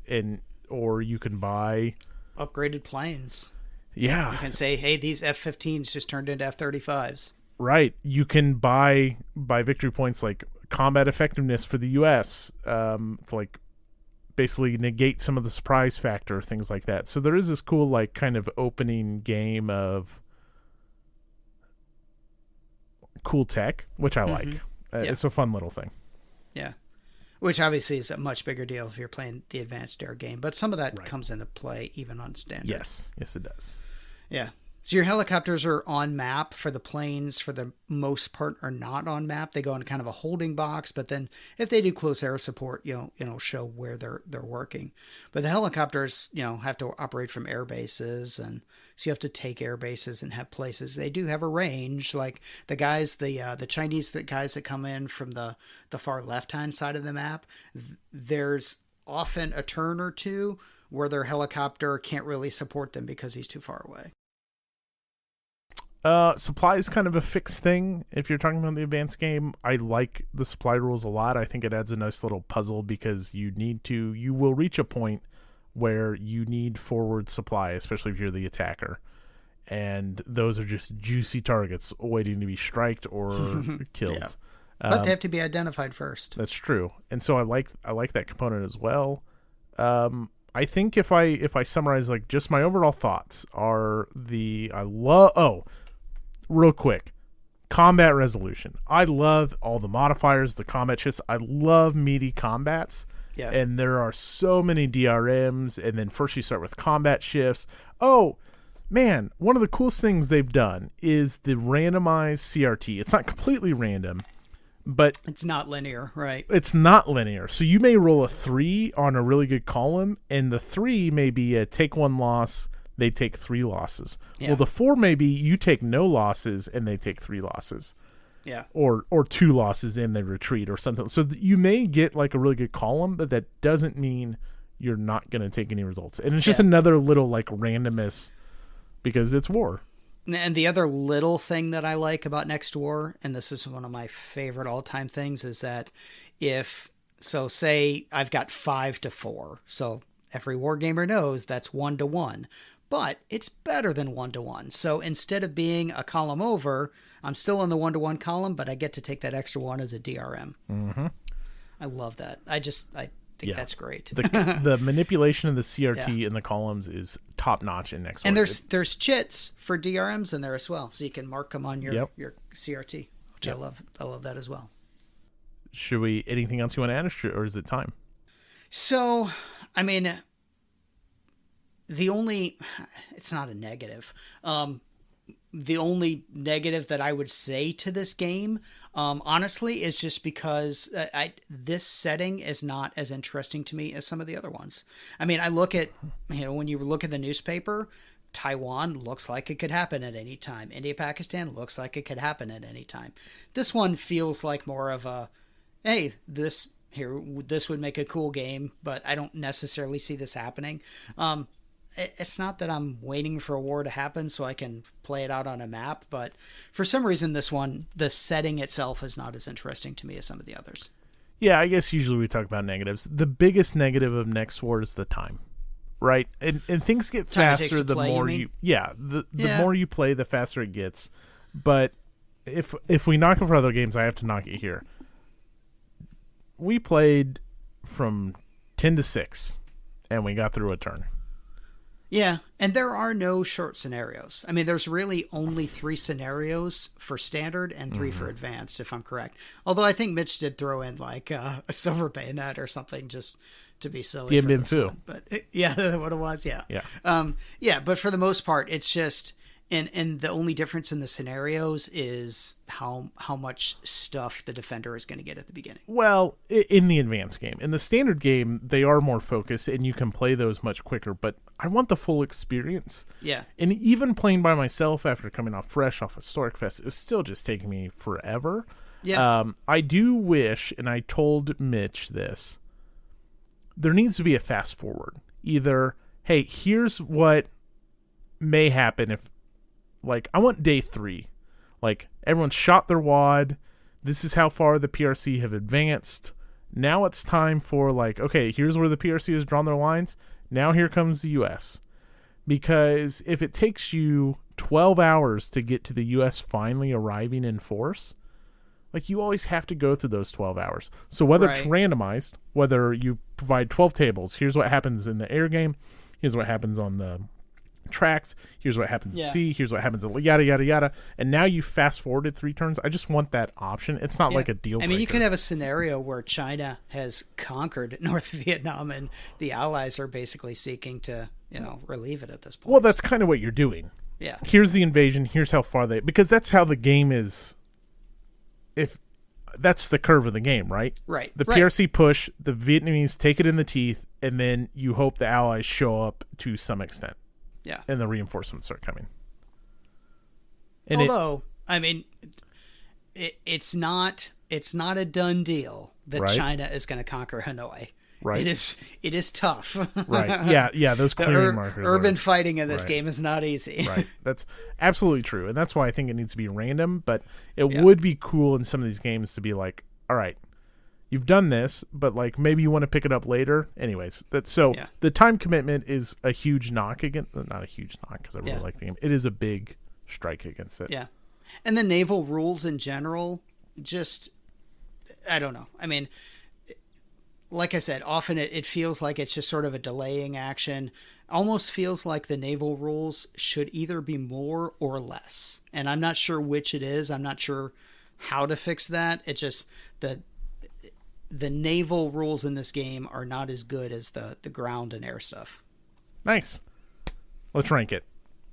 or you can buy upgraded planes. Yeah. You can say, hey, these F-15s just turned into F-35s. Right. You can buy victory points like combat effectiveness for the U.S. To like basically negate some of the surprise factor, things like that. So there is this cool like kind of opening game of cool tech, which I like. It's a fun little thing. Yeah. Which obviously is a much bigger deal if you're playing the advanced air game. But some of that comes into play even on standard. Yes. Yes, it does. Yeah. So your helicopters are on map. For the planes, for the most part, are not on map. They go in kind of a holding box, but then if they do close air support, show where they're working. But the helicopters, have to operate from air bases, and so you have to take air bases and have places. They do have a range, like the guys, the Chinese guys that come in from the far left hand side of the map. There's often a turn or two where their helicopter can't really support them because he's too far away. Supply is kind of a fixed thing. If you're talking about the advanced game, I like the supply rules a lot. I think it adds a nice little puzzle because you will reach a point where you need forward supply, especially if you're the attacker. And those are just juicy targets waiting to be striked or killed. Yeah. But they have to be identified first. That's true. And so I like that component as well. I think if I summarize like just my overall thoughts are real quick, combat resolution. I love all the modifiers, the combat shifts. I love meaty combats. Yeah. And there are so many DRMs, and then first you start with combat shifts. Oh, man, one of the coolest things they've done is the randomized CRT. It's not completely random, but it's not linear, right? It's not linear. So you may roll a 3 on a really good column, and the 3 may be a take 1 loss, they take 3 losses. Yeah. Well, the 4 may be you take no losses and they take 3 losses. Yeah. Or 2 losses and they retreat or something. So you may get like a really good column, but that doesn't mean you're not going to take any results. And it's just another little like randomness because it's war. And the other little thing that I like about Next War, and this is one of my favorite all-time things, is that say I've got 5-4. So every wargamer knows that's 1-1. But it's better than 1-1. So instead of being a column over, I'm still in the 1-1 column, but I get to take that extra 1 as a DRM. Mm-hmm. I love that. I think that's great. The manipulation of the CRT in the columns is top notch in Next War. And there's chits for DRMs in there as well, so you can mark them on your CRT, which I love. I love that as well. Should we? Anything else you want to add, or is it time? So, I mean, it's not a negative. The only negative that I would say to this game, honestly, is just because this setting is not as interesting to me as some of the other ones. I mean, I look at, when you look at the newspaper, Taiwan looks like it could happen at any time. India, Pakistan looks like it could happen at any time. This one feels like more of a, hey, this would make a cool game, but I don't necessarily see this happening. It's not that I'm waiting for a war to happen so I can play it out on a map, but for some reason this one, the setting itself is not as interesting to me as some of the others. Yeah, I guess usually we talk about negatives. The biggest negative of Next War is the time, right? And things get faster the more the more you play, the faster it gets. But if we knock it for other games, I have to knock it here. We played from 10 to 6, and we got through a turn. Yeah, and there are no short scenarios. I mean, there's really only 3 scenarios for standard and 3 for advanced, if I'm correct. Although I think Mitch did throw in like a silver bayonet or something just to be silly. But what it was, yeah. Yeah. But for the most part, it's just And the only difference in the scenarios is how much stuff the defender is going to get at the beginning. Well, in the advanced game. In the standard game, they are more focused, and you can play those much quicker, but I want the full experience. Yeah. And even playing by myself after coming fresh off HistoriKFest, it was still just taking me forever. Yeah. I do wish, and I told Mitch this, there needs to be a fast forward. Either, hey, here's what may happen if, like, I want day 3. Like, everyone shot their wad. This is how far the PRC have advanced. Now it's time for, like, okay, here's where the PRC has drawn their lines. Now here comes the U.S. Because if it takes you 12 hours to get to the U.S. finally arriving in force, like, you always have to go through those 12 hours. So whether it's randomized, whether you provide 12 tables, here's what happens in the air game, here's what happens on the tracks, here's what happens at sea, here's what happens at yada yada yada, and now you fast forwarded 3 turns. I just want that option. It's not like a deal breaker. I mean, you could have a scenario where China has conquered North Vietnam and the Allies are basically seeking to, relieve it at this point. Well, that's kind of what you're doing. Yeah. Here's the invasion, here's how far because that's how the game is. If that's the curve of the game, right? Right. The PRC push, the Vietnamese take it in the teeth, and then you hope the Allies show up to some extent. Yeah. And the reinforcements start coming. And although, it's not a done deal that China is going to conquer Hanoi. Right. It is tough. Right. Yeah, those clearing markers. Urban fighting in this game is not easy. Right. That's absolutely true. And that's why I think it needs to be random, but it would be cool in some of these games to be like, all right, you've done this, but like maybe you want to pick it up later. Anyways, the time commitment is a huge knock against, not a huge knock because I really like the game. It is a big strike against it. Yeah. And the naval rules in general, just, I don't know. I mean, like I said, often it feels like it's just sort of a delaying action. Almost feels like the naval rules should either be more or less. And I'm not sure which it is. I'm not sure how to fix that. It's just that the naval rules in this game are not as good as the ground and air stuff. Nice. Let's rank it.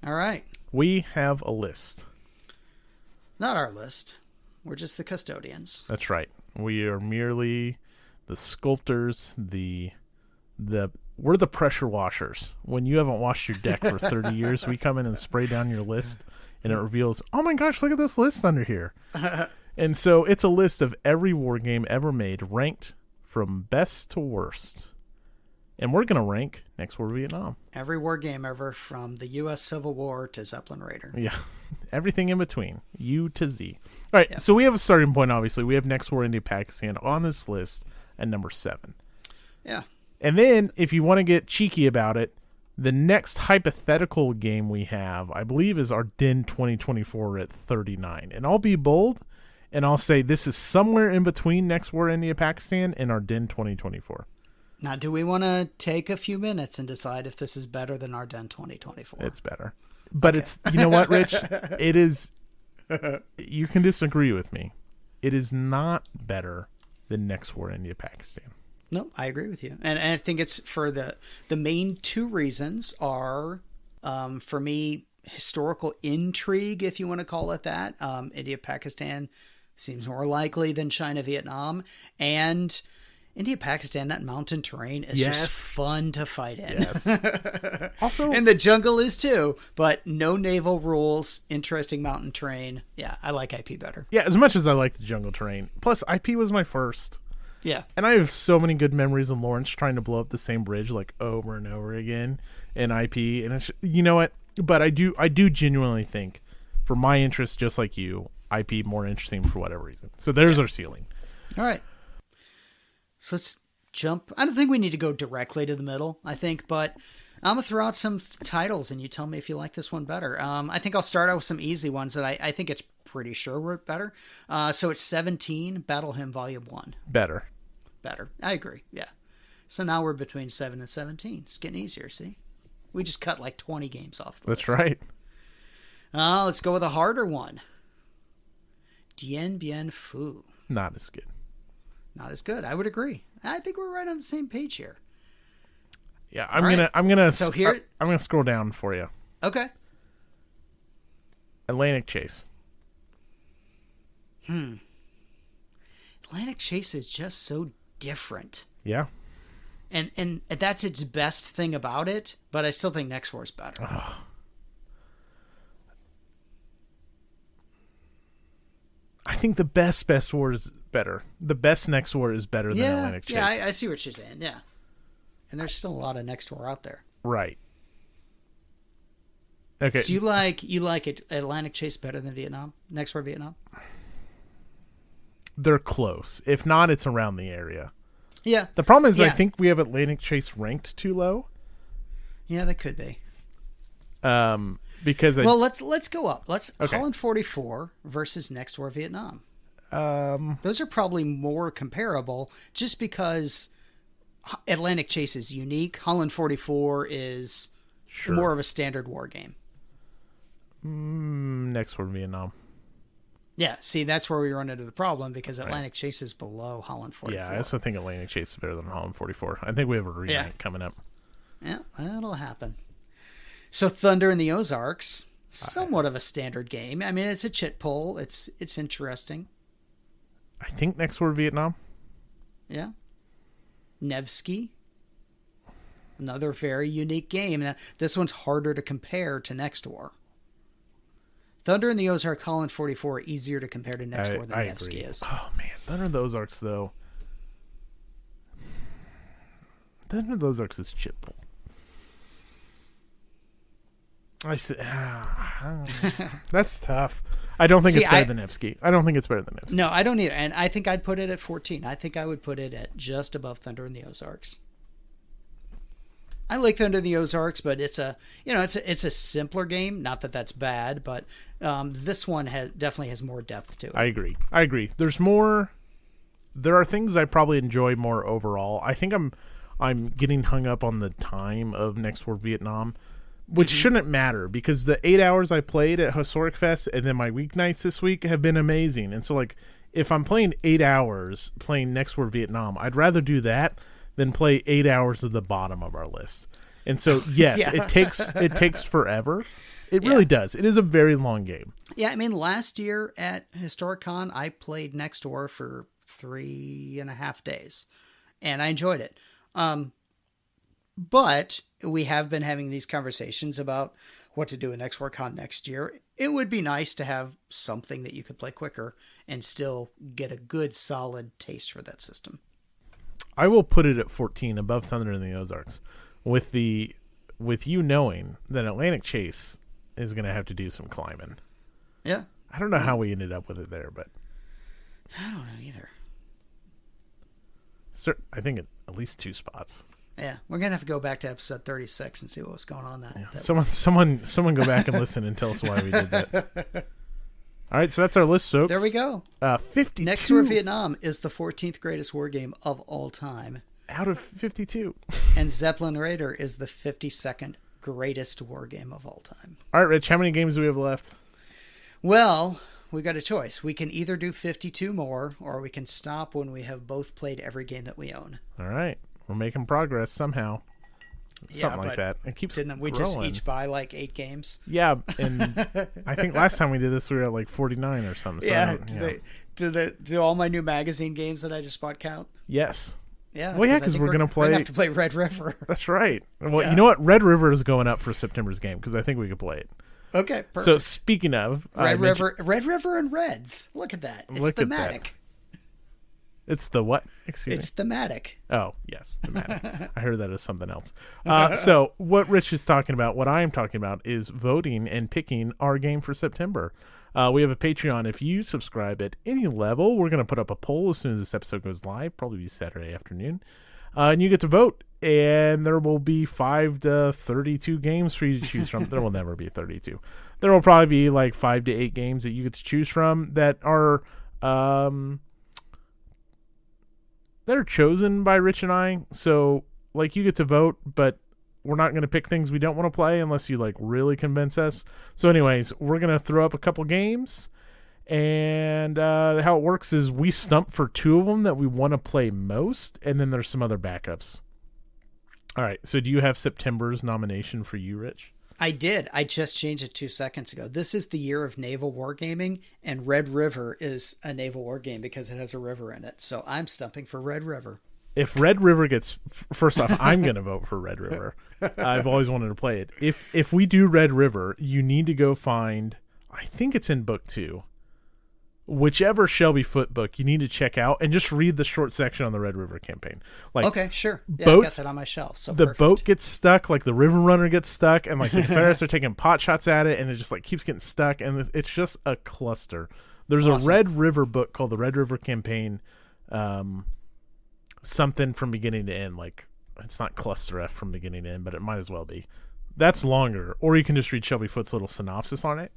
All right. We have a list. Not our list. We're just the custodians. That's right. We are merely the sculptors, we're the pressure washers. When you haven't washed your deck for 30 years, we come in and spray down your list, and it reveals, oh my gosh, look at this list under here. And so it's a list of every war game ever made, ranked from best to worst. And we're going to rank Next War Vietnam. Every war game ever, from the U.S. Civil War to Zeppelin Raider. Yeah, everything in between, U to Z. All right, so we have a starting point, obviously. We have Next War India Pakistan on this list at number 7. Yeah. And then, if you want to get cheeky about it, the next hypothetical game we have, I believe, is Ardennes 2024 at 39. And I'll be bold, and I'll say this is somewhere in between Next War India Pakistan and Ardennes 2024. Now, do we want to take a few minutes and decide if this is better than Ardennes 2024? It's better. But it's, you know what, Rich? It is, you can disagree with me. It is not better than Next War India Pakistan. No, I agree with you. And I think it's for the main 2 reasons are, for me, historical intrigue, if you want to call it that. India-Pakistan seems more likely than China-Vietnam. And India-Pakistan, that mountain terrain is just fun to fight in. Yes. Also, and the jungle is too, but no naval rules, interesting mountain terrain. Yeah, I like IP better. Yeah, as much as I like the jungle terrain. Plus, IP was my first. Yeah. And I have so many good memories of Lawrence trying to blow up the same bridge like over and over again in IP. And it's, you know what? But I do genuinely think, for my interest, just like you, IP more interesting for whatever reason. So there's our ceiling. All right. So let's jump. I don't think we need to go directly to the middle, I think, but I'm going to throw out some titles and you tell me if you like this one better. I think I'll start out with some easy ones that I think it's pretty sure were better. So it's 17, Battle Hymn Volume 1. Better. I agree, yeah. So now we're between 7 and 17. It's getting easier, see? We just cut like 20 games off the list. That's right. Let's go with a harder one. Dien Bien Phu. Not as good. Not as good. I would agree. I think we're right on the same page here. Yeah, I'm gonna So here, I'm gonna scroll down for you. Okay. Atlantic Chase. Atlantic Chase is just so different. Yeah. And that's its best thing about it, but I still think Next War is better. Oh. I think the best war is better. The best Next War is better than Atlantic Chase. Yeah, I see what you're saying, yeah. And there's still a lot of Next War out there. Right. Okay. So you like Atlantic Chase better than Vietnam? Next War Vietnam? They're close. If not, it's around the area. Yeah. The problem is I think we have Atlantic Chase ranked too low. Yeah, that could be. Because let's go up. Holland 44 versus Next War Vietnam. Those are probably more comparable just because Atlantic Chase is unique. Holland 44 is more of a standard war game. Next War Vietnam. Yeah, see, that's where we run into the problem because Atlantic Chase is below Holland 44. Yeah, I also think Atlantic Chase is better than Holland 44. I think we have a rerank coming up. Yeah, that'll happen. So Thunder in the Ozarks, somewhat of a standard game. I mean, it's a chit pull. It's interesting. I think Next War Vietnam. Yeah. Nevsky, another very unique game. Now, this one's harder to compare to Next War. Thunder in the Ozarks, Holland 44, easier to compare to Next War than Nevsky is. Oh, man. Thunder in the Ozarks, though. Thunder in the Ozarks is chit pull. That's tough. I don't think it's better than Nevsky. I don't think it's better than Nevsky. No, I don't either. And I think I'd put it at 14. I think I would put it at just above Thunder in the Ozarks. I like Thunder in the Ozarks, but it's a simpler game. Not that that's bad, but this one definitely has more depth to it. I agree. There's more. There are things I probably enjoy more overall. I think I'm getting hung up on the time of Next War Vietnam, which shouldn't matter because the 8 hours I played at Historic Fest and then my weeknights this week have been amazing. And so, like, if I'm playing 8 hours playing Next War Vietnam, I'd rather do that than play 8 hours at the bottom of our list. And so, yes, it takes forever. It really does. It is a very long game. Yeah, I mean, last year at HistoriCon, I played Next Door for 3.5 days, and I enjoyed it. But we have been having these conversations about what to do at Next WarCon next year. It would be nice to have something that you could play quicker and still get a good, solid taste for that system. I will put it at 14 above Thunder in the Ozarks with you knowing that Atlantic Chase is going to have to do some climbing. Yeah. I don't know how we ended up with it there, but I don't know either. I think at least 2 spots. Yeah, we're going to have to go back to episode 36 and see what was going on that. Yeah. Someone go back and listen and tell us why we did that. All right, so that's our list, folks. There we go. 52. Next War Vietnam is the 14th greatest war game of all time. Out of 52. And Zeppelin Raider is the 52nd greatest war game of all time. All right, Rich, how many games do we have left? Well, we got a choice. We can either do 52 more, or we can stop when we have both played every game that we own. All right. We're making progress somehow. Something like that. It keeps didn't we growing. Just each buy like 8 games? Yeah, and I think last time we did this, we were at like 49 or something. So do all my new magazine games that I just bought count? Yes. Yeah. Well, yeah, because we're going to play. We're going to have to play Red River. That's right. Well, You know what? Red River is going up for September's game because I think we could play it. Okay, perfect. So speaking of Red River and Reds. Look at that. It's thematic. It's the what? Excuse me. It's thematic. Oh, yes, thematic. I heard that as something else. So what Rich is talking about, what I am talking about, is voting and picking our game for September. We have a Patreon. If you subscribe at any level, we're going to put up a poll as soon as this episode goes live, probably be Saturday afternoon. And you get to vote. And there will be 5 to 32 games for you to choose from. There will never be 32. There will probably be like 5 to 8 games that you get to choose from that are chosen by Rich and I. So like you get to vote, but we're not going to pick things we don't want to play unless you like really convince us. So anyways, we're going to throw up a couple games. And how it works is we stump for 2 of them that we want to play most. And then there's some other backups. All right. So do you have September's nomination for you, Rich? I did. I just changed it 2 seconds ago. This is the year of naval wargaming, and Red River is a naval war game because it has a river in it. So I'm stumping for Red River. If Red River gets... First off, I'm going to vote for Red River. I've always wanted to play it. If we do Red River, you need to go find... I think it's in book 2. Whichever Shelby Foote book you need to check out and just read the short section on the Red River campaign. Like, okay, sure. Yeah, boats, I got that on my shelf. So the perfect. boat gets stuck, like the river runner gets stuck, and like the Confederates are taking pot shots at it, and it just like keeps getting stuck, and it's just a cluster. There's a Red River book called the Red River Campaign, something from beginning to end. Like, it's not cluster F from beginning to end, but it might as well be. That's longer, or you can just read Shelby Foote's little synopsis on it.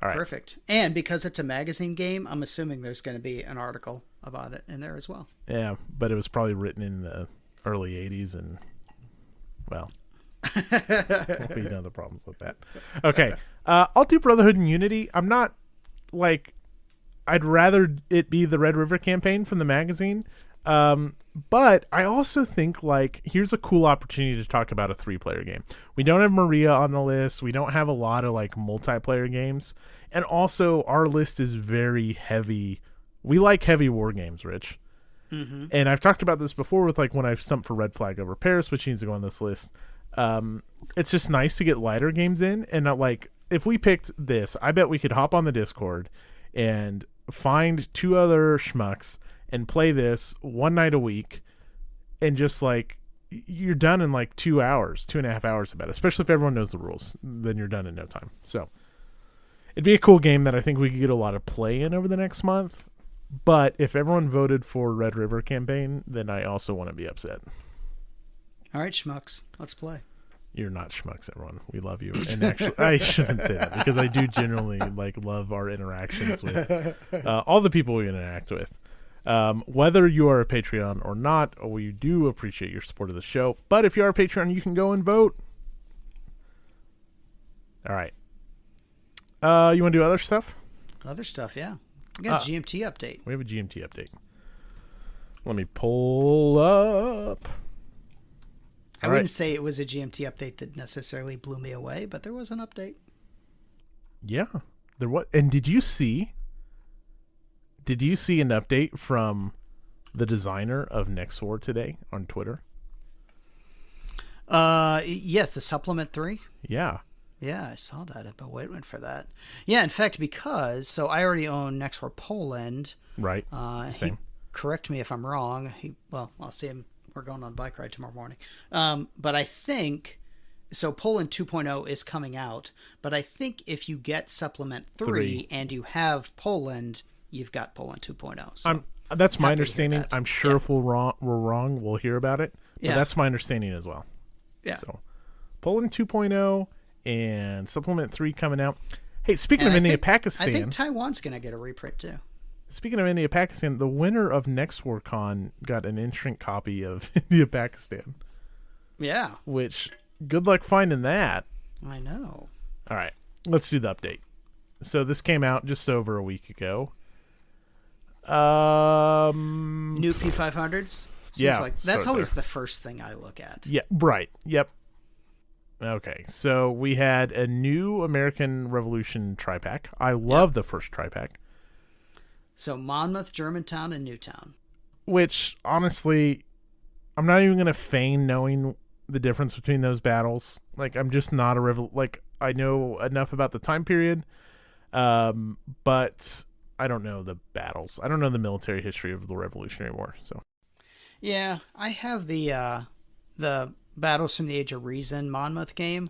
All right. Perfect. And because it's a magazine game, I'm assuming there's going to be an article about it in there as well. Yeah, but it was probably written in the early 80s, and, well, we know the problems with that. Okay, I'll do Brotherhood and Unity. I'm not, like, I'd rather it be the Red River campaign from the magazine, but I also think, like, here's a cool opportunity to talk about a 3-player game. We don't have Maria on the list. We don't have a lot of, like, multiplayer games. And also, our list is very heavy. We like heavy war games, Rich. Mm-hmm. And I've talked about this before with, like, when I've stumped for Red Flag over Paris, which needs to go on this list. It's just nice to get lighter games in. And, not, like, if we picked this, I bet we could hop on the Discord and find 2 other schmucks and play this one night a week, and just like you're done in like 2 hours, 2.5 hours about it. Especially if everyone knows the rules, then you're done in no time. So it'd be a cool game that I think we could get a lot of play in over the next month. But if everyone voted for Red River campaign, then I also want to be upset. All right, schmucks, let's play. You're not schmucks, everyone. We love you. And actually, I shouldn't say that because I do generally like love our interactions with all the people we interact with. Whether you are a Patreon or not, we do appreciate your support of the show. But if you are a Patreon, you can go and vote. All right. You want to do other stuff? Other stuff, yeah. We got a GMT update. We have a GMT update. Let me pull up. I wouldn't say it was a GMT update that necessarily blew me away, but there was an update. Yeah, there was. And did you see an update from the designer of Next War today on Twitter? Yes, the Supplement 3. Yeah. Yeah, I saw that. I've been waiting for that. Yeah, in fact, so I already own Next War Poland. Right. Same. Correct me if I'm wrong. I'll see him. We're going on a bike ride tomorrow morning. But I think... So Poland 2.0 is coming out, but I think if you get Supplement 3 and you have Poland... You've got Poland 2.0. So that's my understanding. That. I'm sure if we're wrong, we'll hear about it. But that's my understanding as well. Yeah. So Poland 2.0 and Supplement 3 coming out. Hey, speaking of India, Pakistan. I think Taiwan's going to get a reprint too. Speaking of India, Pakistan, the winner of Next War Con got an instant copy of India, Pakistan. Yeah. Which, good luck finding that. I know. All right. Let's do the update. So this came out just over a week ago. New P500s? Seems like that's always the first thing I look at. Yeah, right. Yep. Okay, so we had a new American Revolution tri-pack. I love the first tri-pack. So Monmouth, Germantown, and Newtown. Which, honestly, I'm not even going to feign knowing the difference between those battles. Like, I'm just not I know enough about the time period, but I don't know the battles. I don't know the military history of the Revolutionary War. So, yeah, I have the Battles from the Age of Reason Monmouth game,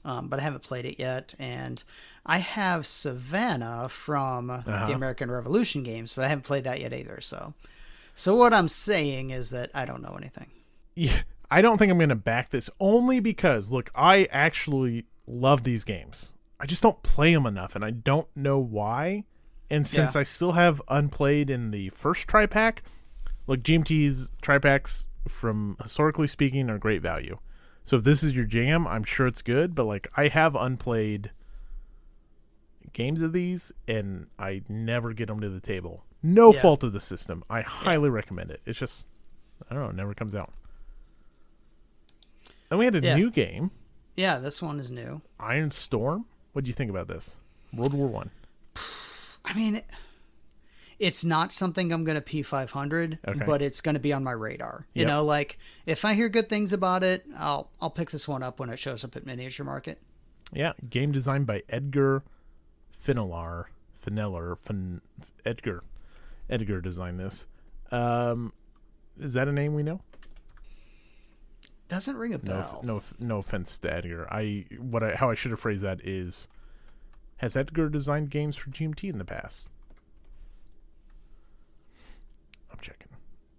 but I haven't played it yet. And I have Savannah from the American Revolution games, but I haven't played that yet either. So what I'm saying is that I don't know anything. Yeah, I don't think I'm going to back this only because, look, I actually love these games. I just don't play them enough, and I don't know why. And since I still have unplayed in the first tri-pack, look, GMT's tri-packs, from historically speaking, are great value. So if this is your jam, I'm sure it's good. But like, I have unplayed games of these, and I never get them to the table. No fault of the system. I highly recommend it. It's just, I don't know, it never comes out. And we had a new game. Yeah, this one is new. Iron Storm? What do you think about this? World War One. I mean, it's not something I'm going to P500, Okay. but it's going to be on my radar. You Yep. know, like if I hear good things about it, I'll pick this one up when it shows up at Miniature Market. Yeah, game designed by Edgar Edgar designed this. Is that a name we know? Doesn't ring a bell. No offense to Edgar. How I should have phrased that is, has Edgar designed games for GMT in the past? I'm checking.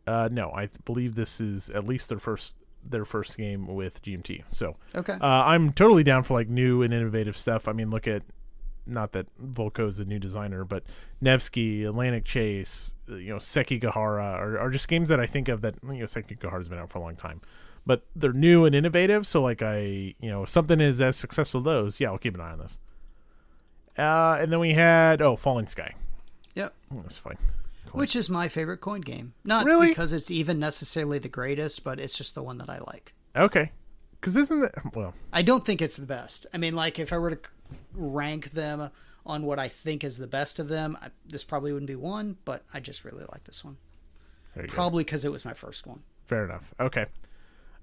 No, I believe this is at least their first game with GMT. So Okay. I'm totally down for like new and innovative stuff. I mean, look at, not that Volko's a new designer, but Nevsky, Atlantic Chase, Sekigahara are just games that I think of that, Sekigahara's been out for a long time. But they're new and innovative, so like if something is as successful as those, yeah, I'll keep an eye on this. And then we had Falling Sky. Yep. That's fine. Which is my favorite coin game. Not really because it's even necessarily the greatest, but it's just the one that I like. Okay. Because isn't it, well, I don't think it's the best. I mean, like if I were to rank them on what I think is the best of them, this probably wouldn't be one, but I just really like this one. Probably because it was my first one. Fair enough. Okay.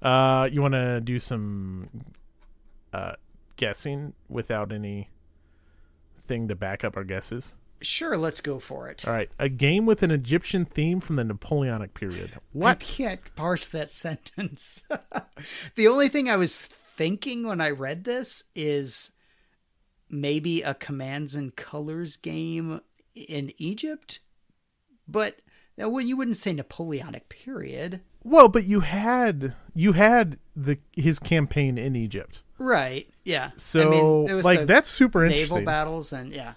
You want to do some guessing without anything to back up our guesses? Sure, let's go for it. All right. A game with an Egyptian theme from the Napoleonic period. What? I can't parse that sentence. The only thing I was thinking when I read this is maybe a Commands and Colors game in Egypt, but you wouldn't say Napoleonic period. Well, but you had his campaign in Egypt, right? Yeah. So it was that's super interesting. Naval battles and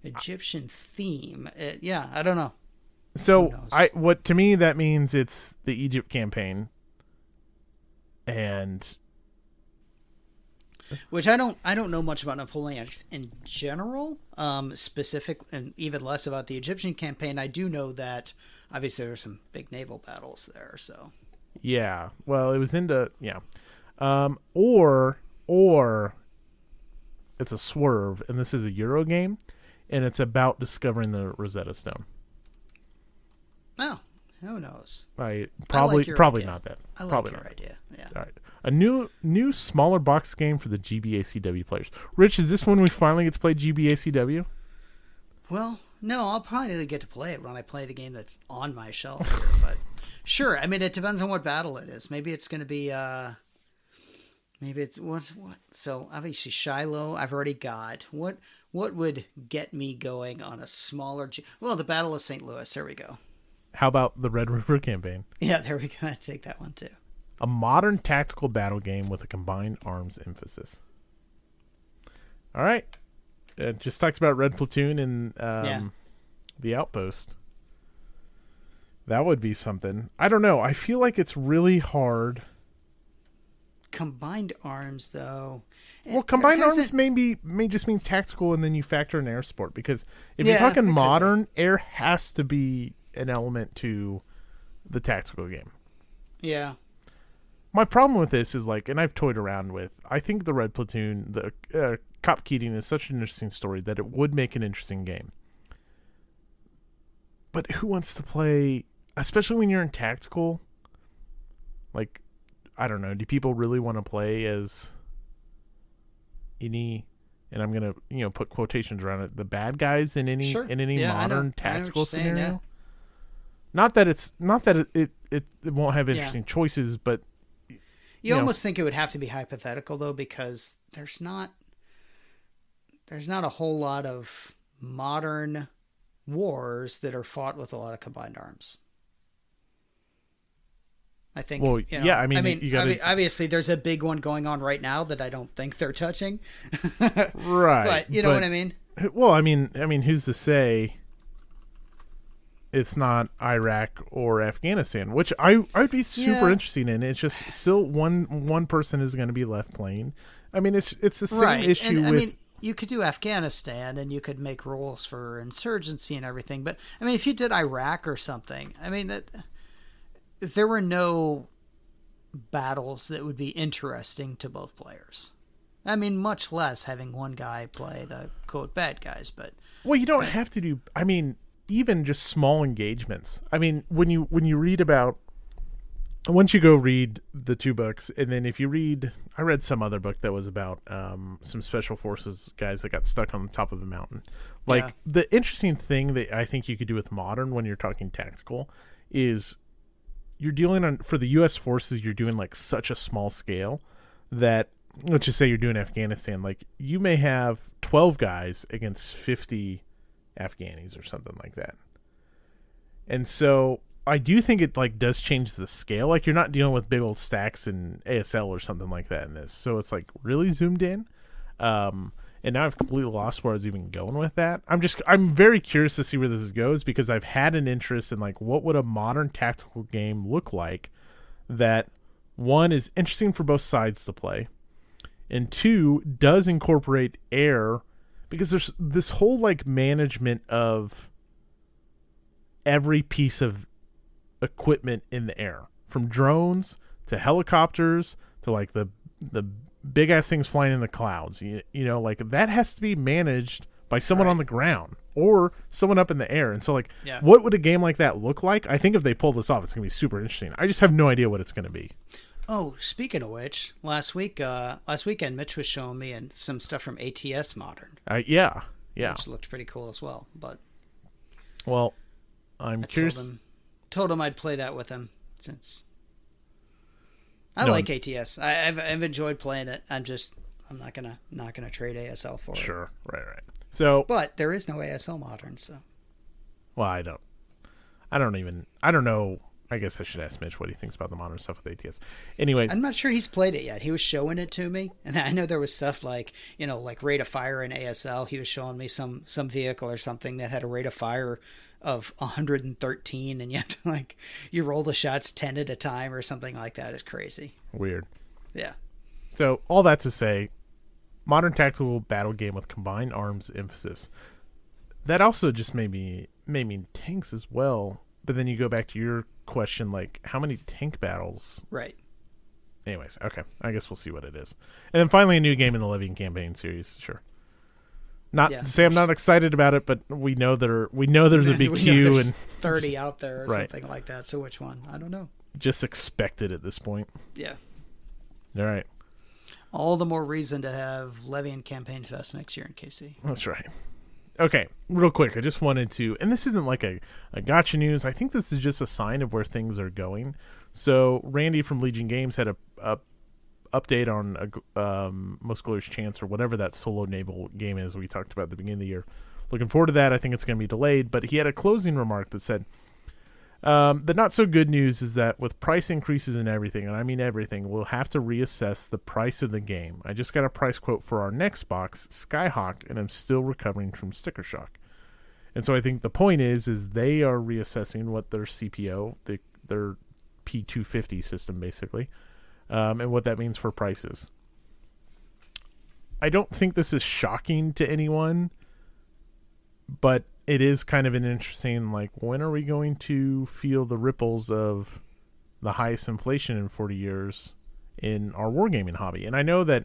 Egyptian theme. I don't know. So to me that means it's the Egypt campaign, and which I don't know much about Napoleonics in general, specific, and even less about the Egyptian campaign. I do know that obviously there are some big naval battles there. So yeah, well, it was or it's a swerve, and this is a Euro game, and it's about discovering the Rosetta Stone. Oh, who knows? Probably idea. not that. I like probably your not. idea. Yeah. All right. A new smaller box game for the GBACW players. Rich, is this when we finally get to play GBACW? Well, no, I'll probably get to play it when I play the game that's on my shelf here, but sure. I mean, it depends on what battle it is. Maybe it's going to be maybe it's what? So obviously Shiloh, I've already got. What would get me going on a smaller well, the Battle of St. Louis. There we go. How about the Red River campaign? Yeah, there we go. I'd take that one too. A modern tactical battle game with a combined arms emphasis. All right. Just talked about Red Platoon and the Outpost. That would be something. I don't know. I feel like it's really hard. Combined arms, though. Well, combined arms may just mean tactical, and then you factor in air support. Because if you're talking modern, air has to be an element to the tactical game. Yeah. My problem with this is and I've toyed around with, I think the Red Platoon, the Cop Keating is such an interesting story that it would make an interesting game. But who wants to play, especially when you're in tactical? I don't know. Do people really want to play as any, and I'm going to, put quotations around it, the bad guys in any modern tactical scenario? Saying, yeah. Not that it won't have interesting choices, but you almost think it would have to be hypothetical though, because there's not a whole lot of modern wars that are fought with a lot of combined arms. I think. Well, I mean, you gotta, obviously, there's a big one going on right now that I don't think they're touching. Right, but you know what I mean. Well, I mean, who's to say it's not Iraq or Afghanistan, which I'd be super interested in. It's just still one person is going to be left playing. I mean, it's the same issue with. I mean, you could do Afghanistan, and you could make rules for insurgency and everything. But I mean, if you did Iraq or something, I mean that. If there were no battles that would be interesting to both players. I mean, much less having one guy play the quote bad guys, but well, you don't have to do. I mean, even just small engagements. I mean, when you read about, once you go read the 2 books, and then if you read, I read some other book that was about some special forces guys that got stuck on the top of a mountain. Like, the interesting thing that I think you could do with modern when you're talking tactical is you're dealing on, for the U.S. forces, you're doing like such a small scale that, let's just say you're doing Afghanistan, like you may have 12 guys against 50 Afghanis or something like that. And so I do think it like does change the scale. Like, you're not dealing with big old stacks in ASL or something like that in this. So it's like really zoomed in. And now I've completely lost where I was even going with that. I'm very curious to see where this goes, because I've had an interest in like, what would a modern tactical game look like that, one, is interesting for both sides to play, and 2, does incorporate air, because there's this whole like management of every piece of equipment in the air, from drones to helicopters to like the big ass things flying in the clouds. You know, like that has to be managed by someone on the ground or someone up in the air. And so like, what would a game like that look like? I think if they pull this off, it's gonna be super interesting. I just have no idea what it's gonna be. Oh, speaking of which, last weekend, Mitch was showing me some stuff from ATS Modern. Yeah, which looked pretty cool as well. But well, I'm curious. Told him I'd play that with him, since I like ATS. I've enjoyed playing it. I'm not gonna trade ASL for it. Sure, right. So, but there is no ASL Modern, so. Well, I don't know. I guess I should ask Mitch what he thinks about the modern stuff with ATS. Anyways, I'm not sure he's played it yet. He was showing it to me, and I know there was stuff like, like rate of fire in ASL. He was showing me some vehicle or something that had a rate of fire of 113, and you have to like, you roll the shots 10 at a time or something like that. It's crazy. Weird. Yeah. So all that to say, modern tactical battle game with combined arms emphasis. That also just may mean tanks as well. But then you go back to your question, like, how many tank battles? Right. Anyways, okay. I guess we'll see what it is. And then finally, a new game in the Levian campaign series. Sure. Not to say I'm not excited about it, but we know there's a big queue and 30 out there or something like that. So which one? I don't know. Just expect it at this point. Yeah. All right. All the more reason to have Levian Campaign Fest next year in KC. That's right. Okay, real quick, I just wanted to, and this isn't like a gotcha news. I think this is just a sign of where things are going. So Randy from Legion Games had a update on Most Glorious Chance, or whatever that solo naval game is we talked about at the beginning of the year. Looking forward to that. I think it's going to be delayed, but he had a closing remark that said, the not so good news is that with price increases and everything, and I mean everything, we'll have to reassess the price of the game. I just got a price quote for our next box, Skyhawk, and I'm still recovering from sticker shock. And so I think the point is they are reassessing what their CPO, their P250 system basically, and what that means for prices. I don't think this is shocking to anyone, but it is kind of an interesting, like, when are we going to feel the ripples of the highest inflation in 40 years in our wargaming hobby? And I know that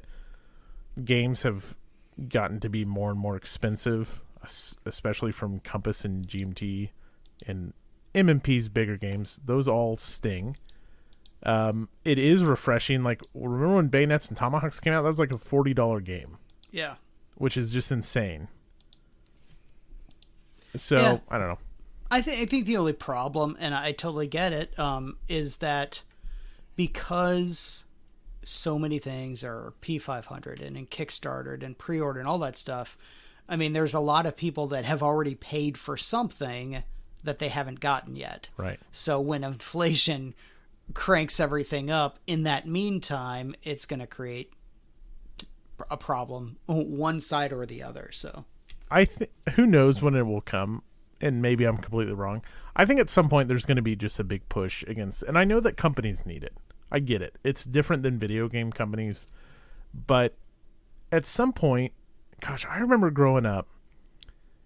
games have gotten to be more and more expensive, especially from Compass and GMT and MMP's bigger games. Those all sting. It is refreshing. Like, remember when Bayonets and Tomahawks came out? That was like a $40 game. Yeah. Which is just insane. So, I don't know. I think the only problem, and I totally get it, is that because so many things are P500 and in Kickstarter and pre-order and all that stuff, I mean, there's a lot of people that have already paid for something that they haven't gotten yet. Right. So when inflation cranks everything up, in that meantime, it's going to create a problem, one side or the other. So who knows when it will come, and maybe I'm completely wrong. I think at some point there's going to be just a big push against, and I know that companies need it. I get it. It's different than video game companies, but at some point, gosh, I remember growing up,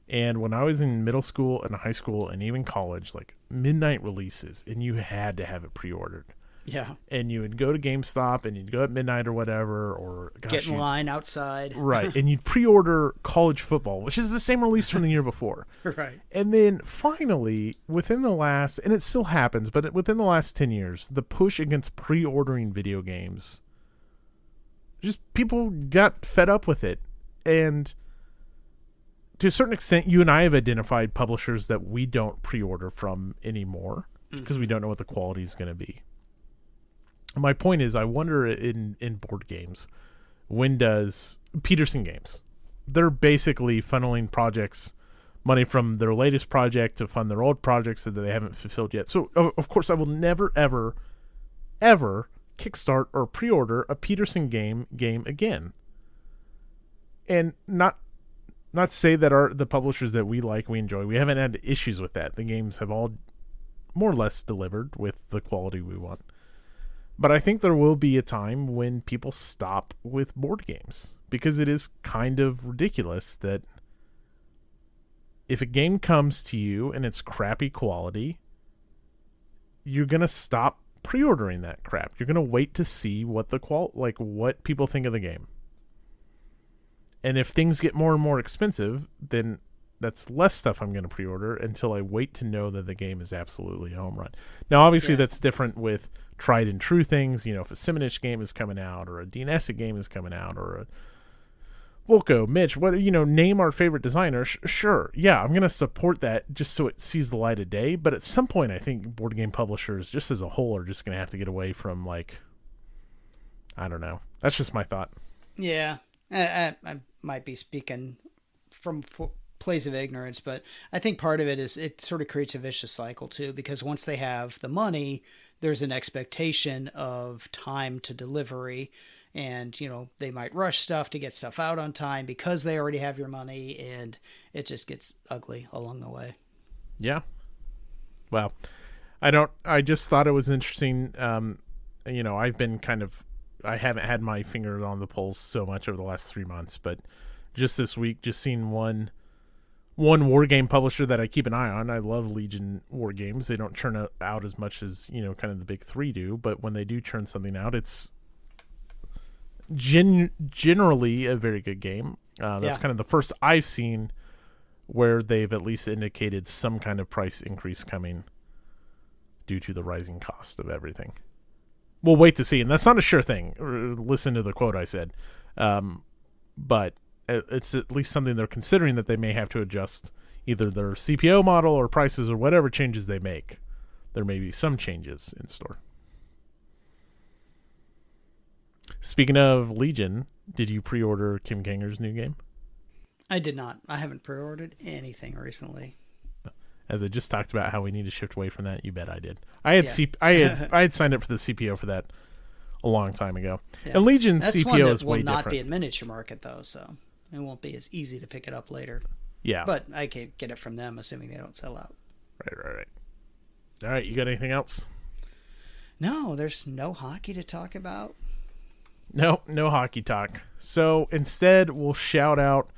and when I was in middle school and high school and even college, like midnight releases, and you had to have it pre-ordered. Yeah. And you would go to GameStop and you'd go at midnight or whatever, or get in line outside. Right. And you'd pre-order college football, which is the same release from the year before. Right. And then finally, within the last, and it still happens, but within the last 10 years, the push against pre-ordering video games, just people got fed up with it. And to a certain extent, you and I have identified publishers that we don't pre-order from anymore because we don't know what the quality is going to be. My point is, I wonder in board games, when does Peterson Games, they're basically funneling projects, money from their latest project to fund their old projects that they haven't fulfilled yet. So, of course, I will never, ever, ever kickstart or pre-order a Peterson game again. And not say that the publishers that we like, we enjoy, we haven't had issues with that. The games have all more or less delivered with the quality we want. But I think there will be a time when people stop with board games, because it is kind of ridiculous that if a game comes to you and it's crappy quality, you're going to stop pre-ordering that crap. You're going to wait to see what what people think of the game. And if things get more and more expensive, then that's less stuff I'm going to pre-order until I wait to know that the game is absolutely a home run. Now, obviously, that's different with tried and true things. You know, if a Simonich game is coming out, or a Dean Essick game is coming out, or a Volko, Mitch, name our favorite designer. Sure, yeah, I'm going to support that just so it sees the light of day. But at some point, I think board game publishers, just as a whole, are just going to have to get away from, I don't know. That's just my thought. Yeah, I might be speaking from place of ignorance, but I think part of it is it sort of creates a vicious cycle too, because once they have the money, there's an expectation of time to delivery, and they might rush stuff to get stuff out on time because they already have your money, and it just gets ugly along the way. Yeah. Well, I just thought it was interesting. I haven't had my finger on the pulse so much over the last 3 months, but just this week, just seen one Wargame publisher that I keep an eye on. I love Legion Wargames. They don't churn out as much as, kind of the big three do, but when they do churn something out, it's generally a very good game. That's kind of the first I've seen where they've at least indicated some kind of price increase coming due to the rising cost of everything. We'll wait to see, and that's not a sure thing. Listen to the quote I said. But it's at least something they're considering, that they may have to adjust either their CPO model or prices or whatever changes they make. There may be some changes in store. Speaking of Legion, did you pre-order Kim Kanger's new game? I did not. I haven't pre-ordered anything recently. As I just talked about how we need to shift away from that, you bet I did. I had signed up for the CPO for that a long time ago. Yeah. And Legion's CPO is way different. Will not be at Miniature Market though, so it won't be as easy to pick it up later. Yeah, but I can get it from them, assuming they don't sell out. Right. All right, you got anything else? No, there's no hockey to talk about. No hockey talk. So instead, we'll shout out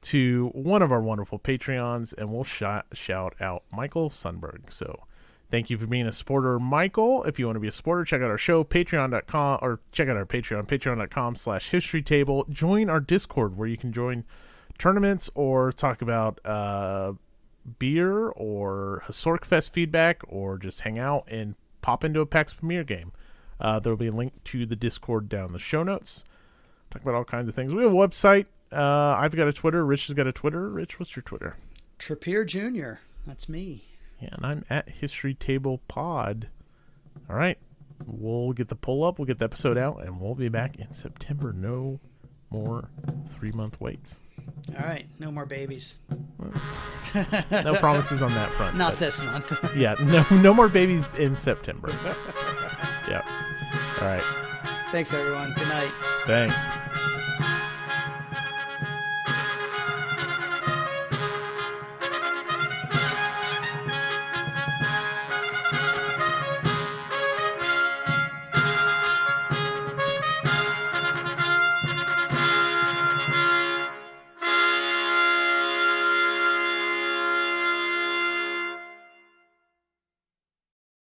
to one of our wonderful Patreons, and we'll shout out Michael Sundberg. So thank you for being a supporter, Michael. If you want to be a supporter, check out our show, patreon.com, or check out our Patreon, patreon.com/historytable. Join our Discord, where you can join tournaments or talk about beer or Historic Fest feedback, or just hang out and pop into a PAX Premier game. There will be a link to the Discord down in the show notes. Talk about all kinds of things. We have a website. I've got a Twitter. Rich has got a Twitter. Rich, what's your Twitter? Trappier Jr. That's me. Yeah, and I'm at HistoryTablePod. All right. We'll get the poll up. We'll get the episode out, and we'll be back in September. No more 3-month waits. All right. No more babies. No promises on that front. Not this month. Yeah. No more babies in September. Yeah. All right. Thanks, everyone. Good night. Thanks.